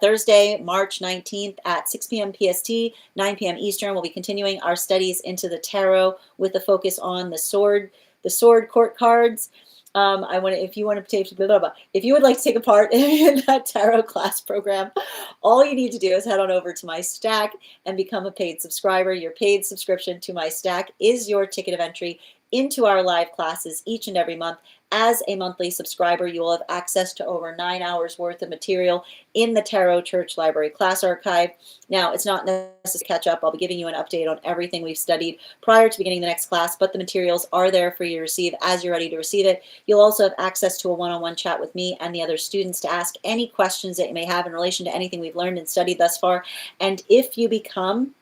Thursday, March 19th at 6 p.m. PST, 9 p.m. Eastern. We'll be continuing our studies into the tarot with a focus on the sword court cards. If you want to take, if you would like to take a part in that tarot class program, all you need to do is head on over to my Stack and become a paid subscriber. Your paid subscription to my Stack is your ticket of entry into our live classes each and every month As a monthly subscriber, you will have access to over 9 hours worth of material in the Tarot Church Library class archive. Now, it's not necessary to catch up. I'll be giving you an update on everything we've studied prior to beginning the next class, but the materials are there for you to receive as you're ready to receive it. You'll also have access to a one-on-one chat with me and the other students to ask any questions that you may have in relation to anything we've learned and studied thus far. And if you become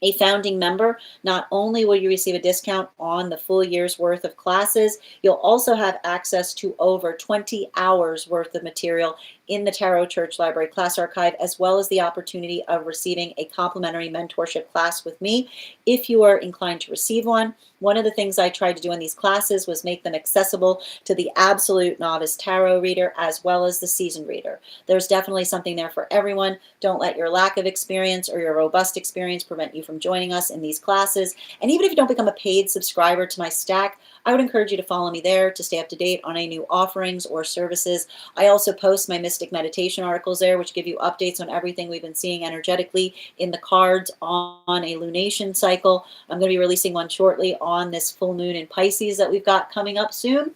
a founding member, not only will you receive a discount on the full year's worth of classes, you'll also have access to over 20 hours worth of material in the Tarot Church Library class archive, as well as the opportunity of receiving a complimentary mentorship class with me if you are inclined to receive one. One of the things I tried to do in these classes was make them accessible to the absolute novice tarot reader as well as the seasoned reader. There's definitely something there for everyone. Don't let your lack of experience or your robust experience prevent you from joining us in these classes. And even if you don't become a paid subscriber to my stack, I would encourage you to follow me there to stay up to date on any new offerings or services. I also post my mystic meditation articles there, which give you updates on everything we've been seeing energetically in the cards on a lunation cycle. I'm going to be releasing one shortly on this full moon in Pisces that we've got coming up soon.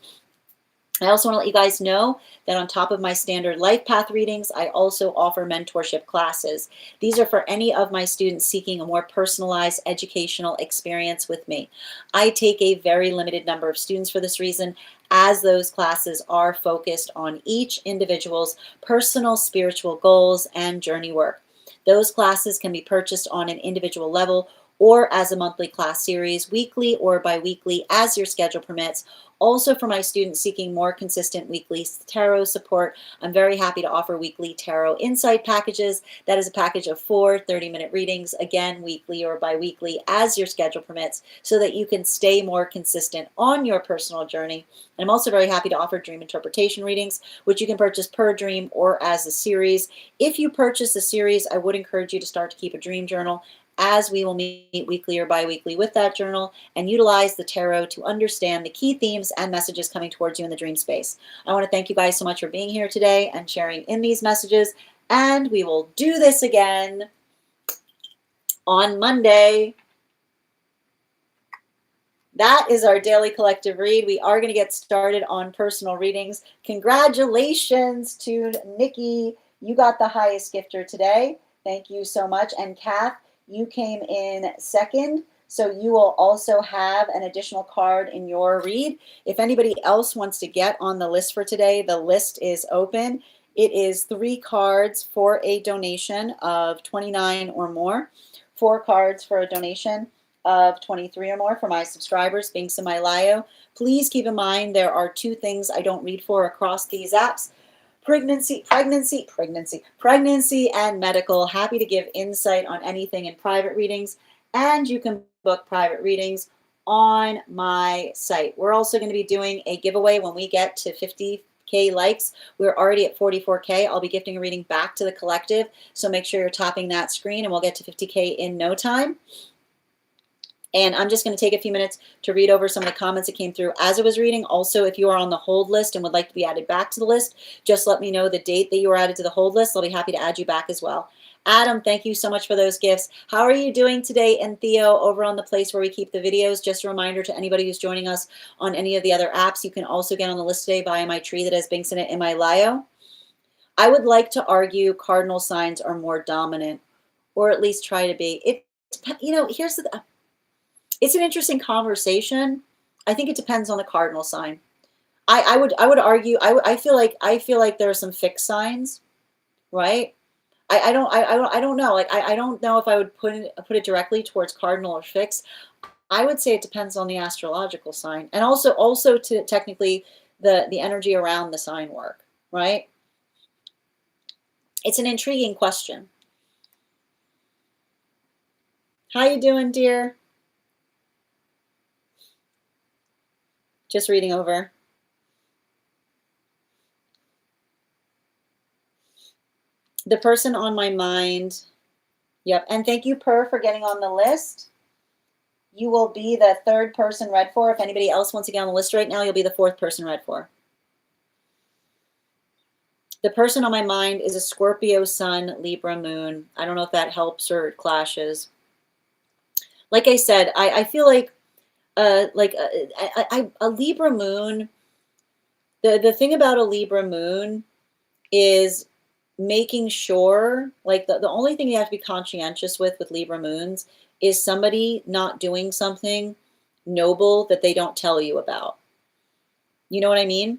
I also want to let you guys know that on top of my standard life path readings, I also offer mentorship classes. These are for any of my students seeking a more personalized educational experience with me. I take a very limited number of students for this reason, as those classes are focused on each individual's personal spiritual goals and journey work. Those classes can be purchased on an individual level or as a monthly class series, weekly or bi-weekly, as your schedule permits. Also, for my students seeking more consistent weekly tarot support, I'm very happy to offer weekly tarot insight packages. That is a package of 4 30-minute readings, again, weekly or bi-weekly, as your schedule permits, so that you can stay more consistent on your personal journey. And I'm also very happy to offer dream interpretation readings, which you can purchase per dream or as a series. If you purchase a series, I would encourage you to start to keep a dream journal, as we will meet weekly or bi-weekly with that journal and utilize the tarot to understand the key themes and messages coming towards you in the dream space. I want to thank you guys so much for being here today and sharing in these messages, and we will do this again on Monday. That is our daily collective read. We are going to get started on personal readings. Congratulations to Nikki. You got the highest gifter today. Thank you so much. And Kath, you came in second, so you will also have an additional card in your read. If anybody else wants to get on the list for today, the list is open. It is 3 cards for a donation of $29 or more, 4 cards for a donation of $23 or more for my subscribers, Binks and my Lio. Please keep in mind there are 2 things I don't read for across these apps. Pregnancy, and medical. Happy to give insight on anything in private readings, and you can book private readings on my site. We're also going to be doing a giveaway when we get to 50K likes. We're already at 44K. I'll be gifting a reading back to the collective, so make sure you're tapping that screen, and we'll get to 50K in no time. And I'm just going to take a few minutes to read over some of the comments that came through as I was reading. Also, if you are on the hold list and would like to be added back to the list, just let me know the date that you were added to the hold list. I'll be happy to add you back as well. Adam, thank you so much for those gifts. How are you doing today? And Theo, over on the place where we keep the videos, just a reminder to anybody who's joining us on any of the other apps, you can also get on the list today via my tree that has Binks in it in my Lio. I would like to argue cardinal signs are more dominant, or at least try to be. Here's the... It's an interesting conversation. I think it depends on the cardinal sign. I would argue. I feel like there are some fixed signs, right? I don't know. Like I don't know if I would put it directly towards cardinal or fixed. I would say it depends on the astrological sign, and also to technically the energy around the sign work, right? It's an intriguing question. How you doing, dear? Just reading over. The person on my mind. Yep. And thank you, Per, for getting on the list. You will be the 3rd person read for. If anybody else wants to get on the list right now, you'll be the 4th person read for. The person on my mind is a Scorpio sun, Libra moon. I don't know if that helps or it clashes. Like I said, I feel like a Libra moon The thing about a Libra moon is making sure, like the only thing you have to be conscientious with Libra moons is somebody not doing something noble that they don't tell you about. You know what I mean?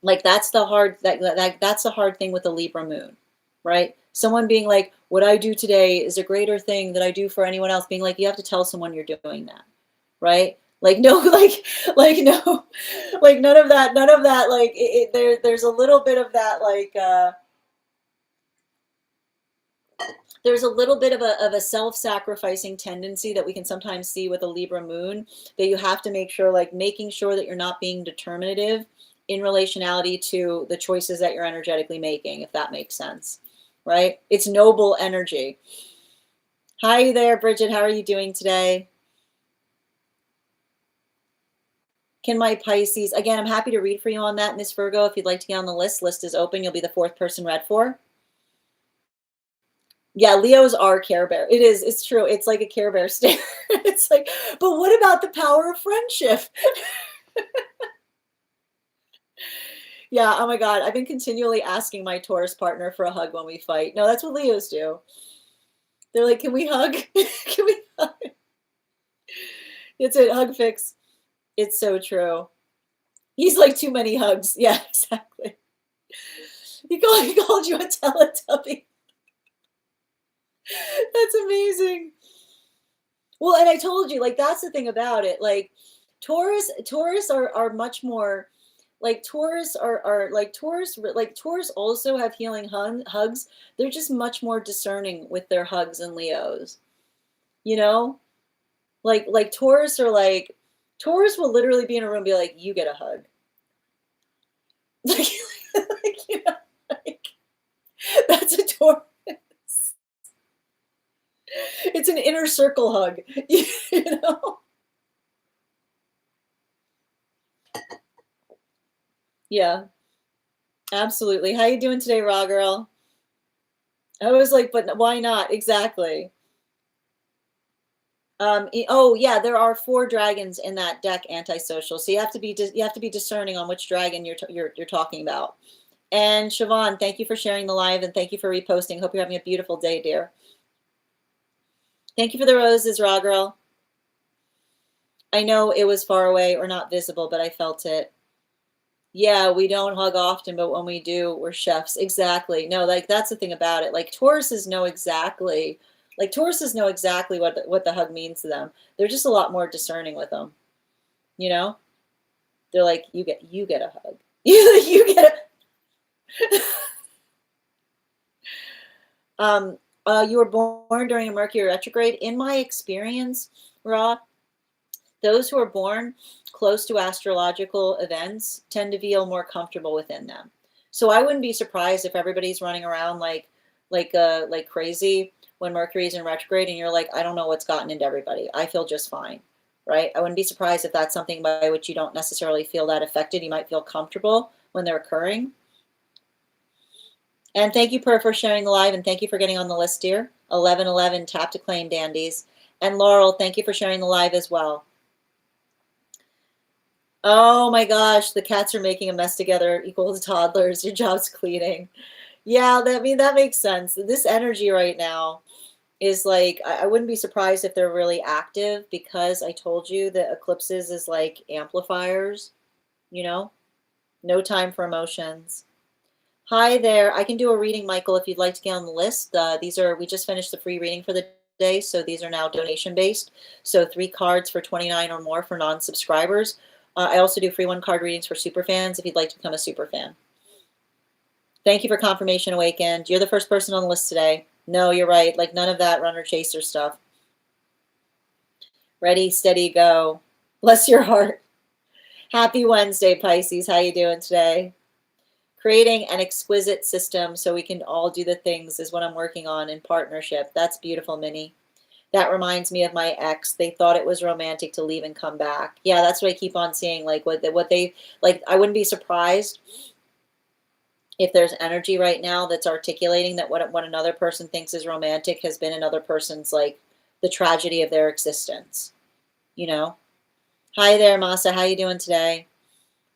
Like that's the hard that's the hard thing with the Libra moon, right? Someone being like, what I do today is a greater thing that I do for anyone else. Being like, you have to tell someone you're doing that, right? Like no, like no, like none of that, Like there's a little bit of that, like there's a little bit of a self-sacrificing tendency that we can sometimes see with a Libra moon, that you have to make sure, like making sure that you're not being determinative in relationality to the choices that you're energetically making, if that makes sense, right? It's noble energy. Hi there, Bridget. How are you doing today? Can my Pisces, again, I'm happy to read for you on that, Miss Virgo. If you'd like to get on the list is open. You'll be the 4th person read for. Yeah, Leos are Care Bear. It is. It's true. It's like a Care Bear stare. It's like, but what about the power of friendship? Yeah, oh my God. I've been continually asking my Taurus partner for a hug when we fight. No, that's what Leos do. They're like, can we hug? Can we hug? It's a hug fix. It's so true. He's like, too many hugs. Yeah, exactly. He called you a Teletubby. That's amazing. Well, and I told you, like, that's the thing about it. Like, Taurus are much more, like Taurus are like Taurus also have healing hugs. They're just much more discerning with their hugs than Leos. You know, like Taurus are like, Taurus will literally be in a room and be like, you get a hug. Like, you know, like, that's a Taurus. It's an inner circle hug, you know? Yeah, absolutely. How you doing today, Raw Girl? I was like, but why not? Exactly. Oh yeah, there are 4 dragons in that deck, antisocial. So you have to be discerning on which dragon you're talking about. And Siobhan, thank you for sharing the live and thank you for reposting. Hope you're having a beautiful day, dear. Thank you for the roses, Raw Girl. I know it was far away or not visible, but I felt it. Yeah, we don't hug often, but when we do, we're chefs. Exactly. No, like that's the thing about it. Like Tauruses know exactly, what the hug means to them. They're just a lot more discerning with them. You know? They're like, you get a hug. You get a you were born during a Mercury retrograde. In my experience, Raw, those who are born close to astrological events tend to feel more comfortable within them. So I wouldn't be surprised if everybody's running around like crazy when Mercury's in retrograde and you're like, I don't know what's gotten into everybody. I feel just fine, right? I wouldn't be surprised if that's something by which you don't necessarily feel that affected. You might feel comfortable when they're occurring. And thank you, Per, for sharing the live, and thank you for getting on the list, dear. 1111, tap to claim, dandies. And Laurel, thank you for sharing the live as well. Oh my gosh, the cats are making a mess together equals toddlers. Your job's cleaning. Yeah, that makes sense. This energy right now is like, I wouldn't be surprised if they're really active because I told you that eclipses is like amplifiers, you know? No time for emotions. Hi there. I can do a reading, Michael, if you'd like to get on the list. We just finished the free reading for the day, so these are now donation based. So 3 cards for $29 or more for non-subscribers. I also do free 1-card readings for super fans if you'd like to become a super fan. Thank you for Confirmation Awakened. You're the first person on the list today. No, you're right. Like none of that runner chaser stuff. Ready, steady, go. Bless your heart. Happy Wednesday, Pisces. How you doing today? Creating an exquisite system so we can all do the things is what I'm working on in partnership. That's beautiful, Minnie. That reminds me of my ex. They thought it was romantic to leave and come back. Yeah, that's what I keep on seeing. Like what they like. I wouldn't be surprised if there's energy right now that's articulating that what another person thinks is romantic has been another person's like the tragedy of their existence. You know. Hi there, Masa. How you doing today?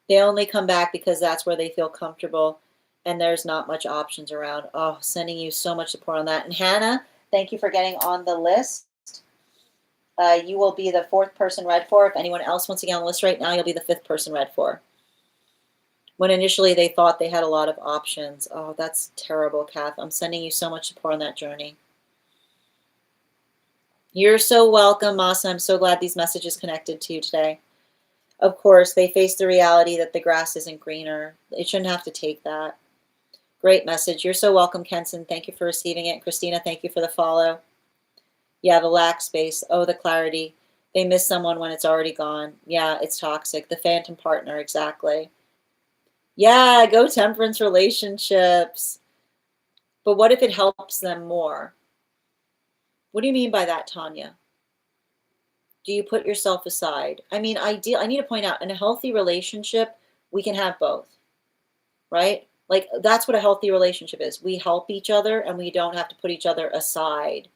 They only come back because that's where they feel comfortable and there's not much options around. Oh, sending you so much support on that. And Hannah, thank you for getting on the list. You will be the 4th person read for. If anyone else wants to get on the list right now, you'll be the 5th person read for. When initially they thought they had a lot of options. Oh, that's terrible, Kath. I'm sending you so much support on that journey. You're so welcome, Masa. I'm so glad these messages connected to you today. Of course, they face the reality that the grass isn't greener. It shouldn't have to take that. Great message. You're so welcome, Kenson. Thank you for receiving it. Christina, thank you for the follow. Yeah, the lack space. Oh, the clarity. They miss someone when it's already gone. Yeah, it's toxic. The phantom partner, exactly. Yeah, go temperance relationships. But what if it helps them more? What do you mean by that, Tanya? Do you put yourself aside? I mean, I need to point out, in a healthy relationship, we can have both, right? Like, that's what a healthy relationship is. We help each other and we don't have to put each other aside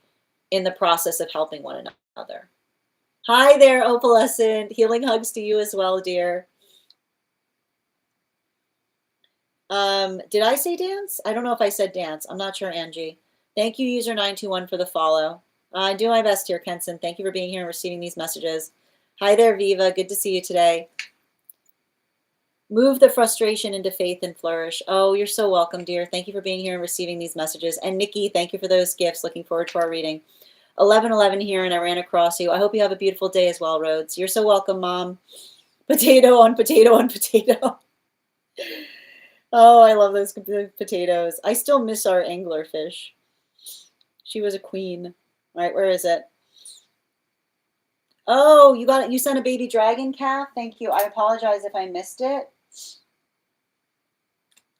in the process of helping one another. Hi there, Opalescent. Healing hugs to you as well, dear. Did I say dance? I don't know if I said dance. I'm not sure, Angie. Thank you, user 921, for the follow. I do my best here, Kenson. Thank you for being here and receiving these messages. Hi there, Viva. Good to see you today. Move the frustration into faith and flourish. Oh, you're so welcome, dear. Thank you for being here and receiving these messages. And Nikki, thank you for those gifts. Looking forward to our reading. 1111 here, and I ran across you. I hope you have a beautiful day as well, Rhodes. You're so welcome, Mom. Potato on potato on potato. Oh, I love those potatoes. I still miss our anglerfish. She was a queen. All right, where is it? Oh, you got it. You sent a baby dragon calf. Thank you. I apologize if I missed it.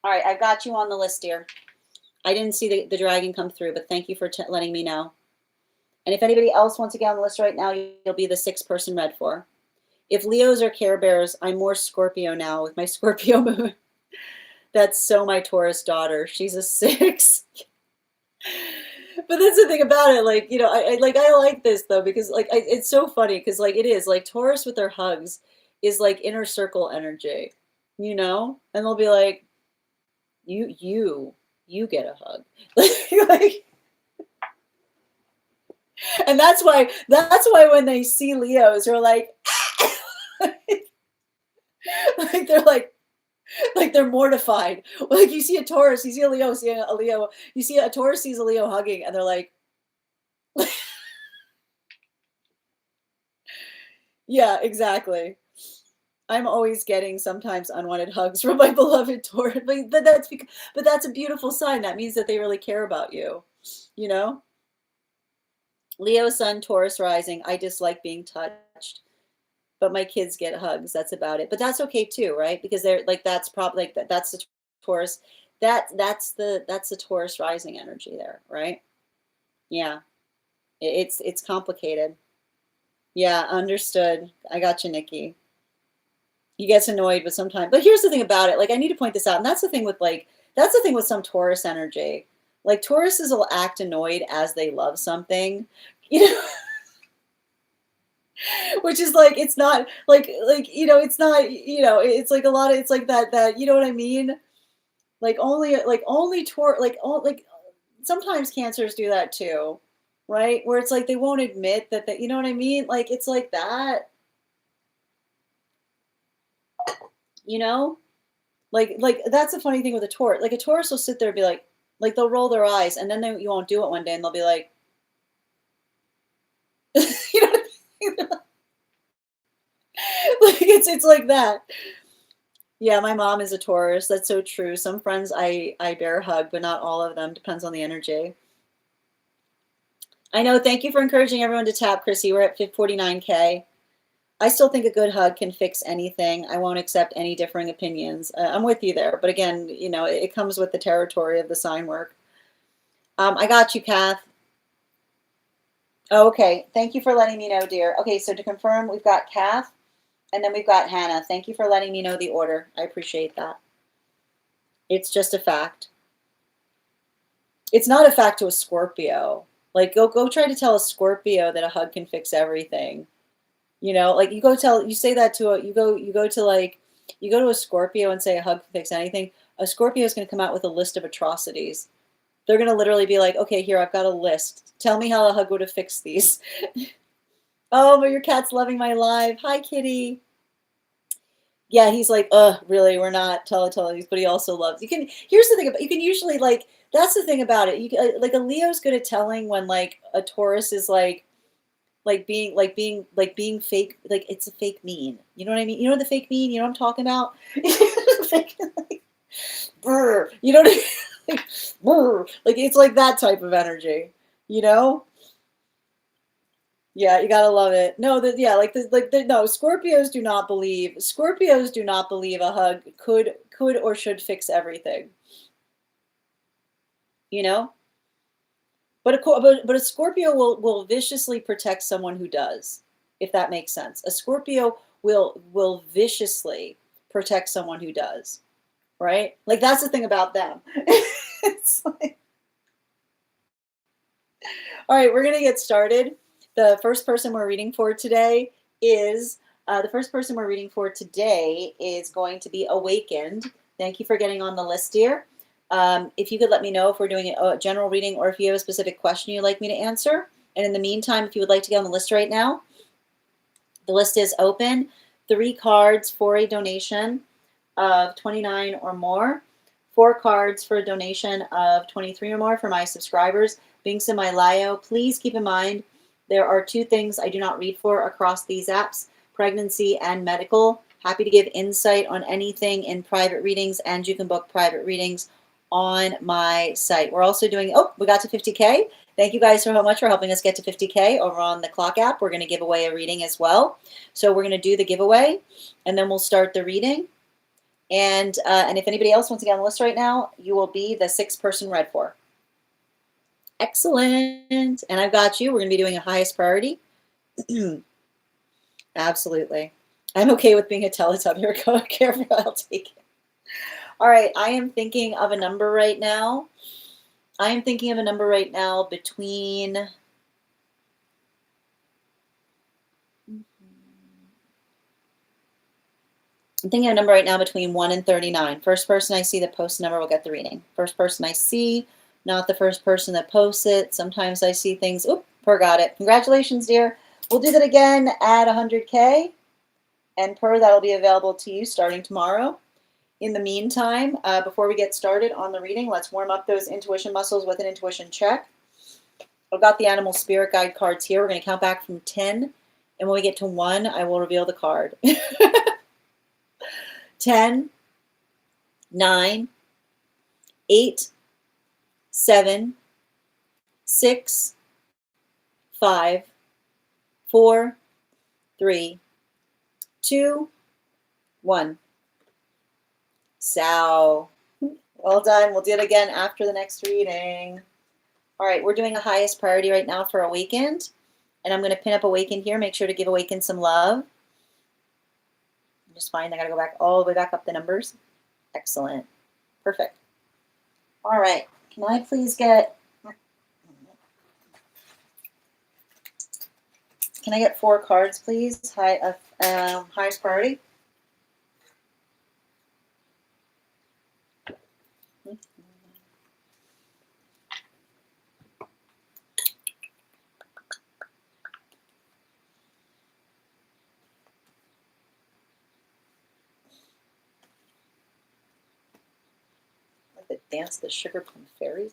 All right, I've got you on the list, dear. I didn't see the dragon come through, but thank you for letting me know. And if anybody else wants to get on the list right now, you'll be the 6th person read for. If Leos are Care Bears, I'm more Scorpio now with my Scorpio moon. That's so my Taurus daughter. She's a 6. But that's the thing about it, like, you know, I like this though, because like it's so funny because like it is like Taurus with their hugs is like inner circle energy, you know, and they'll be like, you get a hug, like, and that's why when they see Leos, they're like, like they're mortified. Like you see a Taurus, you see a Leo, you see a Taurus sees a Leo hugging, and they're like. Yeah, exactly. I'm always getting sometimes unwanted hugs from my beloved Taurus, but that's a beautiful sign. That means that they really care about you, you know? Leo Sun, Taurus rising. I dislike being touched, but my kids get hugs. That's about it. But that's okay too, right? Because they're like that's probably like that's the Taurus. That's the Taurus rising energy there, right? Yeah. It's complicated. Yeah, understood. I got you, Nikki. He gets annoyed, but sometimes. But here's the thing about it. Like, I need to point this out, and that's the thing with some Taurus energy. Like, Tauruses will act annoyed as they love something, you know, which is like it's not you know, it's not, you know, it's like a lot of it's like that you know what I mean? Only sometimes cancers do that too, right? Where it's like they won't admit that you know what I mean? Like it's like that, you know? Like that's the funny thing with a Taurus. Like a Taurus will sit there and be like they'll roll their eyes and then you won't do it one day and they'll be like, you know what I mean? Like it's like that. Yeah, my mom is a Taurus. That's so true. Some friends I bear hug, but not all of them. Depends on the energy. I know. Thank you for encouraging everyone to tap, Chrissy. We're at 49K. I still think a good hug can fix anything. I won't accept any differing opinions. I'm with you there. But again, you know, it comes with the territory of the sign work. I got you, Kath. Oh, okay. Thank you for letting me know, dear. Okay, so to confirm, we've got Kath, and then we've got Hannah. Thank you for letting me know the order. I appreciate that. It's just a fact. It's not a fact to a Scorpio. Like, go try to tell a Scorpio that a hug can fix everything. You know, like you say that to you go to like You go to a Scorpio and say a hug can fix anything. A Scorpio is going to come out with a list of atrocities. They're going to literally be like, okay, here, I've got a list. Tell me how a hug would have fixed these. Oh, but your cat's loving my live. Hi, kitty. Yeah, he's like, really, we're not Teletubbies, but he also loves. You can. Here's the thing about. You can usually like. That's the thing about it. You can, like a Leo's good at telling when like a Taurus is being fake. Like it's a fake mean. You know what I mean? You know the fake mean. You know what I'm talking about? Like, brr, you know what I mean? Like, brr, like it's like that type of energy. You know? Yeah, you gotta love it. No, yeah, no, Scorpios do not believe. Scorpios do not believe a hug could or should fix everything. You know, but a Scorpio will viciously protect someone who does, if that makes sense. A Scorpio will viciously protect someone who does, right? Like that's the thing about them. It's like, all right, we're gonna get started. The first person we're reading for today is going to be Awakened. Thank you for getting on the list, dear. If you could let me know if we're doing a general reading or if you have a specific question you'd like me to answer. And in the meantime, if you would like to get on the list right now, the list is open. 3 cards for a donation of $29 or more. 4 cards for a donation of $23 or more for my subscribers. Binks in my Lio. Please keep in mind there are 2 things I do not read for across these apps: pregnancy and medical. Happy to give insight on anything in private readings, and you can book private readings on my site. We're also doing, we got to 50K. Thank you guys so much for helping us get to 50K over on the Clock app. We're going to give away a reading as well. So we're going to do the giveaway, and then we'll start the reading. And if anybody else wants to get on the list right now, you will be the 6th person read for. Excellent. And I've got you. We're going to be doing a highest priority. Absolutely. I'm okay with being a Teletubby. Go careful, I'll take it. All right. I am thinking of a number right now. Between... I'm thinking of a number right now between 1 and 39. First person I see that posts a number will get the reading. First person I see, not the first person that posts it. Sometimes I see things. Oop, Per got it. Congratulations, dear. We'll do that again at 100K. And Per, that'll be available to you starting tomorrow. In the meantime, before we get started on the reading, let's warm up those intuition muscles with an intuition check. I've got the animal spirit guide cards here. We're going to count back from 10. And when we get to 1, I will reveal the card. 10, 9, 8, 7, 6, 5, 4, 3, 2, 1. So, well done. We'll do it again after the next reading. All right, we're doing a highest priority right now for Awakened. And I'm going to pin up Awakened here. Make sure to give Awakened some love. Just fine. I got to go back all the way back up the numbers. Excellent. Perfect. All right. Can I please get... Can I get 4 cards, please? Highest priority. Like the dance of the sugar plum fairies.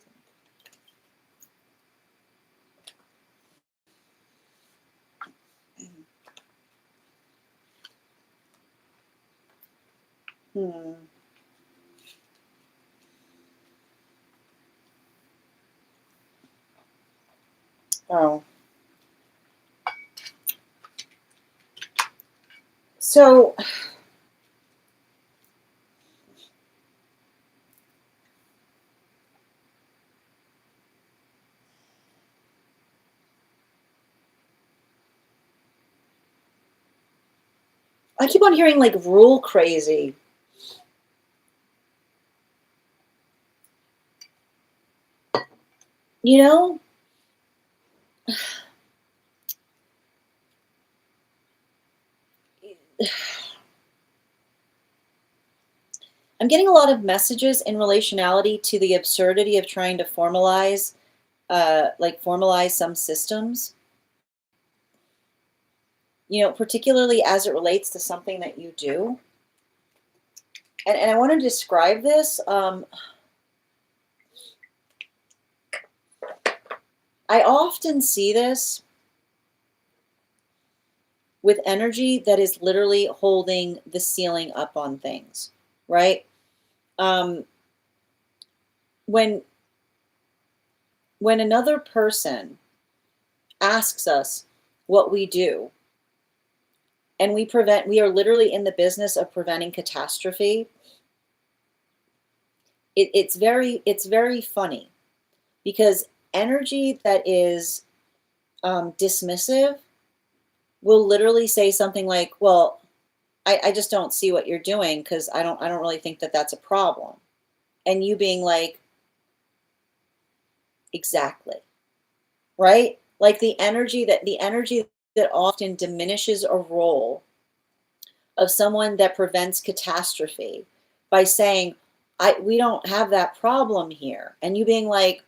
Oh. So, I keep on hearing like rule crazy. You know? I'm getting a lot of messages in relationality to the absurdity of trying to formalize, formalize some systems, particularly as it relates to something that you do. And I want to describe this. I often see this with energy that is literally holding the ceiling up on things, right? Um, when when another person asks us what we do, and we are literally in the business of preventing catastrophe. It's very funny because energy that is dismissive will literally say something like, well, I just don't see what you're doing because I don't really think that that's a problem. And you being like, exactly, right? Like the energy that often diminishes a role of someone that prevents catastrophe by saying, we don't have that problem here. And you being like,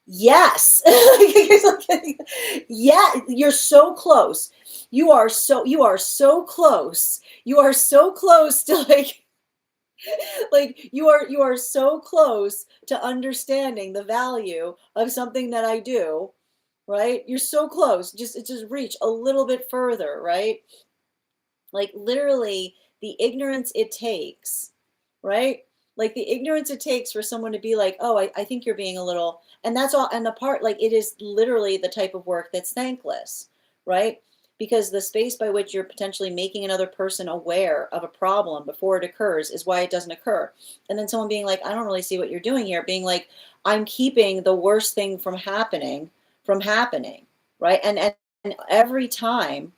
yes. Yeah, you're so close. You are so close. You are so close to you are so close to understanding the value of something that I do, right? You're so close. Just reach a little bit further, right? Like literally the ignorance it takes, right? Like the ignorance it takes for someone to be like, oh, I think you're being a little, and that's all. And the part, like, it is literally the type of work that's thankless, right? Because the space by which you're potentially making another person aware of a problem before it occurs is why it doesn't occur. And then someone being like, I don't really see what you're doing here, being like, I'm keeping the worst thing from happening, right? And every time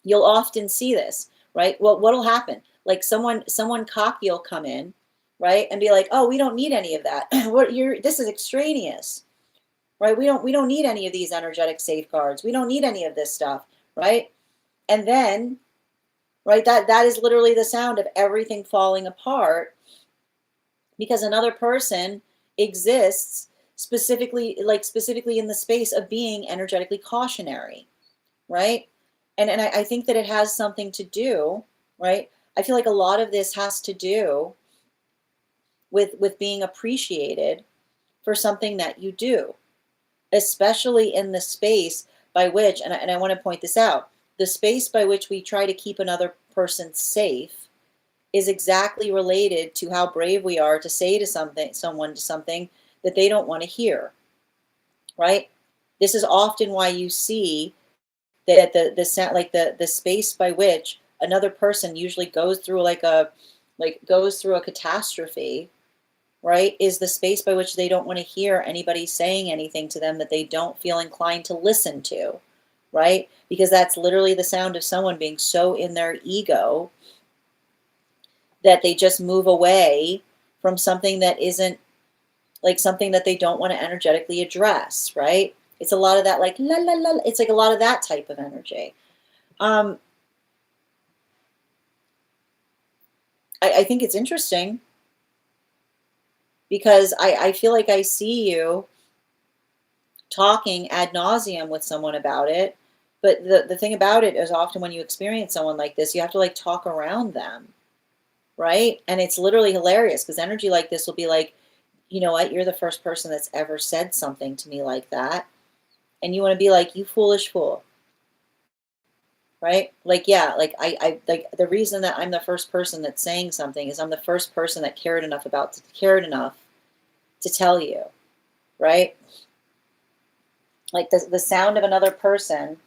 you'll often see this, right? Well, what'll happen? Like someone cocky will come in, right, and be like, "Oh, we don't need any of that. This is extraneous, right? We don't need any of these energetic safeguards. We don't need any of this stuff, right?" And then, right, that is literally the sound of everything falling apart because another person exists specifically in the space of being energetically cautionary, right? And I think that it has something to do, right? I feel like a lot of this has to do with being appreciated for something that you do, especially in the space by which, and I want to point this out, the space by which we try to keep another person safe is exactly related to how brave we are to say to something that they don't want to hear, right? This is often why you see that the space by which another person usually goes through a catastrophe, right, is the space by which they don't want to hear anybody saying anything to them that they don't feel inclined to listen to, right? Because that's literally the sound of someone being so in their ego that they just move away from something that isn't, like, something that they don't want to energetically address, right? It's a lot of that, like, la la la, it's like a lot of that type of energy. um I think it's interesting because I feel like I see you talking ad nauseum with someone about it. But the thing about it is often when you experience someone like this, you have to like talk around them, right? And it's literally hilarious because energy like this will be like, you know what, you're the first person that's ever said something to me like that. And you want to be like, you foolish fool, right? Like, yeah, like I like the reason that I'm the first person that's saying something is I'm the first person that cared enough to tell you, right? Like the sound of another person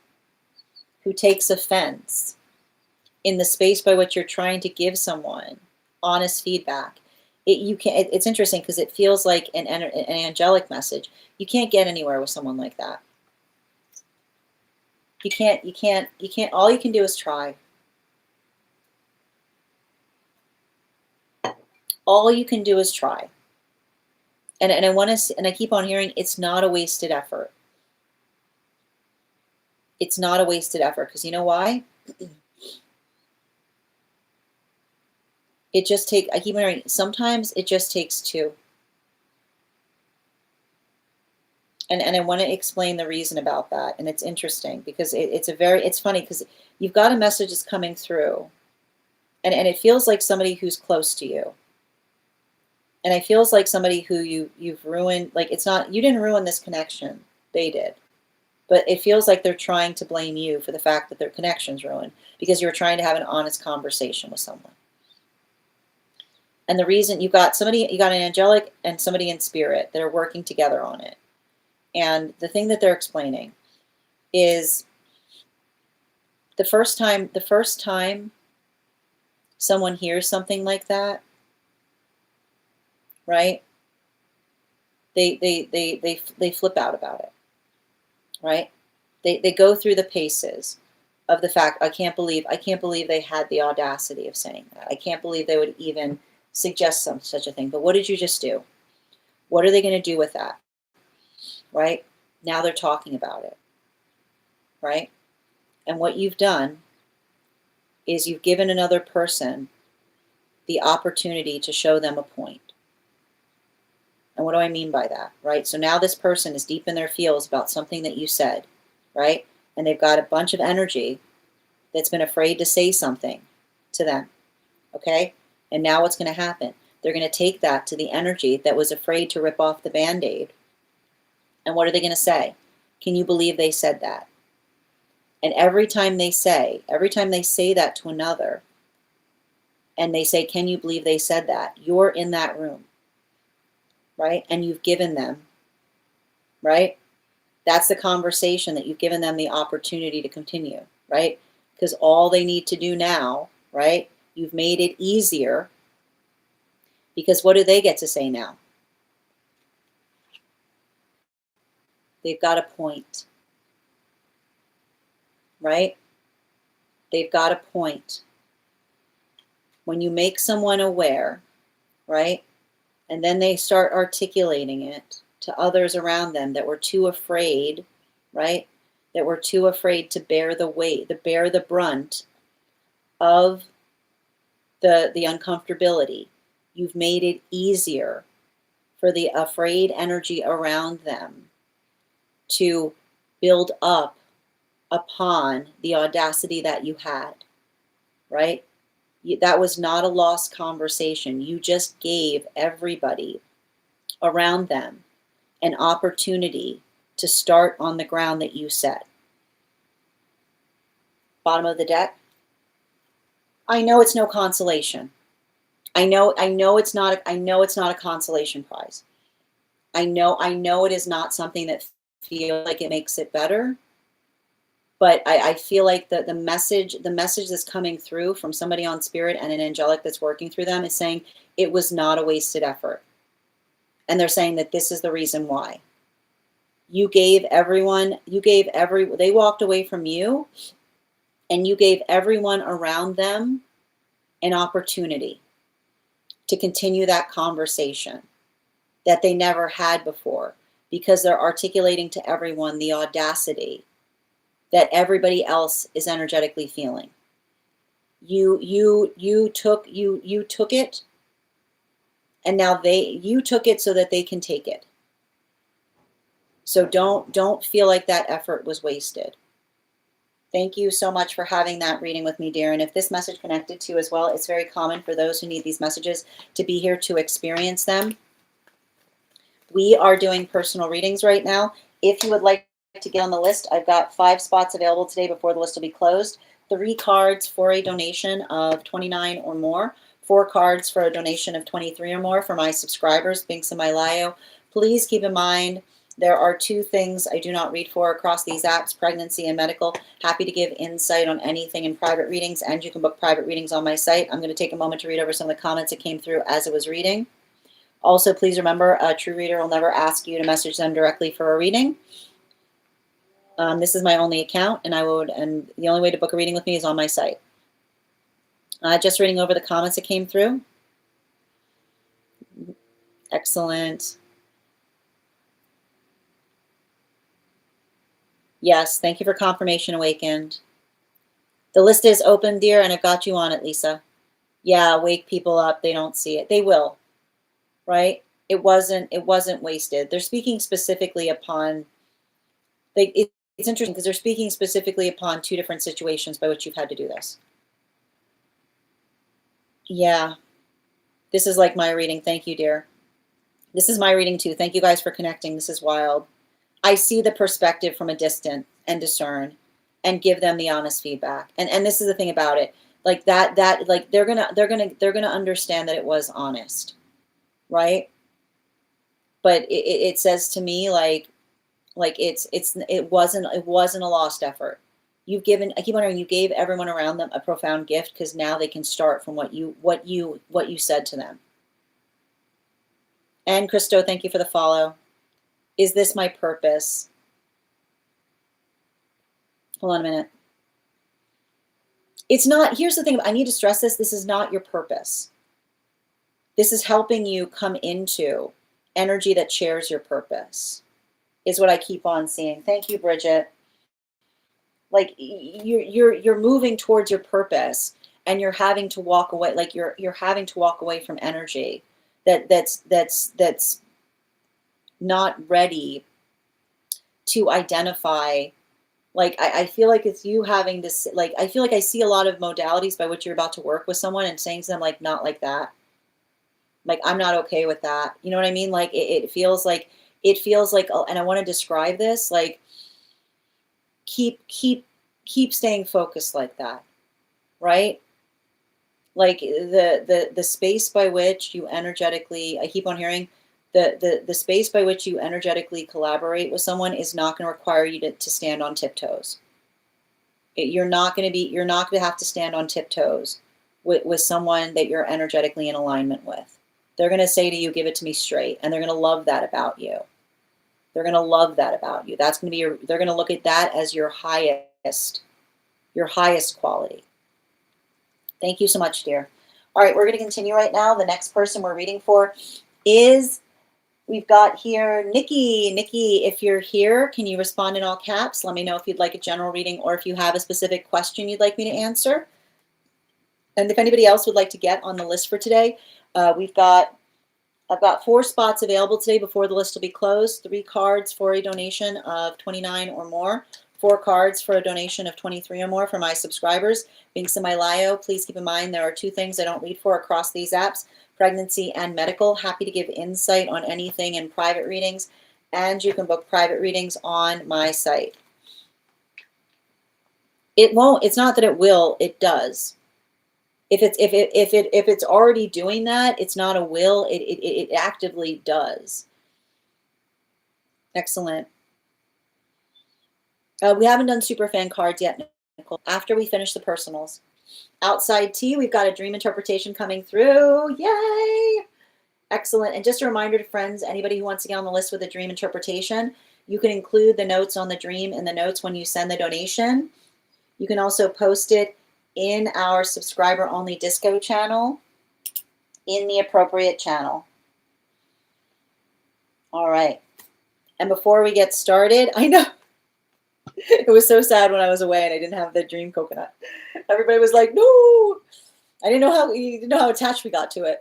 who takes offense in the space by which you're trying to give someone honest feedback. It's interesting because it feels like an angelic message. You can't get anywhere with someone like that. You can't, all you can do is try. All you can do is try. And I want to, and I keep on hearing it's not a wasted effort. It's not a wasted effort because you know why? I keep hearing, sometimes it just takes two. And I want to explain the reason about that. And it's interesting because it's funny because you've got a message that's coming through, and it feels like somebody who's close to you. And it feels like somebody who you've ruined, like it's not, you didn't ruin this connection, they did. But it feels like they're trying to blame you for the fact that their connection's ruined because you were trying to have an honest conversation with someone. And the reason you got an angelic and somebody in spirit that are working together on it. And the thing that they're explaining is the first time someone hears something like that, right? They flip out about it, right? They go through the paces of the fact, I can't believe they had the audacity of saying that. I can't believe they would even suggest such a thing. But what did you just do? What are they going to do with that? Right? Now they're talking about it. Right? And what you've done is you've given another person the opportunity to show them a point. And what do I mean by that? Right? So now this person is deep in their feels about something that you said, right? And they've got a bunch of energy that's been afraid to say something to them. Okay? And now what's going to happen? They're going to take that to the energy that was afraid to rip off the Band-Aid. And what are they going to say? Can you believe they said that? And every time they say that to another, and they say, can you believe they said that? You're in that room, right? And you've given them, right? That's the conversation that you've given them the opportunity to continue, right? Because all they need to do now, right? You've made it easier, because what do they get to say now? They've got a point, right? They've got a point. When you make someone aware, right? And then they start articulating it to others around them that were too afraid, right? That were too afraid to bear the weight, to bear the brunt of the uncomfortability. You've made it easier for the afraid energy around them to build up upon the audacity that you had, right? That was not a lost conversation. You just gave everybody around them an opportunity to start on the ground that you set. Bottom of the deck. I know it's no consolation. I know it's not a consolation prize. I know it is not something that feels like it makes it better. But I feel like the message that's coming through from somebody on spirit and an angelic that's working through them is saying it was not a wasted effort. And they're saying that this is the reason why. They walked away from you, and you gave everyone around them an opportunity to continue that conversation that they never had before, because they're articulating to everyone the audacity that everybody else is energetically feeling. You took it, and now you took it so that they can take it. So don't feel like that effort was wasted. Thank you so much for having that reading with me, dear. And if this message connected to you as well, it's very common for those who need these messages to be here to experience them. We are doing personal readings right now. If you would like to get on the list, I've got 5 spots available today before the list will be closed. 3 cards for a donation of $29 or more. 4 cards for a donation of $23 or more for my subscribers, Binks and Mylayo. Please keep in mind, there are 2 things I do not read for across these apps, pregnancy and medical. Happy to give insight on anything in private readings, and you can book private readings on my site. I'm going to take a moment to read over some of the comments that came through as it was reading. Also, please remember, a true reader will never ask you to message them directly for a reading. This is my only account, and the only way to book a reading with me is on my site. Just reading over the comments that came through. Excellent. Yes, thank you for confirmation, Awakened. The list is open, dear, and I've got you on it, Lisa. Yeah, wake people up. They don't see it. They will, right? It wasn't wasted. They're speaking specifically upon it's interesting because they're speaking specifically upon two different situations by which you've had to do this. Yeah, this is like my reading. Thank you, dear. This is my reading too. Thank you guys for connecting. This is wild. I see the perspective from a distance and discern and give them the honest feedback. And this is the thing about it. Like that like they're gonna understand that it was honest, right? But it says to me like it wasn't a lost effort. You've given, I keep wondering, you gave everyone around them a profound gift because now they can start from what you said to them. And Christo, thank you for the follow. Is this my purpose? Hold on a minute. It's not, here's the thing, I need to stress this. This is not your purpose. This is helping you come into energy that shares your purpose, is what I keep on seeing. Thank you, Bridget. Like you're moving towards your purpose and you're having to walk away, like you're having to walk away from energy that's not ready to identify. Like I feel like it's you having this, like I feel like I see a lot of modalities by which you're about to work with someone and saying to them like, not like that, like I'm not okay with that, you know what I mean? Like it feels like and I want to describe this, like keep staying focused like that, right? Like the space by which you energetically, I keep on hearing the space by which you energetically collaborate with someone is not going to require you to stand on tiptoes. You're not going to have to stand on tiptoes with someone that you're energetically in alignment with. They're going to say to you, give it to me straight. And they're going to love that about you. They're going to love that about you. That's going to be they're going to look at that as your highest quality. Thank you so much, dear. All right, we're going to continue right now. The next person we're reading for is, we've got here Nikki. Nikki, if you're here, can you respond in all caps? Let me know if you'd like a general reading or if you have a specific question you'd like me to answer. And if anybody else would like to get on the list for today, I've got 4 spots available today before the list will be closed. 3 cards for a donation of $29 or more. 4 cards for a donation of $23 or more for my subscribers. Being semi-lio, please keep in mind there are 2 things I don't read for across these apps: pregnancy and medical. Happy to give insight on anything in private readings, and you can book private readings on my site. It won't, it's not that it will, it does. If it's already doing that, it's not a will, it actively does. Excellent. We haven't done superfan cards yet, Nicole. After we finish the personals. Outside tea, we've got a dream interpretation coming through. Yay! Excellent. And just a reminder to friends, anybody who wants to get on the list with a dream interpretation, you can include the notes on the dream in the notes when you send the donation. You can also post it in our subscriber only disco channel in the appropriate channel. All right. And before we get started, I know it was so sad when I was away and I didn't have the dream coconut. Everybody was like, no, you didn't know how attached we got to it.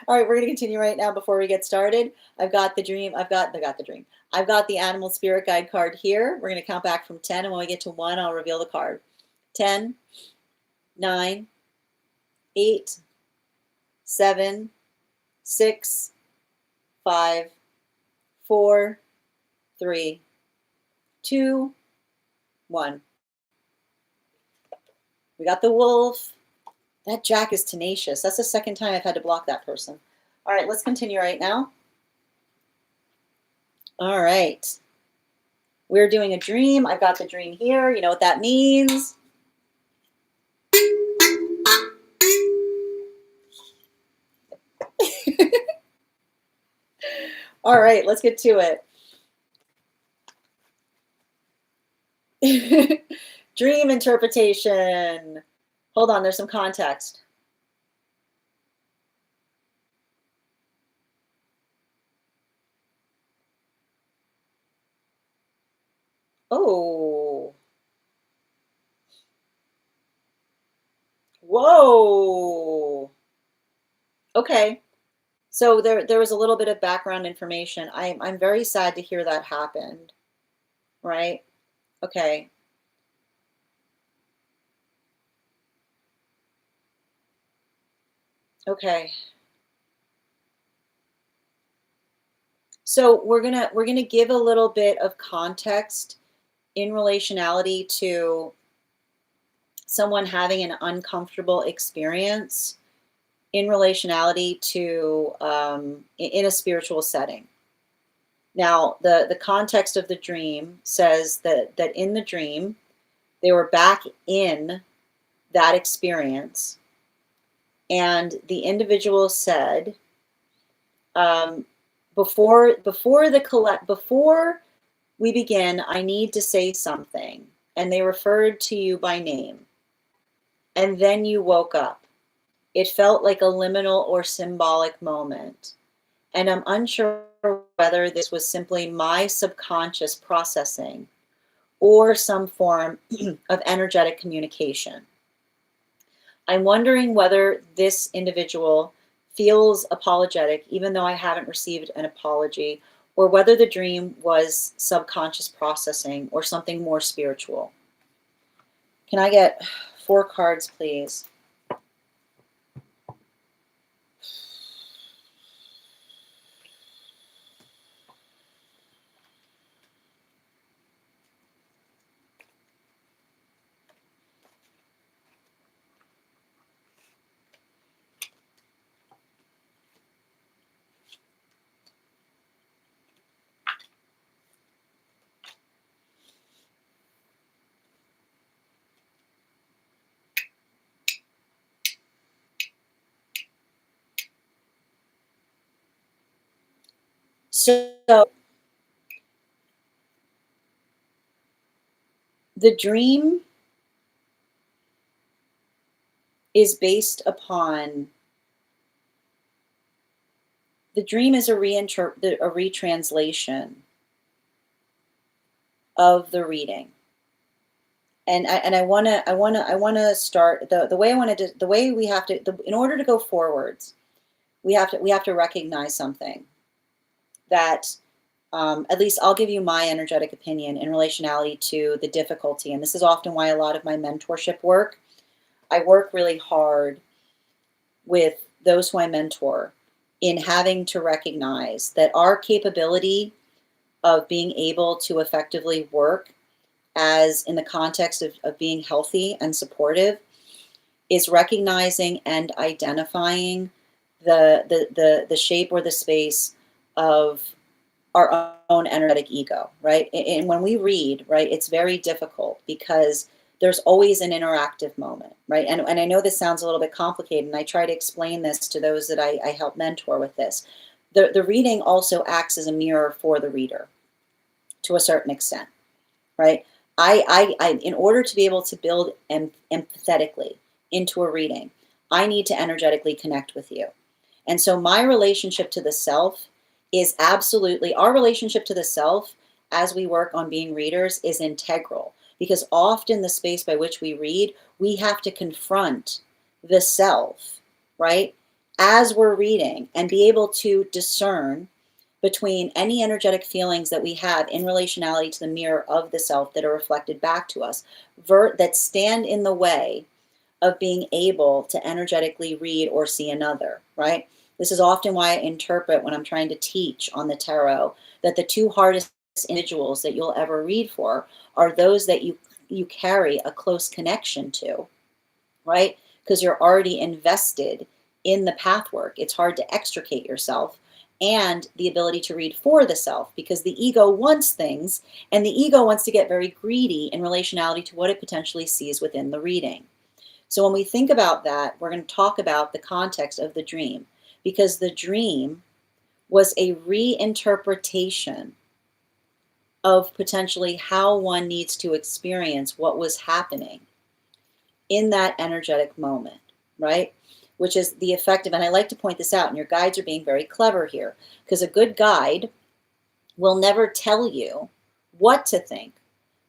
All right, we're going to continue right now before we get started. I've got the dream. I've got the animal spirit guide card here. We're going to count back from 10, and when we get to 1, I'll reveal the card. 10, 9, 8, 7, 6, 5, 4, 3, 2, 1. We got the wolf. That jack is tenacious. That's the second time I've had to block that person. All right, let's continue right now. All right. We're doing a dream. I've got the dream here. You know what that means. All right, let's get to it. Dream interpretation. Hold on, there's some context. Oh. Whoa. Okay. So there was a little bit of background information. I'm very sad to hear that happened, right? Okay. Okay. So we're gonna give a little bit of context in relationality to someone having an uncomfortable experience in relationality to in a spiritual setting. Now, the context of the dream says that in the dream they were back in that experience, and the individual said, um, before we begin, I need to say something, and they referred to you by name, and then you woke up. It felt like a liminal or symbolic moment, and I'm unsure whether this was simply my subconscious processing or some form of energetic communication. I'm wondering whether this individual feels apologetic, even though I haven't received an apology, or whether the dream was subconscious processing or something more spiritual. Can I get 4 cards, please? So the dream is based upon the dream is a retranslation of the reading. And I want to start the way I want to the way we have to in order to go forwards, we have to recognize something that at least I'll give you my energetic opinion in relationality to the difficulty. And this is often why a lot of my mentorship work, I work really hard with those who I mentor in having to recognize that our capability of being able to effectively work as in the context of being healthy and supportive is recognizing and identifying the shape or the space of our own energetic ego, right? And when we read, right, it's very difficult because there's always an interactive moment, right? And I know this sounds a little bit complicated, and I try to explain this to those that I help mentor with this. The reading also acts as a mirror for the reader to a certain extent, right? In order to be able to build empathetically into a reading, I need to energetically connect with you. And so my relationship to the self is absolutely, our relationship to the self as we work on being readers is integral, because often the space by which we read, we have to confront the self, right? As we're reading and be able to discern between any energetic feelings that we have in relationality to the mirror of the self that are reflected back to us, that stand in the way of being able to energetically read or see another, right? This is often why I interpret when I'm trying to teach on the tarot that the 2 hardest individuals that you'll ever read for are those that you carry a close connection to, right? Because you're already invested in the path work. It's hard to extricate yourself, and the ability to read for the self, because the ego wants things, and the ego wants to get very greedy in relationality to what it potentially sees within the reading. So when we think about that, we're going to talk about the context of the dream, because the dream was a reinterpretation of potentially how one needs to experience what was happening in that energetic moment, right? Which is the effective, and I like to point this out, and your guides are being very clever here, because a good guide will never tell you what to think.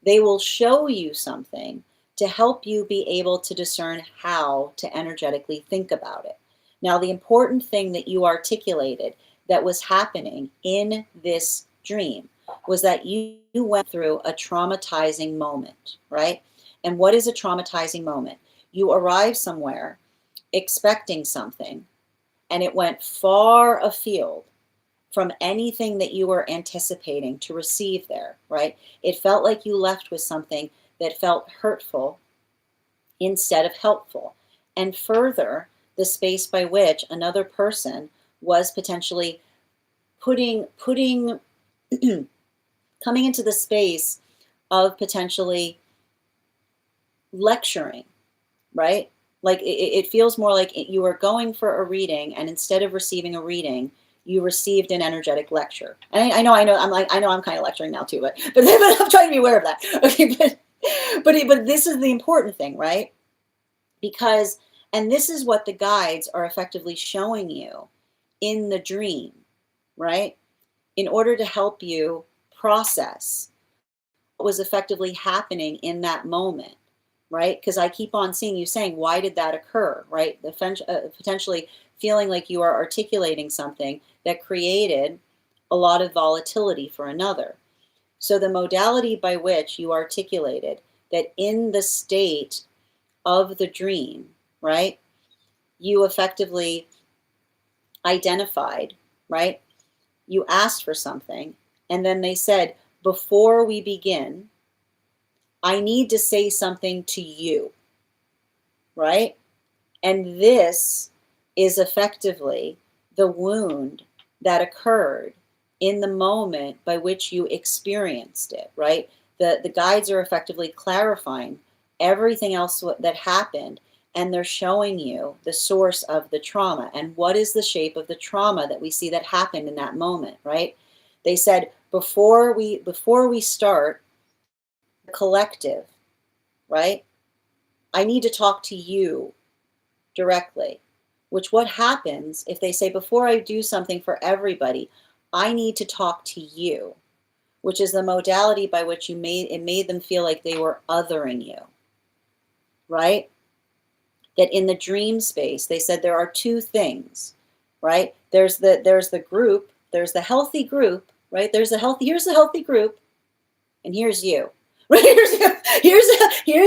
They will show you something to to help you be able to discern how to energetically think about it. Now, the important thing that you articulated that was happening in this dream was that you went through a traumatizing moment, right? And what is a traumatizing moment? You arrive somewhere expecting something, and it went far afield from anything that you were anticipating to receive there, right? It felt like you left with something that felt hurtful instead of helpful. And further, the space by which another person was potentially putting coming into the space of potentially lecturing, right? Like it feels more like you were going for a reading, and instead of receiving a reading, you received an energetic lecture. And I know, I'm kind of lecturing now too, but I'm trying to be aware of that. Okay, but this is the important thing, right? Because, and this is what the guides are effectively showing you in the dream, right? In order to help you process what was effectively happening in that moment, right? Because I keep on seeing you saying, why did that occur, right? Potentially feeling like you are articulating something that created a lot of volatility for another. So the modality by which you articulated that in the state of the dream, right, you effectively identified, right? You asked for something, and then they said, before we begin, I need to say something to you, right? And this is effectively the wound that occurred in the moment by which you experienced it, right? The guides are effectively clarifying everything else that happened, and they're showing you the source of the trauma and what is the shape of the trauma that we see that happened in that moment, right? They said, before we start the collective, right? I need to talk to you directly. Which what happens if they say, before I do something for everybody, I need to talk to you, which is the modality by which it made them feel like they were othering you, right? That in the dream space, they said there are two things, right? There's the group, there's the healthy group, right? Here's the healthy group, and here's you. Right? Here's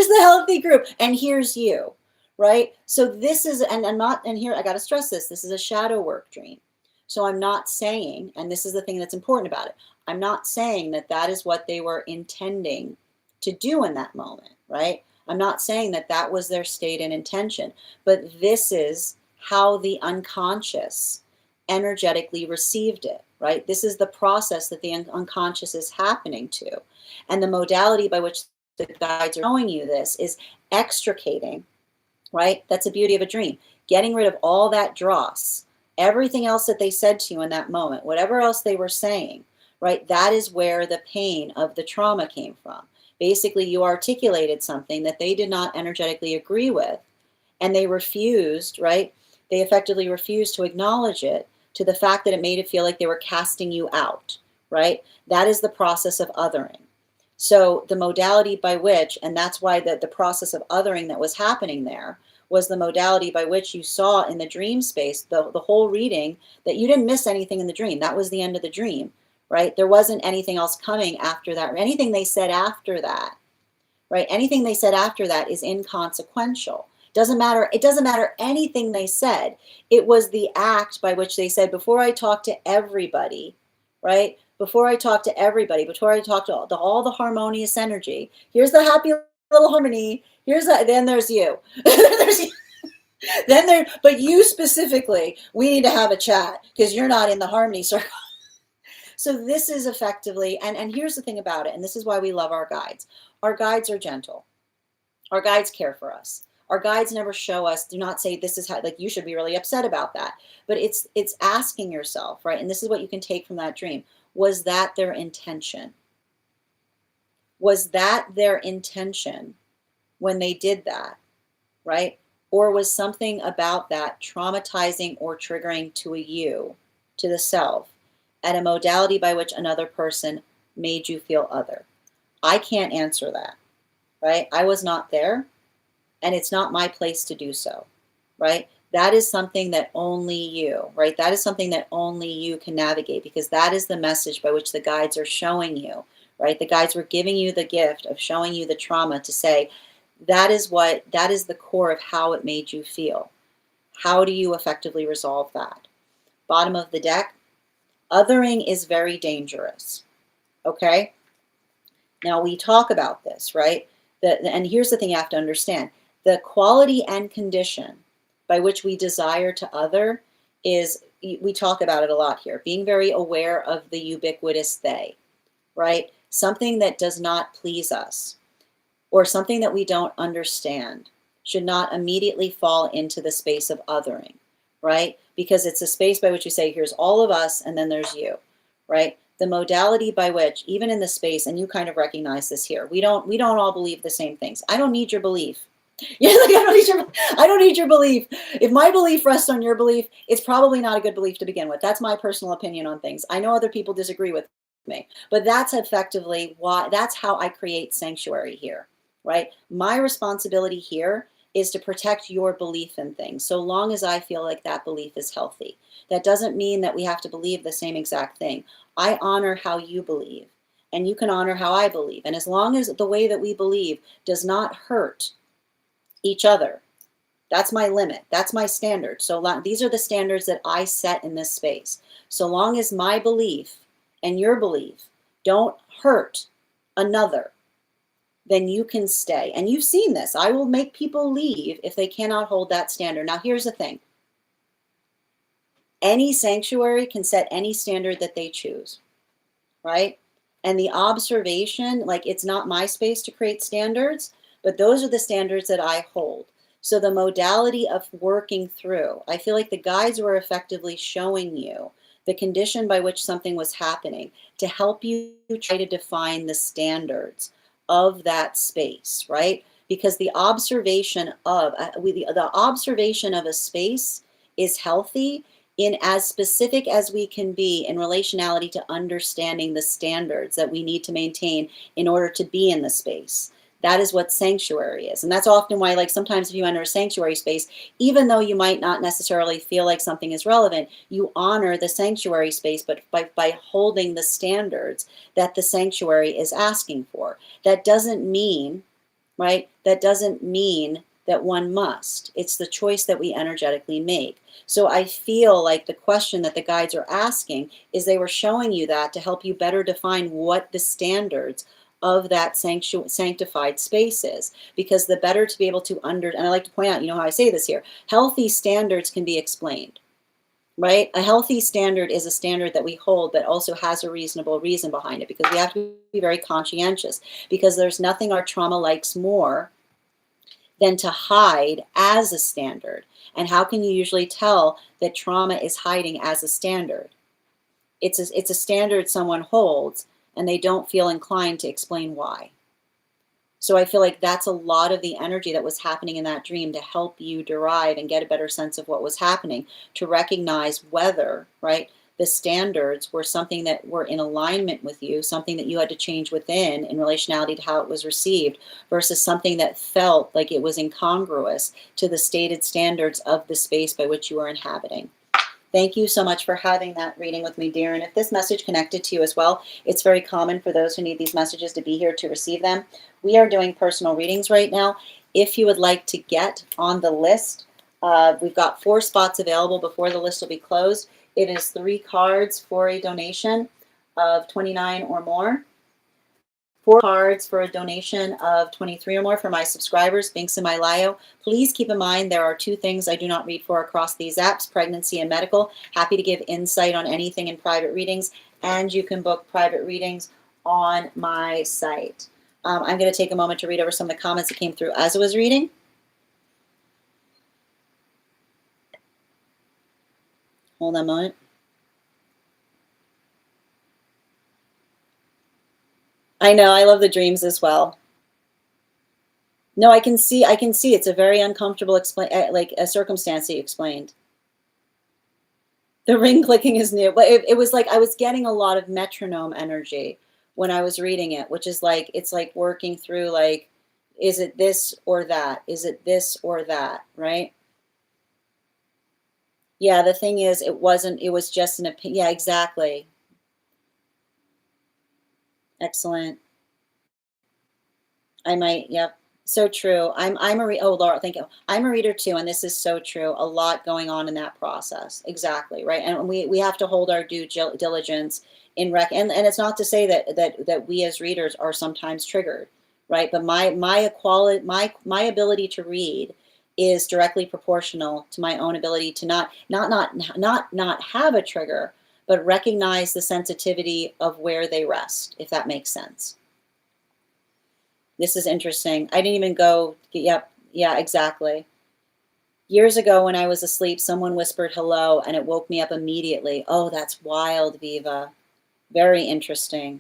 the healthy group, and here's you. Right? So this is, and I'm not, and here I got to stress this is a shadow work dream. So I'm not saying, and this is the thing that's important about it, I'm not saying that that is what they were intending to do in that moment, right? I'm not saying that that was their state and intention, but this is how the unconscious energetically received it, right? This is the process that the unconscious is happening to. And the modality by which the guides are showing you this is extricating, right? That's the beauty of a dream. Getting rid of all that dross, everything else that they said to you in that moment, whatever else they were saying, right? That is where the pain of the trauma came from. Basically, you articulated something that they did not energetically agree with, and they refused, right? They effectively refused to acknowledge it, to the fact that it made it feel like they were casting you out, right? That is the process of othering. So the modality by which, and that's why the process of othering that was happening there was the modality by which you saw in the dream space, the whole reading, that you didn't miss anything in the dream. That was the end of the dream, right? There wasn't anything else coming after that, or anything they said after that, right? Anything they said after that is inconsequential. Doesn't matter. It doesn't matter anything they said. It was the act by which they said, before I talk to everybody, right? Before I talk to everybody, before I talk to all the harmonious energy, here's the happy little harmony. Then there's you. There's you. But you specifically, we need to have a chat because you're not in the harmony circle. So this is effectively, and here's the thing about it, and this is why we love our guides. Our guides are gentle. Our guides care for us. Our guides never show us, do not say this is how, like, you should be really upset about that. But it's asking yourself, right? And this is what you can take from that dream. Was that their intention? Was that their intention when they did that, right? Or was something about that traumatizing or triggering to a you, to the self, at a modality by which another person made you feel other? I can't answer that. right? I was not there, and it's not my place to do so, right? That is something that only you, right? That is something that only you can navigate, because that is the message by which the guides are showing you, right? The guides were giving you the gift of showing you the trauma to say, that is the core of how it made you feel. How do you effectively resolve that? Bottom of the deck, othering is very dangerous, okay? Now we talk about this, right? And here's the thing you have to understand. The quality and condition by which we desire to other is, we talk about it a lot here, being very aware of the ubiquitous they, right? Something that does not please us or something that we don't understand should not immediately fall into the space of othering, right? Because it's a space by which you say, here's all of us, and then there's you, right? The modality by which, even in the space, and you kind of recognize this here, we don't all believe the same things. I don't need your belief. You're like, I don't need your belief. If my belief rests on your belief, it's probably not a good belief to begin with. That's my personal opinion on things. I know other people disagree with me, but that's effectively why, that's how I create sanctuary here, right? My responsibility here is to protect your belief in things, so long as I feel like that belief is healthy. That doesn't mean that we have to believe the same exact thing. I honor how you believe, and you can honor how I believe. And as long as the way that we believe does not hurt each other, that's my limit. That's my standard. So these are the standards that I set in this space. So long as my belief and your belief don't hurt another, then you can stay. And you've seen this. I will make people leave if they cannot hold that standard. Now, here's the thing. Any sanctuary can set any standard that they choose, right? And the observation, like, it's not my space to create standards, but those are the standards that I hold. So the modality of working through, I feel like the guides were effectively showing you the condition by which something was happening to help you try to define the standards of that space, right? Because the observation of the observation of a space is healthy in as specific as we can be in relationality to understanding the standards that we need to maintain in order to be in the space. That is what sanctuary is. And that's often why, like, sometimes if you enter a sanctuary space, even though you might not necessarily feel like something is relevant, you honor the sanctuary space, but by holding the standards that the sanctuary is asking for. That doesn't mean, right? That doesn't mean that one must. It's the choice that we energetically make. So I feel like the question that the guides are asking is they were showing you that to help you better define what the standards of that sanctified space is. Because the better to be able to and I like to point out, you know how I say this here, healthy standards can be explained, right? A healthy standard is a standard that we hold that also has a reasonable reason behind it, because we have to be very conscientious, because there's nothing our trauma likes more than to hide as a standard. And how can you usually tell that trauma is hiding as a standard? It's a standard someone holds and they don't feel inclined to explain why. So I feel like that's a lot of the energy that was happening in that dream, to help you derive and get a better sense of what was happening, to recognize whether, right, the standards were something that were in alignment with you, something that you had to change within in relationality to how it was received, versus something that felt like it was incongruous to the stated standards of the space by which you are inhabiting. Thank you so much for having that reading with me, dear. And if this message connected to you as well, it's very common for those who need these messages to be here to receive them. We are doing personal readings right now. If you would like to get on the list, we've got 4 spots available before the list will be closed. It is 3 cards for a donation of $29 or more. 4 cards for a donation of $23 or more for my subscribers, links in my bio. Please keep in mind there are 2 things I do not read for across these apps, pregnancy and medical. Happy to give insight on anything in private readings, and you can book private readings on my site. I'm going to take a moment to read over some of the comments that came through as I was reading. Hold on a moment. I know, I love the dreams as well. No, I can see it's a very uncomfortable like a circumstance that you explained. The ring clicking is new, but it was like I was getting a lot of metronome energy when I was reading it, which is like, it's like working through, like, Is it this or that? Is it this or that, right? Yeah, the thing is, it wasn't, it was just an opinion. Yeah, exactly. Excellent. I might, yep. So true. I'm a oh Laura, thank you. I'm a reader too, and this is so true. A lot going on in that process. Exactly, right? And we have to hold our due diligence in and it's not to say that we as readers are sometimes triggered, right? But my equality my ability to read is directly proportional to my own ability to not have a trigger, but recognize the sensitivity of where they rest, if that makes sense. This is interesting. I didn't even go, yep, yeah, exactly. Years ago when I was asleep, someone whispered hello and it woke me up immediately. Oh, that's wild, Viva. Very interesting.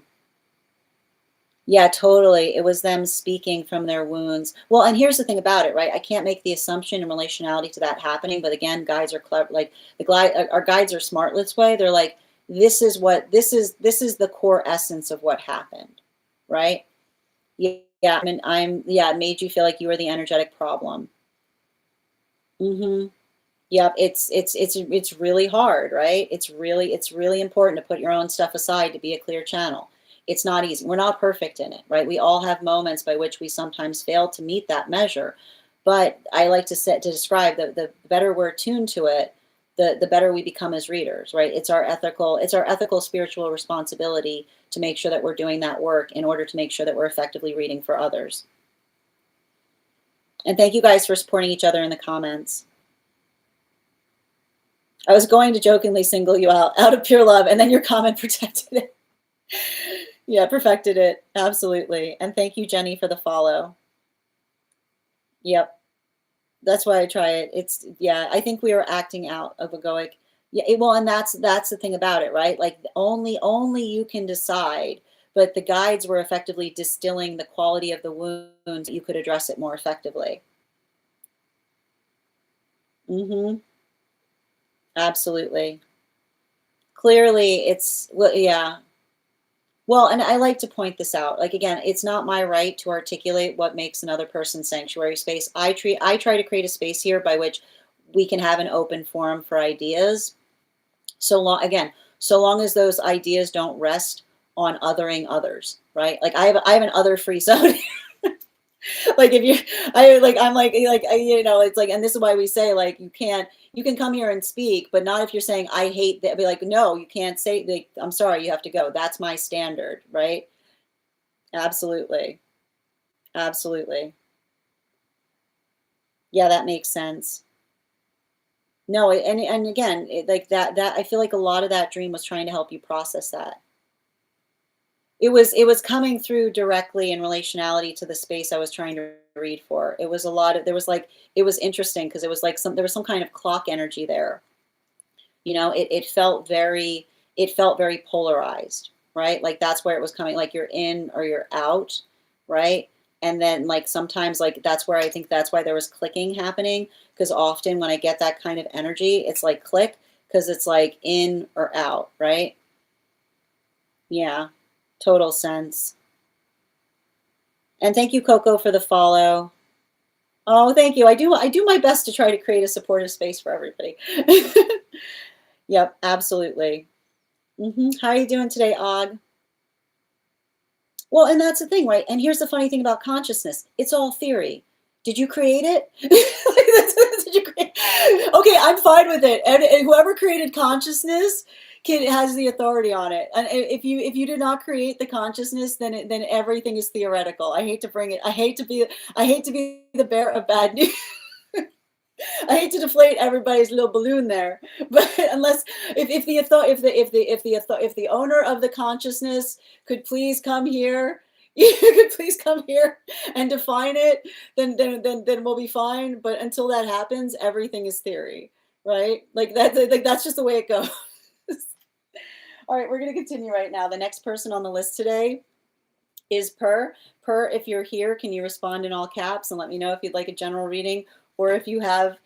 Yeah, totally. It was them speaking from their wounds. Well, and here's the thing about it, right? I can't make the assumption in relationality to that happening, but again, guides are clever. Like our guides are smart this way. They're like, this is the core essence of what happened, right? Yeah, I mean, yeah, it made you feel like you were the energetic problem. Mm-hmm. Yep, it's really hard, right? It's really important to put your own stuff aside to be a clear channel. It's not easy. We're not perfect in it, right? We all have moments by which we sometimes fail to meet that measure. But I like to describe the better we're tuned to it, the better we become as readers, right? It's our ethical spiritual responsibility to make sure that we're doing that work in order to make sure that we're effectively reading for others. And thank you guys for supporting each other in the comments. I was going to jokingly single you out of pure love, and then your comment protected it. Yeah, perfected it. Absolutely. And thank you, Jenny, for the follow. Yep. That's why I try it. It's, yeah, I think we are acting out of egoic. Yeah, well, and that's the thing about it, right? Like only you can decide, but the guides were effectively distilling the quality of the wounds, you could address it more effectively. Mm-hmm. Absolutely. Clearly, it's, well, yeah. Well, and I like to point this out. Like again, it's not my right to articulate what makes another person's sanctuary space. I try to create a space here by which we can have an open forum for ideas. So long as those ideas don't rest on othering others, right? Like I have an other free zone. Like if you it's like, and this is why we say, like, you can come here and speak, but not if you're saying I hate that. Be like, no, you can't say, like, I'm sorry, you have to go. That's my standard, right? Absolutely. Absolutely. Yeah, that makes sense. No, and again, like that I feel like a lot of that dream was trying to help you process that. It was coming through directly in relationality to the space I was trying to read for. It was a lot of, there was like, it was interesting because it was like there was some kind of clock energy there. It felt very polarized, right? Like that's where it was coming, like you're in or you're out, right? And then like sometimes, like that's where I think that's why there was clicking happening, because often when I get that kind of energy, it's like click, because it's like in or out, right? Yeah, total sense. And thank you, Coco, for the follow. Oh, thank you. I do my best to try to create a supportive space for everybody. Yep, absolutely. How are you doing today, Og? Well, and that's the thing, right? And here's the funny thing about consciousness. It's all theory. Did you create it? Did you create? Okay, I'm fine with it. And whoever created consciousness has the authority on it. And if you did not create the consciousness, then everything is theoretical. I hate to bring it. I hate to be the bearer of bad news. I hate to deflate everybody's little balloon there, but unless if the owner of the consciousness could please come here, you could please come here and define it, then we'll be fine. But until that happens, everything is theory, right? Like that's just the way it goes. All right, we're gonna continue right now. The next person on the list today is Per. Per, if you're here, can you respond in all caps and let me know if you'd like a general reading, or if you have